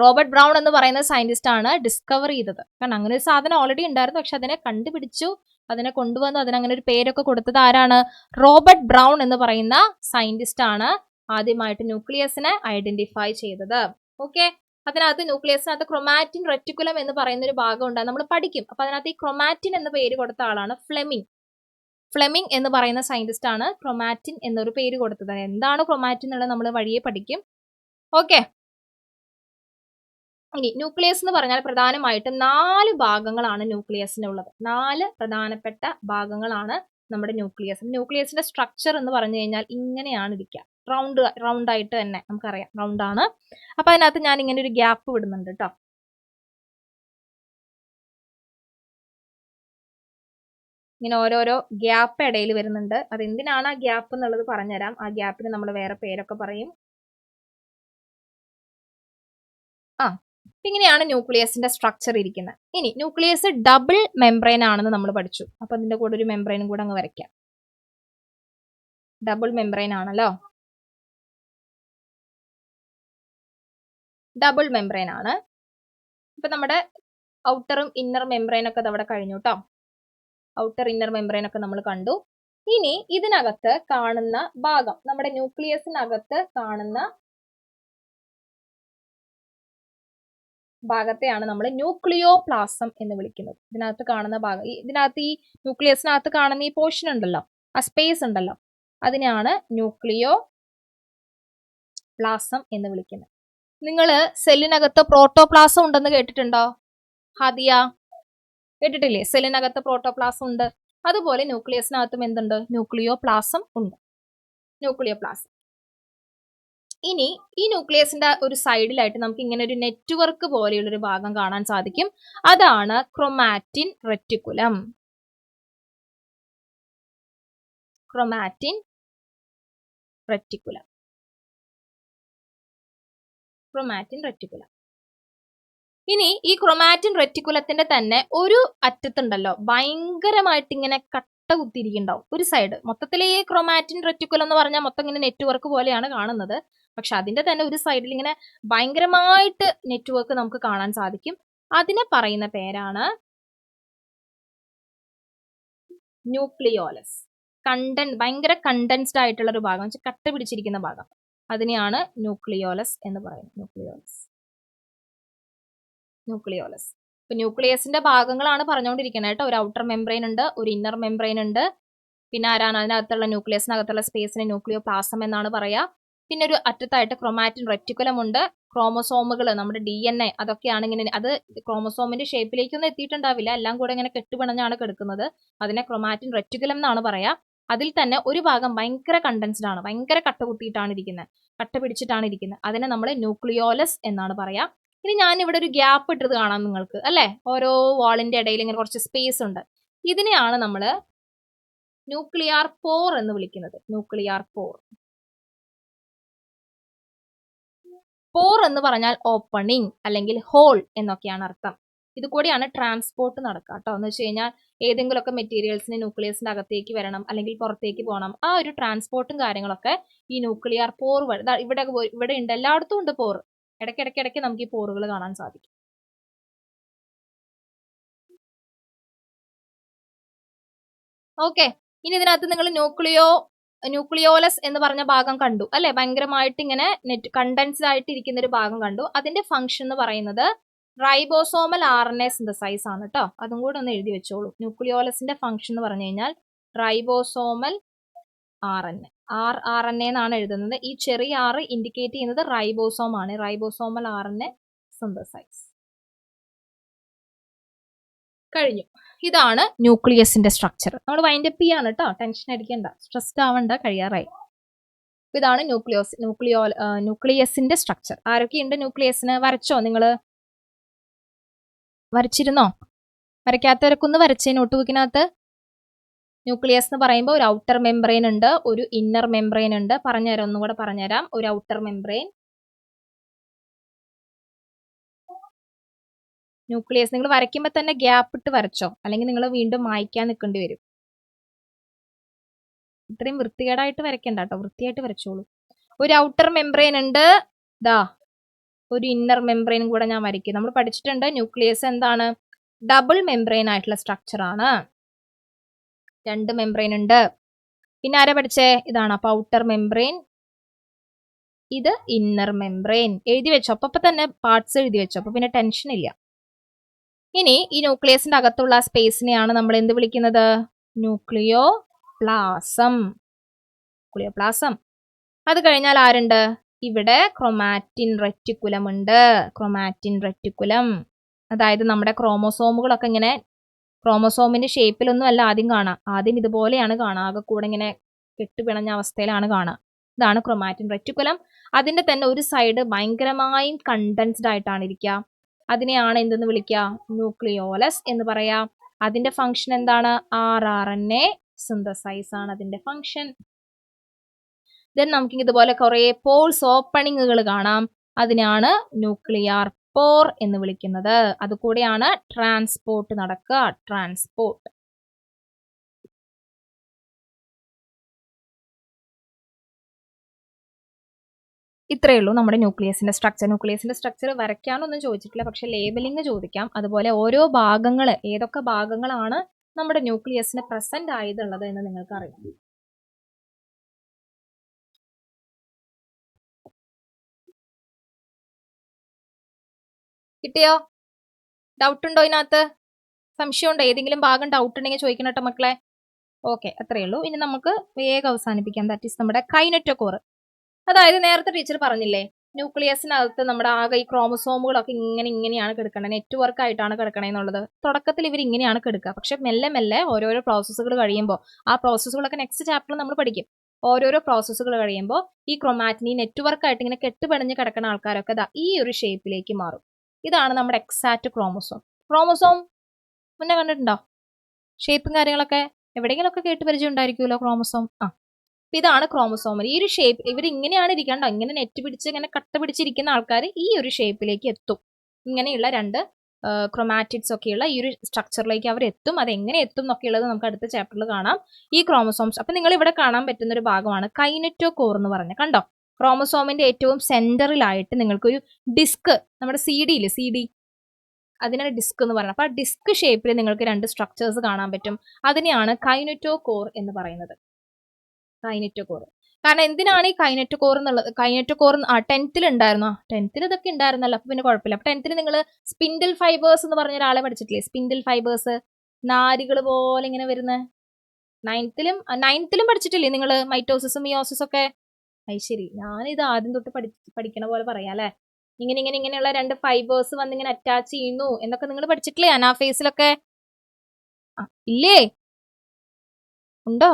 റോബർട്ട് ബ്രൗൺ എന്ന് പറയുന്ന സയന്റിസ്റ്റ് ആണ് ഡിസ്കവർ ചെയ്തത്. കാരണം അങ്ങനെ ഒരു സാധനം ഓൾറെഡി ഉണ്ടായിരുന്നു, പക്ഷെ അതിനെ കണ്ടുപിടിച്ചു, അതിനെ കൊണ്ടുവന്നു, അതിനങ്ങനെ ഒരു പേരൊക്കെ കൊടുത്തത് ആരാണ്? റോബർട്ട് ബ്രൗൺ എന്ന് പറയുന്ന സയന്റിസ്റ്റ് ആണ് ആദ്യമായിട്ട് ന്യൂക്ലിയസിനെ ഐഡന്റിഫൈ ചെയ്തത്. ഓക്കെ, അതിനകത്ത് ന്യൂക്ലിയസിനകത്ത് ക്രൊമാറ്റിൻ റെറ്റിക്കുലം എന്ന് പറയുന്ന ഒരു ഭാഗം ഉണ്ട്, നമ്മൾ പഠിക്കും. അപ്പൊ അതിനകത്ത് ഈ ക്രൊമാറ്റിൻ എന്ന പേര് കൊടുത്ത ആളാണ് ഫ്ലെമിംഗ്. ഫ്ലെമിംഗ് എന്ന് പറയുന്ന സയന്റിസ്റ്റ് ആണ് ക്രൊമാറ്റിൻ എന്നൊരു പേര് കൊടുത്തത്. എന്താണ് ക്രൊമാറ്റിൻ എന്നുള്ളത് നമ്മൾ വഴിയെ പഠിക്കും. ഓക്കെ, ഇനി ന്യൂക്ലിയസ് എന്ന് പറഞ്ഞാൽ പ്രധാനമായിട്ടും 4 ഭാഗങ്ങളാണ് ന്യൂക്ലിയസിനുള്ളത്. 4 പ്രധാനപ്പെട്ട ഭാഗങ്ങളാണ് നമ്മുടെ ന്യൂക്ലിയസ്. ന്യൂക്ലിയസിന്റെ സ്ട്രക്ചർ എന്ന് പറഞ്ഞു കഴിഞ്ഞാൽ ഇങ്ങനെയാണ് ഇരിക്കുക, റൗണ്ട് ആയിട്ട് തന്നെ നമുക്കറിയാം, റൗണ്ട് ആണ്. അപ്പൊ അതിനകത്ത് ഞാൻ ഇങ്ങനെ ഒരു ഗ്യാപ്പ് വിടുന്നുണ്ട് കേട്ടോ. ഇങ്ങനെ ഓരോരോ ഗ്യാപ്പ് ഇടയിൽ വരുന്നുണ്ട്. അതെന്തിനാണ് ആ ഗ്യാപ്പ് എന്നുള്ളത് പറഞ്ഞുതരാം. ആ ഗ്യാപ്പിന് നമ്മൾ വേറെ പേരൊക്കെ പറയും. ഇങ്ങനെയാണ് ന്യൂക്ലിയസിന്റെ സ്ട്രക്ചർ ഇരിക്കുന്നത്. ഇനി ന്യൂക്ലിയസ് ഡബിൾ മെംബ്രെയിൻ ആണെന്ന് നമ്മൾ പഠിച്ചു. അപ്പൊ അതിന്റെ കൂടെ ഒരു മെംബ്രെയിനും കൂടെ അങ്ങ് വരയ്ക്കാം. ഡബിൾ മെംബ്രെയിൻ ആണല്ലോ, ഡബിൾ മെംബ്രെയിൻ ആണ്. ഇപ്പൊ നമ്മുടെ ഔട്ടറും ഇന്നർ മെംബ്രെയിൻ ഒക്കെ അവിടെ കഴിഞ്ഞു കേട്ടോ. ഔട്ടർ ഇന്നർ മെംബ്രെയിൻ ഒക്കെ നമ്മൾ കണ്ടു. ഇനി ഇതിനകത്ത് കാണുന്ന ഭാഗം, നമ്മുടെ ന്യൂക്ലിയസിനകത്ത് കാണുന്ന ഭാഗത്തെയാണ് നമ്മൾ ന്യൂക്ലിയോപ്ലാസം എന്ന് വിളിക്കുന്നത്. ഇതിനകത്ത് കാണുന്ന ഭാഗം, ഇതിനകത്ത് ഈ ന്യൂക്ലിയസിനകത്ത് കാണുന്ന ഈ പോർഷൻ ഉണ്ടല്ലോ, ആ സ്പേസ് ഉണ്ടല്ലോ, അതിനെയാണ് ന്യൂക്ലിയോപ്ലാസം എന്ന് വിളിക്കുന്നത്. നിങ്ങൾ സെല്ലിനകത്ത് പ്രോട്ടോപ്ലാസം ഉണ്ടെന്ന് കേട്ടിട്ടുണ്ടോ? ഹാദിയ കേട്ടിട്ടില്ലേ? സെല്ലിനകത്ത് പ്രോട്ടോപ്ലാസം ഉണ്ട്. അതുപോലെ ന്യൂക്ലിയസിനകത്തും എന്തുണ്ട്? ന്യൂക്ലിയോപ്ലാസം ഉണ്ട്. ന്യൂക്ലിയോപ്ലാസം. ഇനി ഈ ന്യൂക്ലിയസിന്റെ ഒരു സൈഡിലായിട്ട് നമുക്ക് ഇങ്ങനെ ഒരു നെറ്റ്വർക്ക് പോലെയുള്ള ഒരു ഭാഗം കാണാൻ സാധിക്കും. അതാണ് chromatin reticulum. Chromatin reticulum. Chromatin reticulum. ഇനി ഈ ക്രൊമാറ്റിൻ റെറ്റിക്കുലത്തിന്റെ തന്നെ ഒരു അറ്റത്തുണ്ടല്ലോ ഭയങ്കരമായിട്ട് ഇങ്ങനെ കട്ട കുത്തിയിരിക്കുന്നുണ്ടാവും ഒരു സൈഡ്. മൊത്തത്തിൽ ഈ ക്രൊമാറ്റിൻ റെറ്റിക്കുലം എന്ന് പറഞ്ഞാൽ മൊത്തം ഇങ്ങനെ നെറ്റ്വർക്ക് പോലെയാണ് കാണുന്നത്. പക്ഷെ അതിന്റെ തന്നെ ഒരു സൈഡിൽ ഇങ്ങനെ ഭയങ്കരമായിട്ട് നെറ്റ്വർക്ക് നമുക്ക് കാണാൻ സാധിക്കും. അതിനെ പറയുന്ന പേരാണ് ന്യൂക്ലിയോലസ്. ഭയങ്കര കണ്ടൻസ്ഡ് ആയിട്ടുള്ള ഒരു ഭാഗം, കട്ട പിടിച്ചിരിക്കുന്ന ഭാഗം, അതിനെയാണ് ന്യൂക്ലിയോലസ് എന്ന് പറയുന്നത്. ന്യൂക്ലിയോലസ്. ഇപ്പൊ ന്യൂക്ലിയസിന്റെ ഭാഗങ്ങളാണ് പറഞ്ഞുകൊണ്ടിരിക്കുന്നത് കേട്ടോ. ഒരു ഔട്ടർ മെംബ്രെയിൻ ഉണ്ട്, ഒരു ഇന്നർ മെംബ്രെയിൻ ഉണ്ട്. പിന്നെ ആരാണ് അതിനകത്തുള്ള ന്യൂക്ലിയസിനകത്തുള്ള സ്പേസിനെ ന്യൂക്ലിയോപ്ലാസം എന്നാണ് പറയാ. പിന്നെ ഒരു അറ്റത്തായിട്ട് ക്രൊമാറ്റിൻ റെറ്റിക്കുലം ഉണ്ട്. ക്രോമസോമുകൾ, നമ്മുടെ DNA അതൊക്കെയാണ് ഇങ്ങനെ, അത് ക്രോമസോമിന്റെ ഷേപ്പിലേക്കൊന്നും എത്തിയിട്ടുണ്ടാവില്ല, എല്ലാം കൂടെ ഇങ്ങനെ കെട്ടുപിണഞ്ഞാണ് കിടക്കുന്നത്. അതിനെ ക്രൊമാറ്റിൻ റെറ്റിക്കുലം എന്നാണ് പറയാ. അതിൽ തന്നെ ഒരു ഭാഗം ഭയങ്കര കണ്ടൻസ്ഡ് ആണ്, ഭയങ്കര കട്ട കുത്തിയിട്ടാണ് ഇരിക്കുന്നത്, കട്ട പിടിച്ചിട്ടാണ് ഇരിക്കുന്നത്. അതിനെ നമ്മൾ ന്യൂക്ലിയോലസ് എന്നാണ് പറയാ. ഇനി ഞാൻ ഇവിടെ ഒരു ഗ്യാപ്പ് ഇട്ടത് കാണാം നിങ്ങൾക്ക് അല്ലെ, ഓരോ വാളിന്റെ ഇടയിൽ ഇങ്ങനെ കുറച്ച് സ്പേസ് ഉണ്ട്. ഇതിനെയാണ് നമ്മൾ ന്യൂക്ലിയർ പോർ എന്ന് വിളിക്കുന്നത്. ന്യൂക്ലിയർ പോർ. പോർ എന്ന് പറഞ്ഞാൽ ഓപ്പണിംഗ് അല്ലെങ്കിൽ ഹോൾ എന്നൊക്കെയാണ് അർത്ഥം. ഇത് കൂടിയാണ് ട്രാൻസ്പോർട്ട് നടക്കുക കേട്ടോ. എന്ന് വെച്ച് കഴിഞ്ഞാൽ ഏതെങ്കിലുമൊക്കെ മെറ്റീരിയൽസിന് ന്യൂക്ലിയസിന്റെ അകത്തേക്ക് വരണം അല്ലെങ്കിൽ പുറത്തേക്ക് പോകണം, ആ ഒരു ട്രാൻസ്പോർട്ടും കാര്യങ്ങളൊക്കെ ഈ ന്യൂക്ലിയർ പോർ വഴി. ഇവിടെ ഉണ്ട്, എല്ലായിടത്തും ഉണ്ട് പോർ. ഇടയ്ക്കിടയ്ക്ക് നമുക്ക് ഈ പോറുകൾ കാണാൻ സാധിക്കും. ഓക്കെ, ഇനി ഇതിനകത്ത് നിങ്ങൾ ന്യൂക്ലിയോലസ് എന്ന് പറഞ്ഞ ഭാഗം കണ്ടു അല്ലെ, ഭയങ്കരമായിട്ട് ഇങ്ങനെ കണ്ടൻസ്ഡ് ആയിട്ട് ഇരിക്കുന്ന ഒരു ഭാഗം കണ്ടു. അതിന്റെ ഫംഗ്ഷൻ എന്ന് പറയുന്നത് റൈബോസോമൽ RNA സിന്തസൈസ് ആണ് കേട്ടോ. അതും കൂടെ ഒന്ന് എഴുതി വെച്ചോളൂ. ന്യൂക്ലിയോലസിന്റെ ഫംഗ്ഷൻ എന്ന് പറഞ്ഞു കഴിഞ്ഞാൽ റൈബോസോമൽ RNA എന്നാണ് എഴുതുന്നത്. ഈ ചെറിയ R ഇൻഡിക്കേറ്റ് ചെയ്യുന്നത് റൈബോസോം ആണ്. Ribosomal RNA synthesize. കഴിഞ്ഞു. ഇതാണ് ന്യൂക്ലിയസിന്റെ സ്ട്രക്ചർ. നമ്മൾ വൈൻഡപ്പ് ചെയ്യാണ് കേട്ടോ, ടെൻഷൻ അടിക്കണ്ട, സ്ട്രെസ്ഡ് ആവണ്ട, കഴിയാറായി. ഇതാണ് ന്യൂക്ലിയസിന്റെ സ്ട്രക്ചർ. ആരൊക്കെയുണ്ട് ന്യൂക്ലിയസിന്? വരച്ചോ നിങ്ങള്? വരച്ചിരുന്നോ? വരയ്ക്കാത്തവരൊക്കെ ഒന്ന് വരച്ചേ നോട്ട് ബുക്കിനകത്ത്. ന്യൂക്ലിയസ് എന്ന് പറയുമ്പോൾ ഒരു ഔട്ടർ മെംബ്രെയിൻ ഉണ്ട്, ഒരു ഇന്നർ മെംബ്രെയിൻ ഉണ്ട്. പറഞ്ഞുതരാം, ഒന്നുകൂടെ പറഞ്ഞുതരാം. ഒരു ഔട്ടർ മെംബ്രെയിൻ, ന്യൂക്ലിയസ്. നിങ്ങൾ വരയ്ക്കുമ്പോൾ തന്നെ ഗ്യാപ്പ് ഇട്ട് വരച്ചോ, അല്ലെങ്കിൽ നിങ്ങൾ വീണ്ടും മായ്ക്കാൻ നിൽക്കേണ്ടി വരും. ഇത്രയും വൃത്തികേടായിട്ട് വരയ്ക്കണ്ട കേട്ടോ, വൃത്തിയായിട്ട് വരച്ചോളൂ. ഒരു ഔട്ടർ മെംബ്രെയിൻ ഉണ്ട്, ദാ ഒരു ഇന്നർ മെംബ്രെയിനും കൂടെ ഞാൻ വരയ്ക്കും. നമ്മൾ പഠിച്ചിട്ടുണ്ട് ന്യൂക്ലിയസ് എന്താണ്, ഡബിൾ മെംബ്രെയിൻ ആയിട്ടുള്ള സ്ട്രക്ചർ ആണ്. 2 മെംബ്രെയിൻ ഉണ്ട്. പിന്നെ ആരാ പഠിച്ചേ, ഇതാണ്. അപ്പൊ ഔട്ടർ മെംബ്രെയിൻ, ഇത് ഇന്നർ മെംബ്രെയിൻ. എഴുതി വെച്ചോ, അപ്പൊ തന്നെ പാർട്സ് എഴുതി വെച്ചോ, അപ്പൊ പിന്നെ ടെൻഷൻ ഇല്ല. ഇനി ഈ ന്യൂക്ലിയസിന്റെ അകത്തുള്ള സ്പേസിനെയാണ് നമ്മൾ എന്ത് വിളിക്കുന്നത്, ന്യൂക്ലിയോ പ്ലാസം. ന്യൂക്ലിയോപ്ലാസം. അത് കഴിഞ്ഞാൽ ആരുണ്ട്, ഇവിടെ ക്രോമാറ്റിൻ റെറ്റിക്കുലം ഉണ്ട്. ക്രോമാറ്റിൻ റെറ്റിക്കുലം, അതായത് നമ്മുടെ ക്രോമോസോമുകളൊക്കെ ഇങ്ങനെ ക്രോമോസോമിന്റെ ഷേപ്പിലൊന്നും അല്ല ആദ്യം കാണാം. ആദ്യം ഇതുപോലെയാണ് കാണുക, ആകെ കൂടെ ഇങ്ങനെ കെട്ടുപിണഞ്ഞ അവസ്ഥയിലാണ് കാണുക. ഇതാണ് ക്രോമാറ്റിൻ റെറ്റിക്കുലം. അതിന്റെ തന്നെ ഒരു സൈഡ് ഭയങ്കരമായും കണ്ടൻസ്ഡ് ആയിട്ടാണ് ഇരിക്കുക. അതിനെയാണ് എന്തെന്ന് വിളിക്കുക, ന്യൂക്ലിയോലസ് എന്ന് പറയാ. അതിന്റെ ഫംഗ്ഷൻ എന്താണ്, rRNA സിന്തസൈസ് ആണ് അതിന്റെ ഫംഗ്ഷൻ. ദെൻ നമുക്ക് ഇതുപോലെ കുറെ പോൾസ് ഓപ്പണിങ്ങുകൾ കാണാം. അതിനാണ് ന്യൂക്ലിയർ പോർ എന്ന് വിളിക്കുന്നത്. അതുകൂടെയാണ് ട്രാൻസ്പോർട്ട് നടക്കുക, ട്രാൻസ്പോർട്ട്. ഇത്രയേ ഉള്ളൂ നമ്മുടെ ന്യൂക്ലിയസിന്റെ സ്ട്രക്ചർ. ന്യൂക്ലിയസിന്റെ സ്ട്രക്ചർ വരയ്ക്കാനൊന്നും ചോദിച്ചിട്ടില്ല, പക്ഷെ ലേബലിംഗ് ചോദിക്കാം. അതുപോലെ ഓരോ ഭാഗങ്ങൾ, ഏതൊക്കെ ഭാഗങ്ങളാണ് നമ്മുടെ ന്യൂക്ലിയസിന് പ്രസന്റ് ആയതുള്ളത് എന്ന് നിങ്ങൾക്ക് അറിയാം. കിട്ടിയോ? ഡൗട്ട് ഉണ്ടോ ഇതിനകത്ത്? സംശയമുണ്ടോ? ഏതെങ്കിലും ഭാഗം ഡൗട്ട് ഉണ്ടെങ്കിൽ ചോദിക്കണം കേട്ടോ മക്കളെ. ഓക്കെ, അത്രയേ ഉള്ളൂ. ഇനി നമുക്ക് വേഗം അവസാനിപ്പിക്കാം. ദാറ്റ് ഈസ് നമ്മുടെ കൈനറ്റോകോർ. അതായത് നേരത്തെ ടീച്ചർ പറഞ്ഞില്ലേ, ന്യൂക്ലിയസിനകത്ത് നമ്മുടെ ആകെ ഈ ക്രോമസോമുകളൊക്കെ ഇങ്ങനെയാണ് കിടക്കേണ്ടത്, നെറ്റ്വർക്ക് ആയിട്ടാണ് കിടക്കണേന്നുള്ളത്. തുടക്കത്തിൽ ഇവർ ഇങ്ങനെയാണ് കിടക്കുക. പക്ഷെ മെല്ലെ മെല്ലെ ഓരോരോ പ്രോസസ്സുകൾ കഴിയുമ്പോൾ, ആ പ്രോസസ്സുകളൊക്കെ നെക്സ്റ്റ് ചാപ്റ്ററിൽ നമ്മൾ പഠിക്കും. ഓരോരോ പ്രോസസ്സുകൾ കഴിയുമ്പോൾ ഈ ക്രോമാറ്റിൻ ഈ നെറ്റ്വർക്ക് ആയിട്ട് ഇങ്ങനെ കെട്ടുപണിഞ്ഞ് കിടക്കുന്ന ആൾക്കാരൊക്കെ ഈ ഒരു ഷേപ്പിലേക്ക് മാറും. ഇതാണ് നമ്മുടെ എക്സാക്ട് ക്രോമസോം. ക്രോമസോം മുന്നേ കണ്ടിട്ടുണ്ടോ? ഷേപ്പും കാര്യങ്ങളൊക്കെ എവിടെയെങ്കിലുമൊക്കെ കേട്ട് പരിചയം ഉണ്ടായിരിക്കുമല്ലോ ക്രോമസോം. ഇതാണ് ക്രോമസോമൽ. ഈ ഒരു ഷേപ്പ് ഇവർ ഇങ്ങനെയാണ് ഇരിക്കണ്ടോ, ഇങ്ങനെ നെറ്റ് പിടിച്ച് ഇങ്ങനെ കട്ട പിടിച്ചിരിക്കുന്ന ആൾക്കാർ ഈ ഒരു ഷേപ്പിലേക്ക് എത്തും. ഇങ്ങനെയുള്ള 2 ക്രോമാറ്റിഡ്സ് ഒക്കെയുള്ള ഈ ഒരു സ്ട്രക്ചറിലേക്ക് അവർ എത്തും. അത് എങ്ങനെ എത്തും എന്നൊക്കെയുള്ളത് നമുക്ക് അടുത്ത ചാപ്റ്ററിൽ കാണാം. ഈ ക്രോമസോംസ്, അപ്പൊ നിങ്ങൾ ഇവിടെ കാണാൻ പറ്റുന്ന ഒരു ഭാഗമാണ് കൈനറ്റോകോർ എന്ന് പറഞ്ഞ. കണ്ടോ, ക്രോമസോമിന്റെ ഏറ്റവും സെന്ററിലായിട്ട് നിങ്ങൾക്കൊരു ഡിസ്ക്, നമ്മുടെ CD അതിനാണ് ഡിസ്ക് എന്ന് പറയുന്നത്. അപ്പൊ ആ ഡിസ്ക് ഷേപ്പിൽ നിങ്ങൾക്ക് 2 സ്ട്രക്ചേഴ്സ് കാണാൻ പറ്റും. അതിനെയാണ് കൈനറ്റോകോർ എന്ന് പറയുന്നത്. കൈനറ്റോകോർ. കാരണം എന്തിനാണ് ഈ കൈനറ്റോകോർ എന്നുള്ളത്? കൈനറ്റോകോർ 10th ഉണ്ടായിരുന്നോ? 10th ഇതൊക്കെ ഉണ്ടായിരുന്നല്ലോ, അപ്പൊ പിന്നെ കുഴപ്പമില്ല. അപ്പൊ 10th നിങ്ങൾ സ്പിൻഡിൽ ഫൈബേഴ്സ് എന്ന് പറഞ്ഞ ഒരാളെ പഠിച്ചിട്ടില്ലേ? സ്പിൻഡിൽ ഫൈബേഴ്സ്, നാരുകൾ പോലെ ഇങ്ങനെ വരുന്ന. 9th പഠിച്ചിട്ടില്ലേ നിങ്ങൾ മൈറ്റോസിസും മിയോസിസും ഒക്കെ? അത് ശരി, ഞാനിത് ആദ്യം തൊട്ട് പഠിക്കണ പോലെ പറയാം അല്ലെ. ഇങ്ങനെയുള്ള 2 ഫൈബേഴ്സ് വന്ന് ഇങ്ങനെ അറ്റാച്ച് ചെയ്യുന്നു എന്നൊക്കെ നിങ്ങൾ പഠിച്ചിട്ടില്ലേ അനാഫേസിലൊക്കെ? ഇല്ലേ? ഉണ്ടോ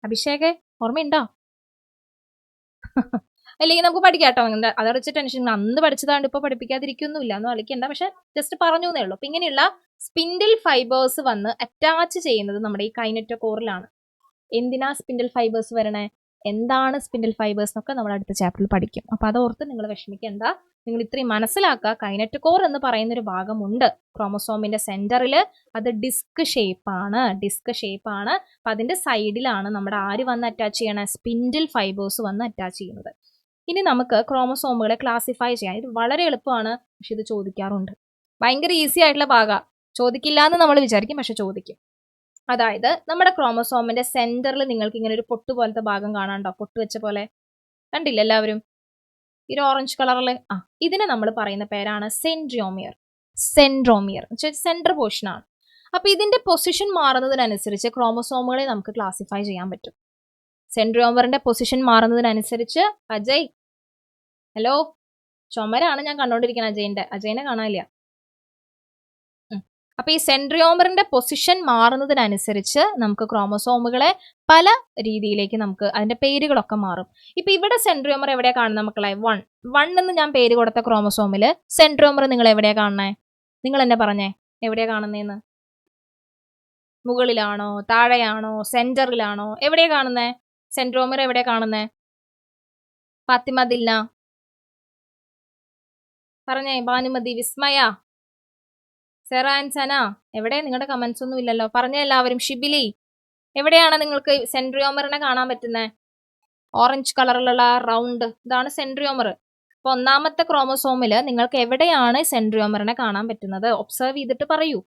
അഭിഷേകേ? ഓർമ്മയുണ്ടോ? അല്ലെങ്കിൽ നമുക്ക് പഠിക്കാം കേട്ടോ. അതോടെ വെച്ച് ടെൻഷൻ, അന്ന് പഠിച്ചതാണ്ട് ഇപ്പൊ പഠിപ്പിക്കാതിരിക്കൊന്നുമില്ല, ഒന്നും കളിക്കണ്ട. പക്ഷെ ജസ്റ്റ് പറഞ്ഞു എന്നേ ഉള്ളൂ. അപ്പൊ ഇങ്ങനെയുള്ള സ്പിൻഡിൽ ഫൈബേഴ്സ് വന്ന് അറ്റാച്ച് ചെയ്യുന്നത് നമ്മുടെ ഈ കൈനറ്റോകോറിലാണ്. എന്തിനാ സ്പിൻഡിൽ ഫൈബേഴ്സ് വരണേ, എന്താണ് സ്പിൻഡിൽ ഫൈബേഴ്സ് എന്നൊക്കെ നമ്മൾ അടുത്ത ചാപ്റ്ററിൽ പഠിക്കും. അപ്പൊ അതോർത്ത് നിങ്ങൾ വിഷമിക്കേണ്ട. നിങ്ങൾ ഇത്രയും മനസ്സിലാക്കുക, കൈനറ്റോകോർ എന്ന് പറയുന്ന ഒരു ഭാഗമുണ്ട് ക്രോമസോമിന്റെ സെന്ററിൽ. അത് ഡിസ്ക് ഷേപ്പാണ്. അപ്പൊ അതിന്റെ സൈഡിലാണ് നമ്മുടെ ആര് വന്ന് അറ്റാച്ച് ചെയ്യണ, സ്പിൻഡിൽ ഫൈബേഴ്സ് വന്ന് അറ്റാച്ച് ചെയ്യുന്നത്. ഇനി നമുക്ക് ക്രോമസോമുകളെ ക്ലാസിഫൈ ചെയ്യാം. ഇത് വളരെ എളുപ്പമാണ്, പക്ഷെ ഇത് ചോദിക്കാറുണ്ട്. ഭയങ്കര ഈസി ആയിട്ടുള്ള ഭാഗമാണ്. ചോദിക്കില്ല എന്ന് നമ്മൾ വിചാരിക്കും, പക്ഷെ ചോദിക്കും. അതായത് നമ്മുടെ ക്രോമസോമിന്റെ സെന്ററിൽ നിങ്ങൾക്ക് ഇങ്ങനെ ഒരു പൊട്ട് പോലത്തെ ഭാഗം കാണാണ്ടോ? പൊട്ട് വെച്ച പോലെ കണ്ടില്ല എല്ലാവരും? ഈ ഓറഞ്ച് കളറിൽ. ഇതിനെ നമ്മൾ പറയുന്ന പേരാണ് സെൻട്രിയോമിയർ. സെന്റർ പോർഷൻ ആണ്. അപ്പൊ ഇതിന്റെ പൊസിഷൻ മാറുന്നതിനനുസരിച്ച് ക്രോമസോമുകളെ നമുക്ക് ക്ലാസിഫൈ ചെയ്യാൻ പറ്റും. സെൻട്രിയോമിയറിന്റെ പൊസിഷൻ മാറുന്നതിനനുസരിച്ച്, അജയ് ഹലോ, ചുമരാണ് ഞാൻ കണ്ടോണ്ടിരിക്കുന്നത്. അജയനെ കാണാനില്ല. അപ്പൊ ഈ സെൻട്രിയോമറിന്റെ പൊസിഷൻ മാറുന്നതിനനുസരിച്ച് നമുക്ക് ക്രോമസോമുകളെ പല രീതിയിലേക്ക് നമുക്ക് അതിന്റെ പേരുകളൊക്കെ മാറും. ഇപ്പൊ ഇവിടെ സെൻട്രിയോമർ എവിടെയാ കാണുന്നത് മക്കളെ? 1 എന്ന് ഞാൻ പേര് കൊടുത്ത ക്രോമസോമില് സെൻട്രിയോമർ നിങ്ങൾ എവിടെയാ കാണുന്നേ? നിങ്ങൾ എന്നെ പറഞ്ഞേ, എവിടെയാ കാണുന്നേന്ന്? മുകളിലാണോ, താഴെയാണോ, സെന്ററിലാണോ? എവിടെയാ കാണുന്നേ? സെൻട്രോമർ എവിടെയാ കാണുന്നേ? ഫാത്തിമ ദിൽന പറഞ്ഞേ. ഭാനുമതി, വിസ്മയ, സെറ ആൻഡ് സന, എവിടെ? നിങ്ങളുടെ കമന്റ്സ് ഒന്നും ഇല്ലല്ലോ. പറഞ്ഞ എല്ലാവരും. ഷിബിലി, എവിടെയാണ് നിങ്ങൾക്ക് സെൻട്രിയോമറിനെ കാണാൻ പറ്റുന്നത്? ഓറഞ്ച് കളറിലുള്ള റൗണ്ട്, ഇതാണ് സെൻട്രിയോമർ. അപ്പൊ ഒന്നാമത്തെ ക്രോമസോമില് നിങ്ങൾക്ക് എവിടെയാണ് സെൻട്രിയോമറിനെ കാണാൻ പറ്റുന്നത്? ഒബ്സർവ് ചെയ്തിട്ട് പറയൂ.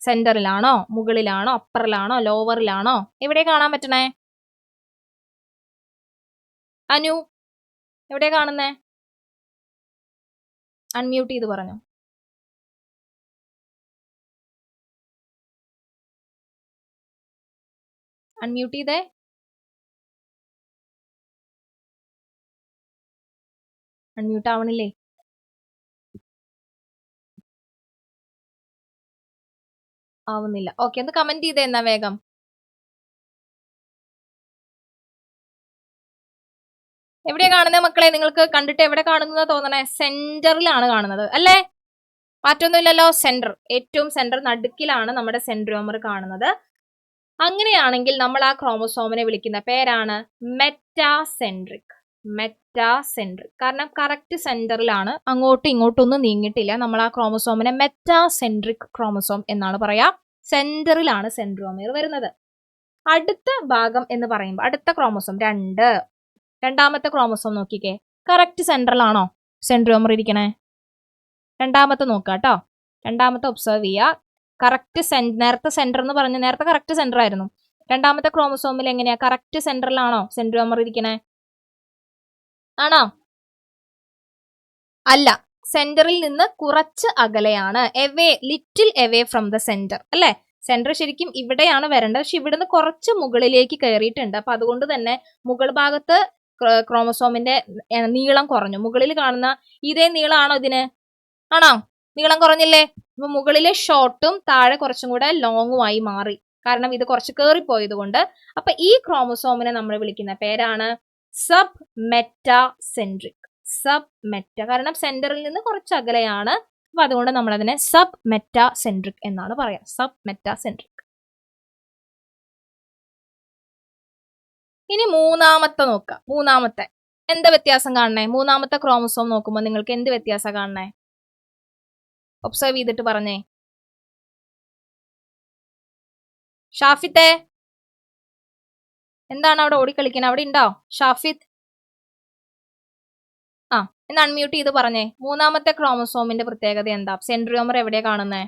സെന്ററിലാണോ, മുകളിലാണോ, അപ്പറിലാണോ, ലോവറിലാണോ? എവിടെ കാണാൻ പറ്റണേ? അനു, എവിടെ കാണുന്നേ? അൺമ്യൂട്ട് ചെയ്ത് പറഞ്ഞു. അൺമ്യൂട്ട് ചെയ്തേ. അൺമ്യൂട്ട് ആവണില്ലേ? ആവുന്നില്ല. ഓക്കെ, ഒന്ന് കമന്റ് ചെയ്തേ എന്നാ വേഗം. എവിടെയാ കാണുന്നത് മക്കളെ? നിങ്ങൾക്ക് കണ്ടിട്ട് എവിടെ കാണുന്നത് തോന്നണേ? സെന്ററിലാണ് കാണുന്നത് അല്ലേ? മാറ്റൊന്നുമില്ലല്ലോ. സെന്റർ, ഏറ്റവും സെന്റർ നടുക്കിലാണ് നമ്മുടെ സെൻട്രിയോമർ കാണുന്നത്. അങ്ങനെയാണെങ്കിൽ നമ്മൾ ആ ക്രോമസോമിനെ വിളിക്കുന്ന പേരാണ് മെറ്റാസെൻട്രിക്. മെറ്റാസെൻട്രിക്, കാരണം കറക്റ്റ് സെന്ററിലാണ്, അങ്ങോട്ടും ഇങ്ങോട്ടും ഒന്നും നീങ്ങിയിട്ടില്ല. നമ്മൾ ആ ക്രോമസോമിനെ മെറ്റാസെൻട്രിക് ക്രോമസോം എന്നാണ് പറയാ. സെന്ററിലാണ് സെൻട്രിയോമർ വരുന്നത്. അടുത്ത ഭാഗം എന്ന് പറയുമ്പോൾ അടുത്ത ക്രോമസോം രണ്ടാമത്തെ ക്രോമസോം നോക്കിക്കേ. കറക്റ്റ് സെന്ററിലാണോ സെൻട്രിയോമർ ഇരിക്കണേ? രണ്ടാമത്തെ നോക്കുക കേട്ടോ. രണ്ടാമത്തെ ഒബ്സർവ് ചെയ്യുക. കറക്റ്റ് നേരത്തെ സെന്റർ എന്ന് പറഞ്ഞു, നേരത്തെ കറക്റ്റ് സെന്റർ ആയിരുന്നു. രണ്ടാമത്തെ ക്രോമസോമിൽ എങ്ങനെയാ? കറക്റ്റ് സെന്ററിലാണോ സെൻട്രിയോമർ ഇരിക്കണേ? ആണോ? അല്ല, സെന്ററിൽ നിന്ന് കുറച്ച് അകലെയാണ്. Little away from the centre അല്ലെ? സെന്റർ ശരിക്കും ഇവിടെയാണ് വരേണ്ടത്, പക്ഷെ ഇവിടുന്ന് കുറച്ച് മുകളിലേക്ക് കയറിയിട്ടുണ്ട്. അപ്പൊ അതുകൊണ്ട് തന്നെ മുകൾ ഭാഗത്ത് ക്രോമസോമിന്റെ നീളം കുറഞ്ഞു. മുകളിൽ കാണുന്ന ഇതേ നീളമാണോ ഇതിന്? ആണോ? നീളം കുറഞ്ഞില്ലേ? അപ്പൊ മുകളിലെ ഷോർട്ടും താഴെ കുറച്ചും കൂടെ ലോങ്ങുമായി മാറി, കാരണം ഇത് കുറച്ച് കയറിപ്പോയത് കൊണ്ട്. അപ്പൊ ഈ ക്രോമസോമിനെ നമ്മൾ വിളിക്കുന്ന പേരാണ് സബ് മെറ്റാസെൻട്രിക്. സബ് മെറ്റ, കാരണം സെന്ററിൽ നിന്ന് കുറച്ച് അകലെയാണ്. അപ്പൊ അതുകൊണ്ട് നമ്മൾ അതിനെ സബ് മെറ്റാസെൻട്രിക് എന്നാണ് പറയാ. Sub metacentric. ഇനി മൂന്നാമത്തെ നോക്കാം. മൂന്നാമത്തെ എന്താ വ്യത്യാസം കാണണേ? മൂന്നാമത്തെ ക്രോമസോം നോക്കുമ്പോൾ നിങ്ങൾക്ക് എന്ത് വ്യത്യാസം കാണണേ? ഒബ്സർവ് ചെയ്തിട്ട് പറഞ്ഞേ. ഷാഫിത്തെ, എന്താണ് അവിടെ ഓടിക്കളിക്കുന്നത്? അവിടെ ഉണ്ടോ ഷാഫിത്ത്? ആ, എന്ന് അൺമ്യൂട്ട് ചെയ്ത് പറഞ്ഞേ. മൂന്നാമത്തെ ക്രോമസോമിന്റെ പ്രത്യേകത എന്താ? സെൻട്രിയോമർ എവിടെയാ കാണുന്നേ?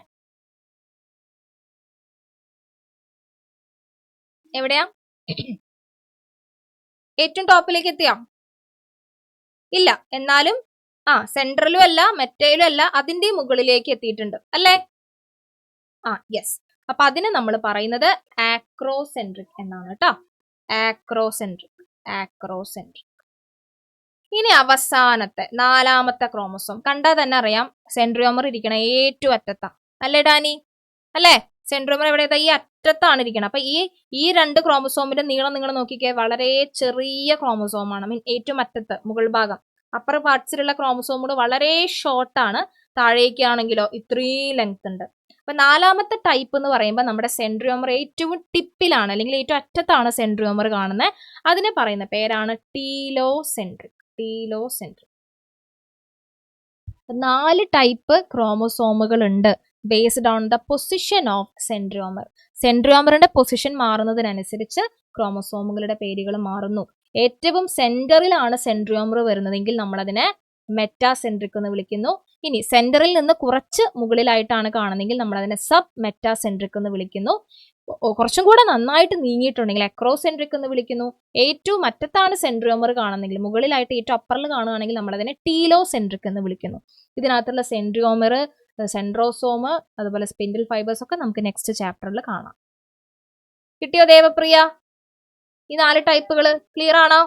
എവിടെയാ? ഏറ്റവും ടോപ്പിലേക്ക് എത്തിയോ? ഇല്ല, എന്നാലും സെൻട്രലും അല്ല മെറ്റയിലും അല്ല, അതിന്റെ മുകളിലേക്ക് എത്തിയിട്ടുണ്ട് അല്ലേ? യെസ്. അപ്പൊ അതിന് നമ്മൾ പറയുന്നത് ആക്രോസെൻട്രിക് എന്നാണ് കേട്ടോ. ആക്രോസെൻട്രിക്. ആക്രോസെൻട്രിക്. ഇനി അവസാനത്തെ നാലാമത്തെ ക്രോമസോം കണ്ടാൽ തന്നെ അറിയാം സെൻട്രിയോമർ ഇരിക്കണ ഏറ്റവും അറ്റത്താ അല്ലേ ഡാനി? അല്ലേ? സെൻട്രിയോമർ എവിടെയാ? ഈ അറ്റത്താണ് ഇരിക്കണം. അപ്പൊ ഈ രണ്ട് ക്രോമസോമിന്റെ നീളം നിങ്ങൾ നോക്കിക്കേ, വളരെ ചെറിയ ക്രോമസോമാണ്. ഏറ്റവും അറ്റത്ത് മുകൾ ഭാഗം. അപ്പർ പാർട്സിലുള്ള ക്രോമസോമുകൾ വളരെ ഷോർട്ടാണ്. താഴേക്കാണെങ്കിലോ ഇത്രയും ലെങ്ത് ഉണ്ട്. അപ്പൊ നാലാമത്തെ ടൈപ്പ് എന്ന് പറയുമ്പോൾ നമ്മുടെ സെൻട്രിയോമർ ഏറ്റവും ടിപ്പിലാണ്, അല്ലെങ്കിൽ ഏറ്റവും അറ്റത്താണ് സെൻട്രിയോമർ കാണുന്നത്. അതിനെ പറയുന്ന പേരാണ് ടീലോസെൻട്രിക്. ടീലോസെൻട്രിക്. 4 ടൈപ്പ് ക്രോമസോമുകൾ ഉണ്ട് based on the position of centromere. സെൻട്രിയോമറിന്റെ പൊസിഷൻ മാറുന്നതിനനുസരിച്ച് ക്രോമസോമുകളുടെ പേരുകൾ മാറുന്നു. ഏറ്റവും സെന്ററിലാണ് സെൻട്രിയോമർ വരുന്നതെങ്കിൽ നമ്മൾ അതിനെ മെറ്റാസെൻട്രിക് എന്ന് വിളിക്കുന്നു. ഇനി സെന്ററിൽ നിന്ന് കുറച്ച് മുകളിലായിട്ടാണ് കാണുന്നതെങ്കിൽ നമ്മൾ അതിനെ സബ് മെറ്റാസെൻട്രിക് എന്ന് വിളിക്കുന്നു. കുറച്ചും കൂടെ നന്നായിട്ട് നീങ്ങിയിട്ടുണ്ടെങ്കിൽ അക്രോസെൻട്രിക് എന്ന് വിളിക്കുന്നു. ഏറ്റവും അറ്റത്താണ് സെൻട്രിയോമർ കാണുന്നെങ്കിൽ, മുകളിലായിട്ട് ഏറ്റവും അപ്പറിൽ കാണുകയാണെങ്കിൽ നമ്മൾ അതിനെ ടീലോസെൻട്രിക് എന്ന് വിളിക്കുന്നു. ഇതിനകത്തുള്ള സെൻട്രിയോമർ, സെൻട്രോസോം, അതുപോലെ സ്പിൻഡിൽ ഫൈബേഴ്സ് ഒക്കെ നമുക്ക് നെക്സ്റ്റ് ചാപ്റ്ററിൽ കാണാം. കിട്ടിയോ ദേവപ്രിയ? ഈ 4 ടൈപ്പുകൾ ക്ലിയർ ആണോ?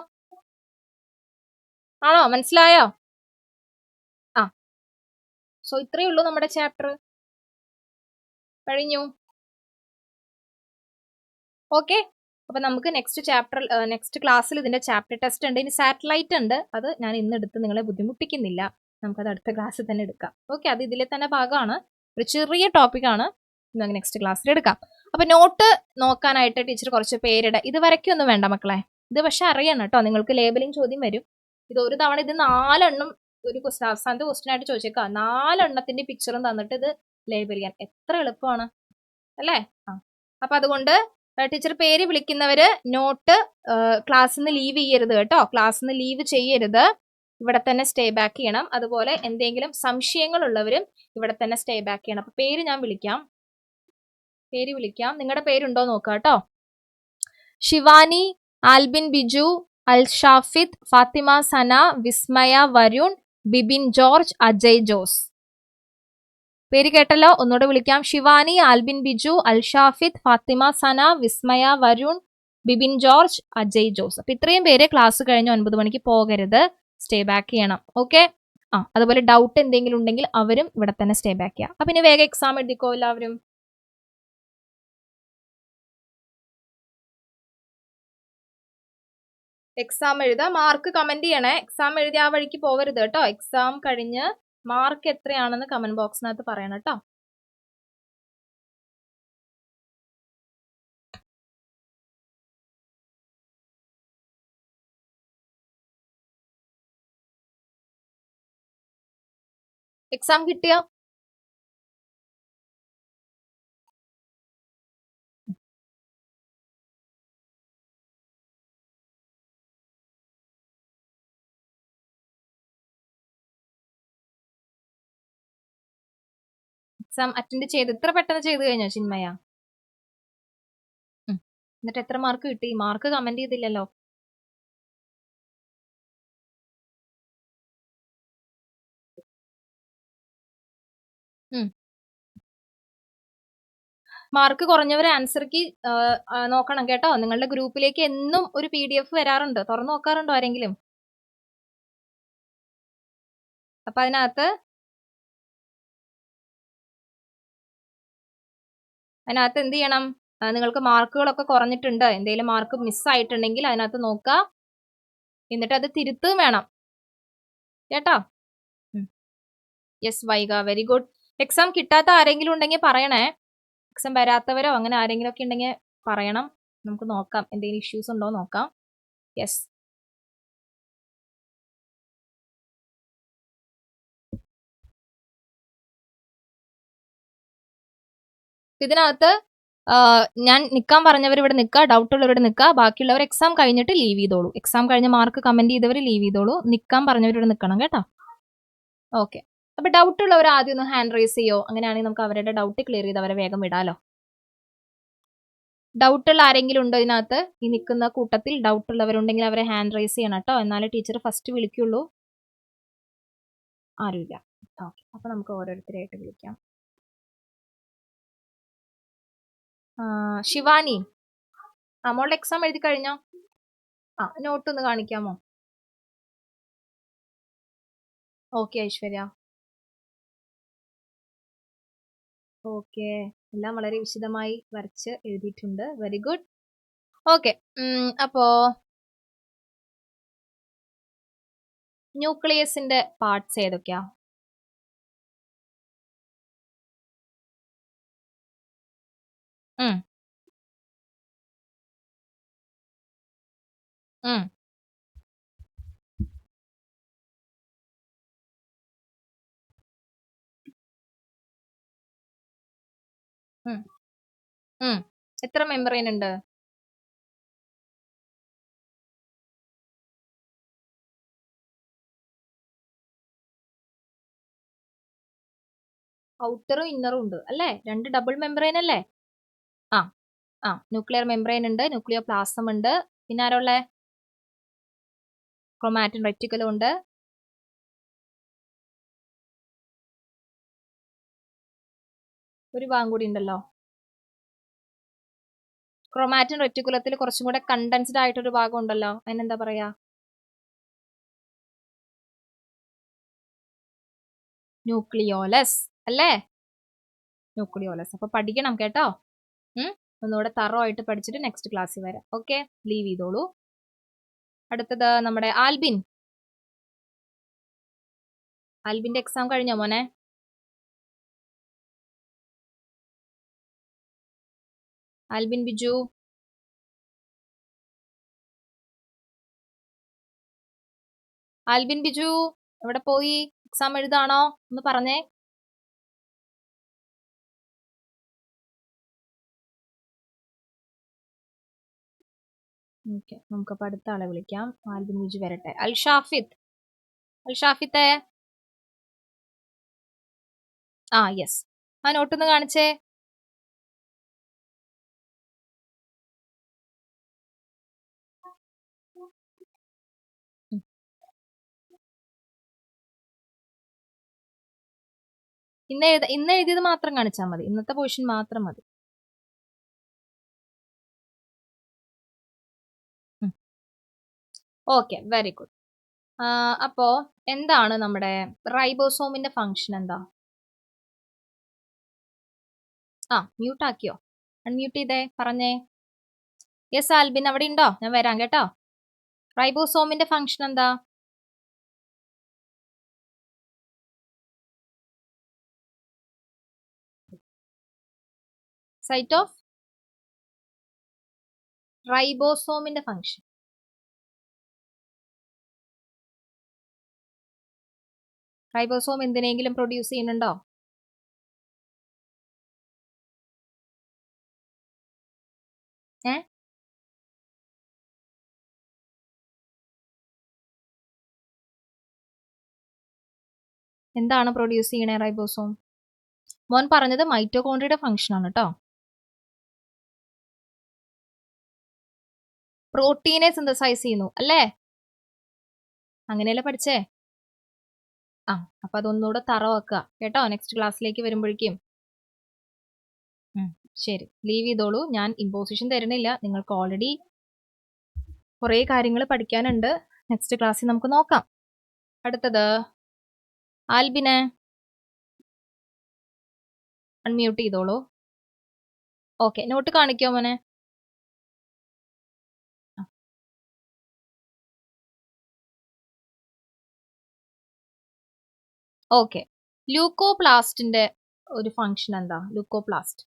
മനസ്സിലായോ? സോ ഇത്രയേ ഉള്ളൂ നമ്മുടെ ചാപ്റ്റർ. കഴിഞ്ഞു. ഓക്കെ, അപ്പൊ നമുക്ക് നെക്സ്റ്റ് ക്ലാസ്സിൽ ഇതിന്റെ ചാപ്റ്റർ ടെസ്റ്റ് ഉണ്ട്. ഇനി സാറ്റലൈറ്റ് ഉണ്ട്, അത് ഞാൻ ഇന്ന് എടുത്ത് നിങ്ങളെ ബുദ്ധിമുട്ടിക്കുന്നില്ല. നമുക്കത് അടുത്ത ക്ലാസ്സിൽ തന്നെ എടുക്കാം. ഓക്കെ, അത് ഇതിലെ തന്നെ ഭാഗമാണ്. ഒരു ചെറിയ ടോപ്പിക്കാണ്, നമുക്ക് നെക്സ്റ്റ് ക്ലാസ്സിൽ എടുക്കാം. അപ്പൊ നോട്ട് നോക്കാനായിട്ട് ടീച്ചർ കുറച്ച് പേരിട ഇത് വരയ്ക്കൊന്നും വേണ്ട മക്കളെ, ഇത് പക്ഷെ അറിയണം കേട്ടോ, നിങ്ങൾക്ക് ലേബലിംഗ് ചോദ്യം വരും. ഇത് ഒരു തവണ ഇത് 4 എണ്ണം ഒരു അവസാനത്തെ ക്വസ്റ്റ്യൻ ആയിട്ട് ചോദിച്ചേക്കാം, 4 എണ്ണത്തിന്റെ പിക്ചറും തന്നിട്ട് ഇത് ലേബൽ ചെയ്യാൻ എത്ര എളുപ്പമാണ് അല്ലേ. അപ്പൊ അതുകൊണ്ട് ടീച്ചർ പേര് വിളിക്കുന്നവര് നോട്ട് ക്ലാസ്സിൽ നിന്ന് ലീവ് ചെയ്യരുത് കേട്ടോ, ക്ലാസ്സിൽ നിന്ന് ലീവ് ചെയ്യരുത്, ഇവിടെ തന്നെ സ്റ്റേ ബാക്ക് ചെയ്യണം. അതുപോലെ എന്തെങ്കിലും സംശയങ്ങൾ ഉള്ളവരും ഇവിടെ തന്നെ സ്റ്റേ ബാക്ക് ചെയ്യണം. അപ്പൊ പേര് ഞാൻ വിളിക്കാം, നിങ്ങളുടെ പേരുണ്ടോ നോക്കാം കേട്ടോ. ശിവാനി, ആൽബിൻ ബിജു, അൽഷാഫിദ്, ഫാത്തിമ സന, വിസ്മയ വരുൺ, ബിബിൻ ജോർജ്, അജയ് ജോസ്. പേര് കേട്ടല്ലോ, ഒന്നുകൂടെ വിളിക്കാം. ശിവാനി, ആൽബിൻ ബിജു, അൽഷാഫിദ്, ഫാത്തിമ സന, വിസ്മയ വരുൺ, ബിബിൻ ജോർജ്, അജയ് ജോസ്. അപ്പൊ ഇത്രയും പേര് ക്ലാസ് കഴിഞ്ഞ് 9 മണിക്ക് പോകരുത്, സ്റ്റേ ബാക്ക് ചെയ്യണം. ഓക്കെ. അതുപോലെ ഡൗട്ട് എന്തെങ്കിലും ഉണ്ടെങ്കിൽ അവരും ഇവിടെ തന്നെ സ്റ്റേ ബാക്ക് ചെയ്യാം. അപ്പൊ ഇനി വേഗം എക്സാം എഴുതിക്കോ എല്ലാവരും. എക്സാം എഴുതാ, മാർക്ക് കമന്റ് ചെയ്യണേ. എക്സാം എഴുതി ആ വഴിക്ക് പോകരുത് കേട്ടോ. എക്സാം കഴിഞ്ഞ് മാർക്ക് എത്രയാണെന്ന് കമന്റ് ബോക്സിനകത്ത് പറയണം കേട്ടോ. എക്സാം കിട്ടിയോ? എക്സാം അറ്റൻഡ് ചെയ്ത് ഇത്ര പെട്ടെന്ന് ചെയ്ത് കഴിഞ്ഞോ ചിന്മയ? എന്നിട്ട് എത്ര മാർക്ക് കിട്ടി? മാർക്ക് കമന്റ് ചെയ്തില്ലല്ലോ. മാർക്ക് കുറഞ്ഞവരെ ആൻസർ കീ നോക്കണം കേട്ടോ. നിങ്ങളുടെ ഗ്രൂപ്പിലേക്ക് എന്നും ഒരു PDF വരാറുണ്ട്, തുറന്നു നോക്കാറുണ്ടോ ആരെങ്കിലും? അപ്പൊ അതിനകത്ത് എന്ത് ചെയ്യണം? നിങ്ങൾക്ക് മാർക്കുകളൊക്കെ കുറഞ്ഞിട്ടുണ്ട്, എന്തെങ്കിലും മാർക്ക് മിസ്സായിട്ടുണ്ടെങ്കിൽ അതിനകത്ത് നോക്കുക, എന്നിട്ട് അത് തിരുത്തുകയും വേണം കേട്ടോ. Yes Vaiga, very good. Exam കിട്ടാത്ത ആരെങ്കിലും ഉണ്ടെങ്കിൽ പറയണേ. എക്സാം വരാത്തവരോ അങ്ങനെ ആരെങ്കിലും ഒക്കെ ഉണ്ടെങ്കിൽ പറയണം, നമുക്ക് നോക്കാം എന്തെങ്കിലും ഇഷ്യൂസ് ഉണ്ടോ നോക്കാം. യെസ്. ഇതിനകത്ത് ഞാൻ നിൽക്കാൻ പറഞ്ഞവർ ഇവിടെ നിൽക്കുക, ഡൗട്ട് ഉള്ളവർ നിൽക്കുക, ബാക്കിയുള്ളവർ എക്സാം കഴിഞ്ഞിട്ട് ലീവ് ചെയ്തോളൂ. എക്സാം കഴിഞ്ഞ് മാർക്ക് കമന്റ് ചെയ്തവർ ലീവ് ചെയ്തോളൂ, നിൽക്കാൻ പറഞ്ഞവർ ഇവിടെ നിൽക്കണം കേട്ടോ. ഓക്കെ. അപ്പൊ ഡൗട്ട് ഉള്ളവർ ആദ്യം ഒന്ന് ഹാൻഡ് റൈസ് ചെയ്യോ, അങ്ങനെയാണെങ്കിൽ നമുക്ക് അവരുടെ ഡൗട്ട് ക്ലിയർ ചെയ്ത് അവരെ വേഗം വിടാലോ. ഡൗട്ട് ഉള്ള ആരെങ്കിലും ഉണ്ടോ ഇതിനകത്ത്? ഈ നിൽക്കുന്ന കൂട്ടത്തിൽ ഡൗട്ട് ഉള്ളവരുണ്ടെങ്കിൽ അവരെ ഹാൻഡ് റൈസ് ചെയ്യണം കേട്ടോ, എന്നാലേ ടീച്ചർ ഫസ്റ്റ് വിളിക്കുള്ളൂ. ആരുമില്ല. ഓക്കെ, അപ്പൊ നമുക്ക് ഓരോരുത്തരായിട്ട് വിളിക്കാം. ശിവാനി, മോളുടെ എക്സാം എഴുതി കഴിഞ്ഞോ? നോട്ട് ഒന്ന് കാണിക്കാമോ? ഓക്കെ ഐശ്വര്യ. ഓക്കെ, എല്ലാം വളരെ വിശദമായി വരച്ച് എഴുതിയിട്ടുണ്ട്, വെരി ഗുഡ്. ഓക്കെ, അപ്പോ ന്യൂക്ലിയസിന്റെ പാർട്സ് ഏതൊക്കെയാ? എത്ര മെമ്പറൈൻ ഉണ്ട്? ഔട്ടറും ഇന്നറും ഉണ്ട് അല്ലേ? 2 ഡബിൾ മെമ്പറൈൻ അല്ലേ? ന്യൂക്ലിയർ മെമ്പറൈൻ ഉണ്ട്, ന്യൂക്ലിയർ പ്ലാസം ഉണ്ട്, പിന്നെ ആരുള്ള? ക്രോമാറ്റിൻ റെറ്റിക്കുലം ഉണ്ട്. ഒരു ഭാഗം കൂടി ഉണ്ടല്ലോ, ക്രോമാറ്റിൻ റെറ്റിക്കുലത്തിൽ കുറച്ചും കൂടെ കണ്ടൻസ്ഡ് ആയിട്ടൊരു ഭാഗം ഉണ്ടല്ലോ, അതിനെന്താ പറയാ? ന്യൂക്ലിയോലസ് അല്ലേ? ന്യൂക്ലിയോലസ്. അപ്പൊ പഠിക്കണം കേട്ടോ. ഒന്നുകൂടെ തറോ ആയിട്ട് പഠിച്ചിട്ട് നെക്സ്റ്റ് ക്ലാസ്സിൽ വരാം. ഓക്കെ, ലീവ് ചെയ്തോളൂ. അടുത്തത് നമ്മുടെ ആൽബിൻ. ആൽബിന്റെ എക്സാം കഴിഞ്ഞോ മോനെ? ആൽബിൻ ബിജു, ആൽബിൻ ബിജു എവിടെ പോയി? എക്സാം എഴുതാണോ? ഒന്ന് പറഞ്ഞേ. ഓക്കെ, നമുക്കപ്പോൾ അടുത്ത ആളെ വിളിക്കാം. ആൽബിൻ ബിജു വരട്ടെ. അൽഷാഫിത്ത്, അൽഷാഫിത്തെ. ആ യെസ്, ആ നോട്ടൊന്ന് കാണിച്ചേ. ഇന്ന് എഴുതിയത് മാത്രം കാണിച്ചാൽ മതി, ഇന്നത്തെ പോർഷൻ മാത്രം മതി. Okay, very good. അപ്പോ എന്താണ് നമ്മുടെ റൈബോസോമിന്റെ ഫംഗ്ഷൻ എന്താ? ആ മ്യൂട്ട് ആക്കിയോ? അൺമ്യൂട്ട് ചെയ്തേ, പറഞ്ഞേ. യെസ് ആൽബിൻ അവിടെ ഉണ്ടോ? ഞാൻ വരാം കേട്ടോ. റൈബോസോമിന്റെ ഫംഗ്ഷൻ എന്താ? സൈറ്റ് ഓഫ് റൈബോസോമിന്റെ ഫംഗ്ഷൻ. റൈബോസോം എന്തിനെങ്കിലും പ്രൊഡ്യൂസ് ചെയ്യുന്നുണ്ടോ? എന്താണ് പ്രൊഡ്യൂസ് ചെയ്യണേ റൈബോസോം? മോൻ പറഞ്ഞത് മൈറ്റോകോൺട്രിയയുടെ ഫംഗ്ഷൻ ആണ് കേട്ടോ. പ്രോട്ടീനെ സിന്തസൈസ് ചെയ്യുന്നു അല്ലേ? അങ്ങനെയല്ലേ പഠിച്ചേ? ആ അപ്പൊ അതൊന്നുകൂടെ തറവാക്കുക കേട്ടോ, നെക്സ്റ്റ് ക്ലാസ്സിലേക്ക് വരുമ്പോഴേക്കും. ശരി, ലീവ് ചെയ്തോളൂ. ഞാൻ ഇമ്പോസിഷൻ തരുന്നില്ല, നിങ്ങൾക്ക് ഓൾറെഡി കുറേ കാര്യങ്ങൾ പഠിക്കാനുണ്ട്. നെക്സ്റ്റ് ക്ലാസ്സിൽ നമുക്ക് നോക്കാം. അടുത്തത് ആൽബിനെ അൺമ്യൂട്ട് ചെയ്തോളൂ. ഓക്കെ, നോട്ട് കാണിക്കോ മോനെ? ഓക്കെ, ലൂക്കോപ്ലാസ്റ്റിന്റെ ഒരു ഫംഗ്ഷൻ എന്താ? ലൂക്കോപ്ലാസ്റ്റ്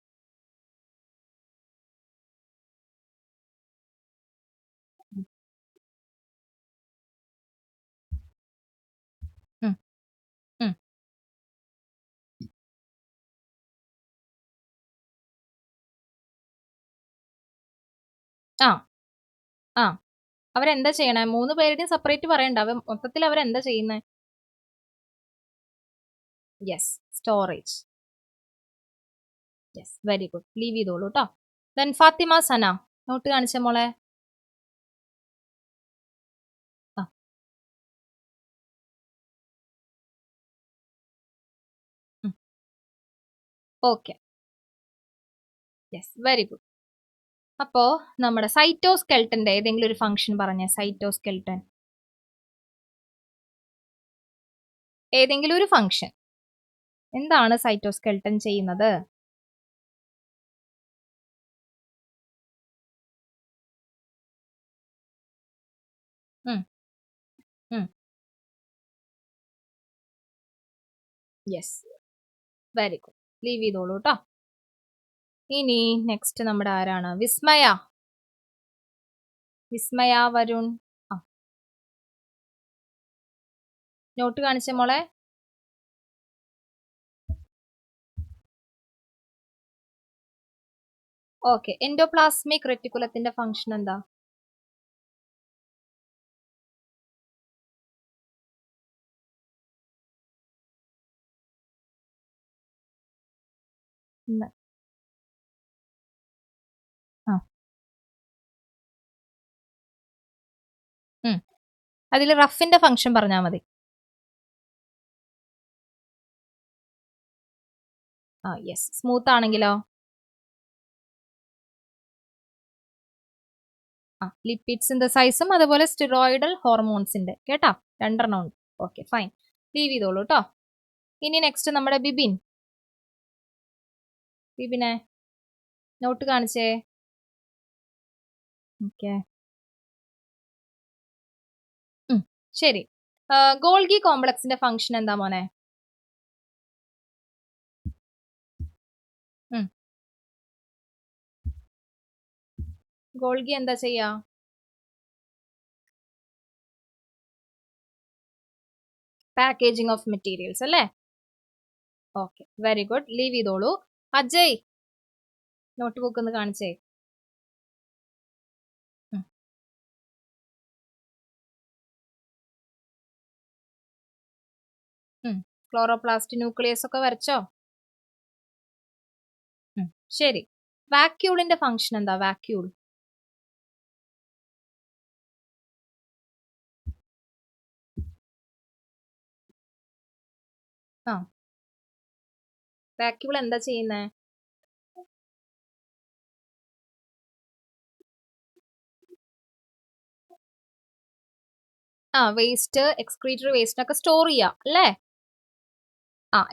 ആ ആ അവരെന്താ ചെയ്യണേ? 3 പേരുടെയും സെപ്പറേറ്റ് പറയണ്ട, മൊത്തത്തിൽ അവരെന്താ ചെയ്യുന്നേ? Yes, storage. Yes, very good, leave ചെയ്തോളൂ കേട്ടോ. ദെൻ ഫാത്തിമ സന, നോട്ട് കാണിച്ച മോളെ. Okay, yes, very good. അപ്പോ നമ്മുടെ സൈറ്റോസ്കെൽട്ടന്റെ ഏതെങ്കിലും ഒരു ഫംഗ്ഷൻ പറഞ്ഞേ. സൈറ്റോസ്കെൽട്ടൻ ഏതെങ്കിലും ഒരു ഫംഗ്ഷൻ. എന്താണ് സൈറ്റോസ്കെൽട്ടൻ ചെയ്യുന്നത്? യെസ്, വെരി ഗുഡ്, ലീവ് ചെയ്തോളൂ കേട്ടോ. ഇനി നെക്സ്റ്റ് നമ്മുടെ ആരാണ്? വിസ്മയ. വിസ്മയ വരുൺ, നോട്ട് കാണിച്ച മോളെ. ഓക്കെ, എൻഡോപ്ലാസ്മിക് റെറ്റിക്കുലത്തിന്റെ ഫംഗ്ഷൻ എന്താ? അതിൽ റഫിന്റെ ഫംഗ്ഷൻ പറഞ്ഞാൽ മതി. യെസ്, സ്മൂത്ത് ആണെങ്കിലോ? ലിപ്പിഡ് സിന്തസൈസും അതുപോലെ സ്റ്റിറോയിഡൽ ഹോർമോൺസിന്റെ കേട്ടോ, 2 ഉണ്ട്. ഓക്കെ, ഫൈൻ, ലീവ് ചെയ്തോളൂ കേട്ടോ. ഇനി നെക്സ്റ്റ് നമ്മുടെ ബിബിൻ. ബിബിനെ നോട്ട് കാണിച്ചേ. ഓക്കെ, ശരി. ഗോൾഗി കോംപ്ലക്സിന്റെ ഫംഗ്ഷൻ എന്താ മോനെ? ഗോൾഗി എന്താ ചെയ്യാ? പാക്കേജിംഗ് ഓഫ് മെറ്റീരിയൽസ് അല്ലേ? Okay, very good. ലീവ് ചെയ്തോളൂ. അജയ്, നോട്ട് ബുക്ക് ഒന്ന് കാണിച്ചേ. ക്ലോറോപ്ലാസ്റ്റ് ന്യൂക്ലിയസ് ഒക്കെ വരച്ചോ? ശരി. വാക്യൂളിന്റെ ഫംഗ്ഷൻ എന്താ? വാക്യൂൾ വാക്യൂൾ എന്താ ചെയ്യുന്നേ? വേസ്റ്റ്, എക്സ്ക്രീറ്ററി വേസ്റ്റ് ഒക്കെ സ്റ്റോർ ചെയ്യാം അല്ലേ?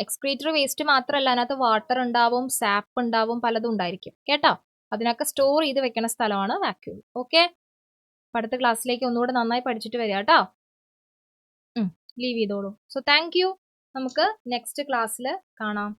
എക്സ്ക്രീറ്ററി വേസ്റ്റ് മാത്രമല്ല, അതിനകത്ത് വാട്ടർ ഉണ്ടാവും, സാപ്പ് ഉണ്ടാവും, പലതും ഉണ്ടായിരിക്കും കേട്ടോ. അതിനൊക്കെ സ്റ്റോർ ചെയ്ത് വെക്കുന്ന സ്ഥലമാണ് വാക്യൂൾ. ഓക്കെ, അടുത്ത ക്ലാസ്സിലേക്ക് ഒന്നുകൂടെ നന്നായി പഠിച്ചിട്ട് വരിക കേട്ടോ. ലീവ് ചെയ്തോളൂ. So thank you. നമുക്ക് നെക്സ്റ്റ് ക്ലാസ്സിൽ കാണാം.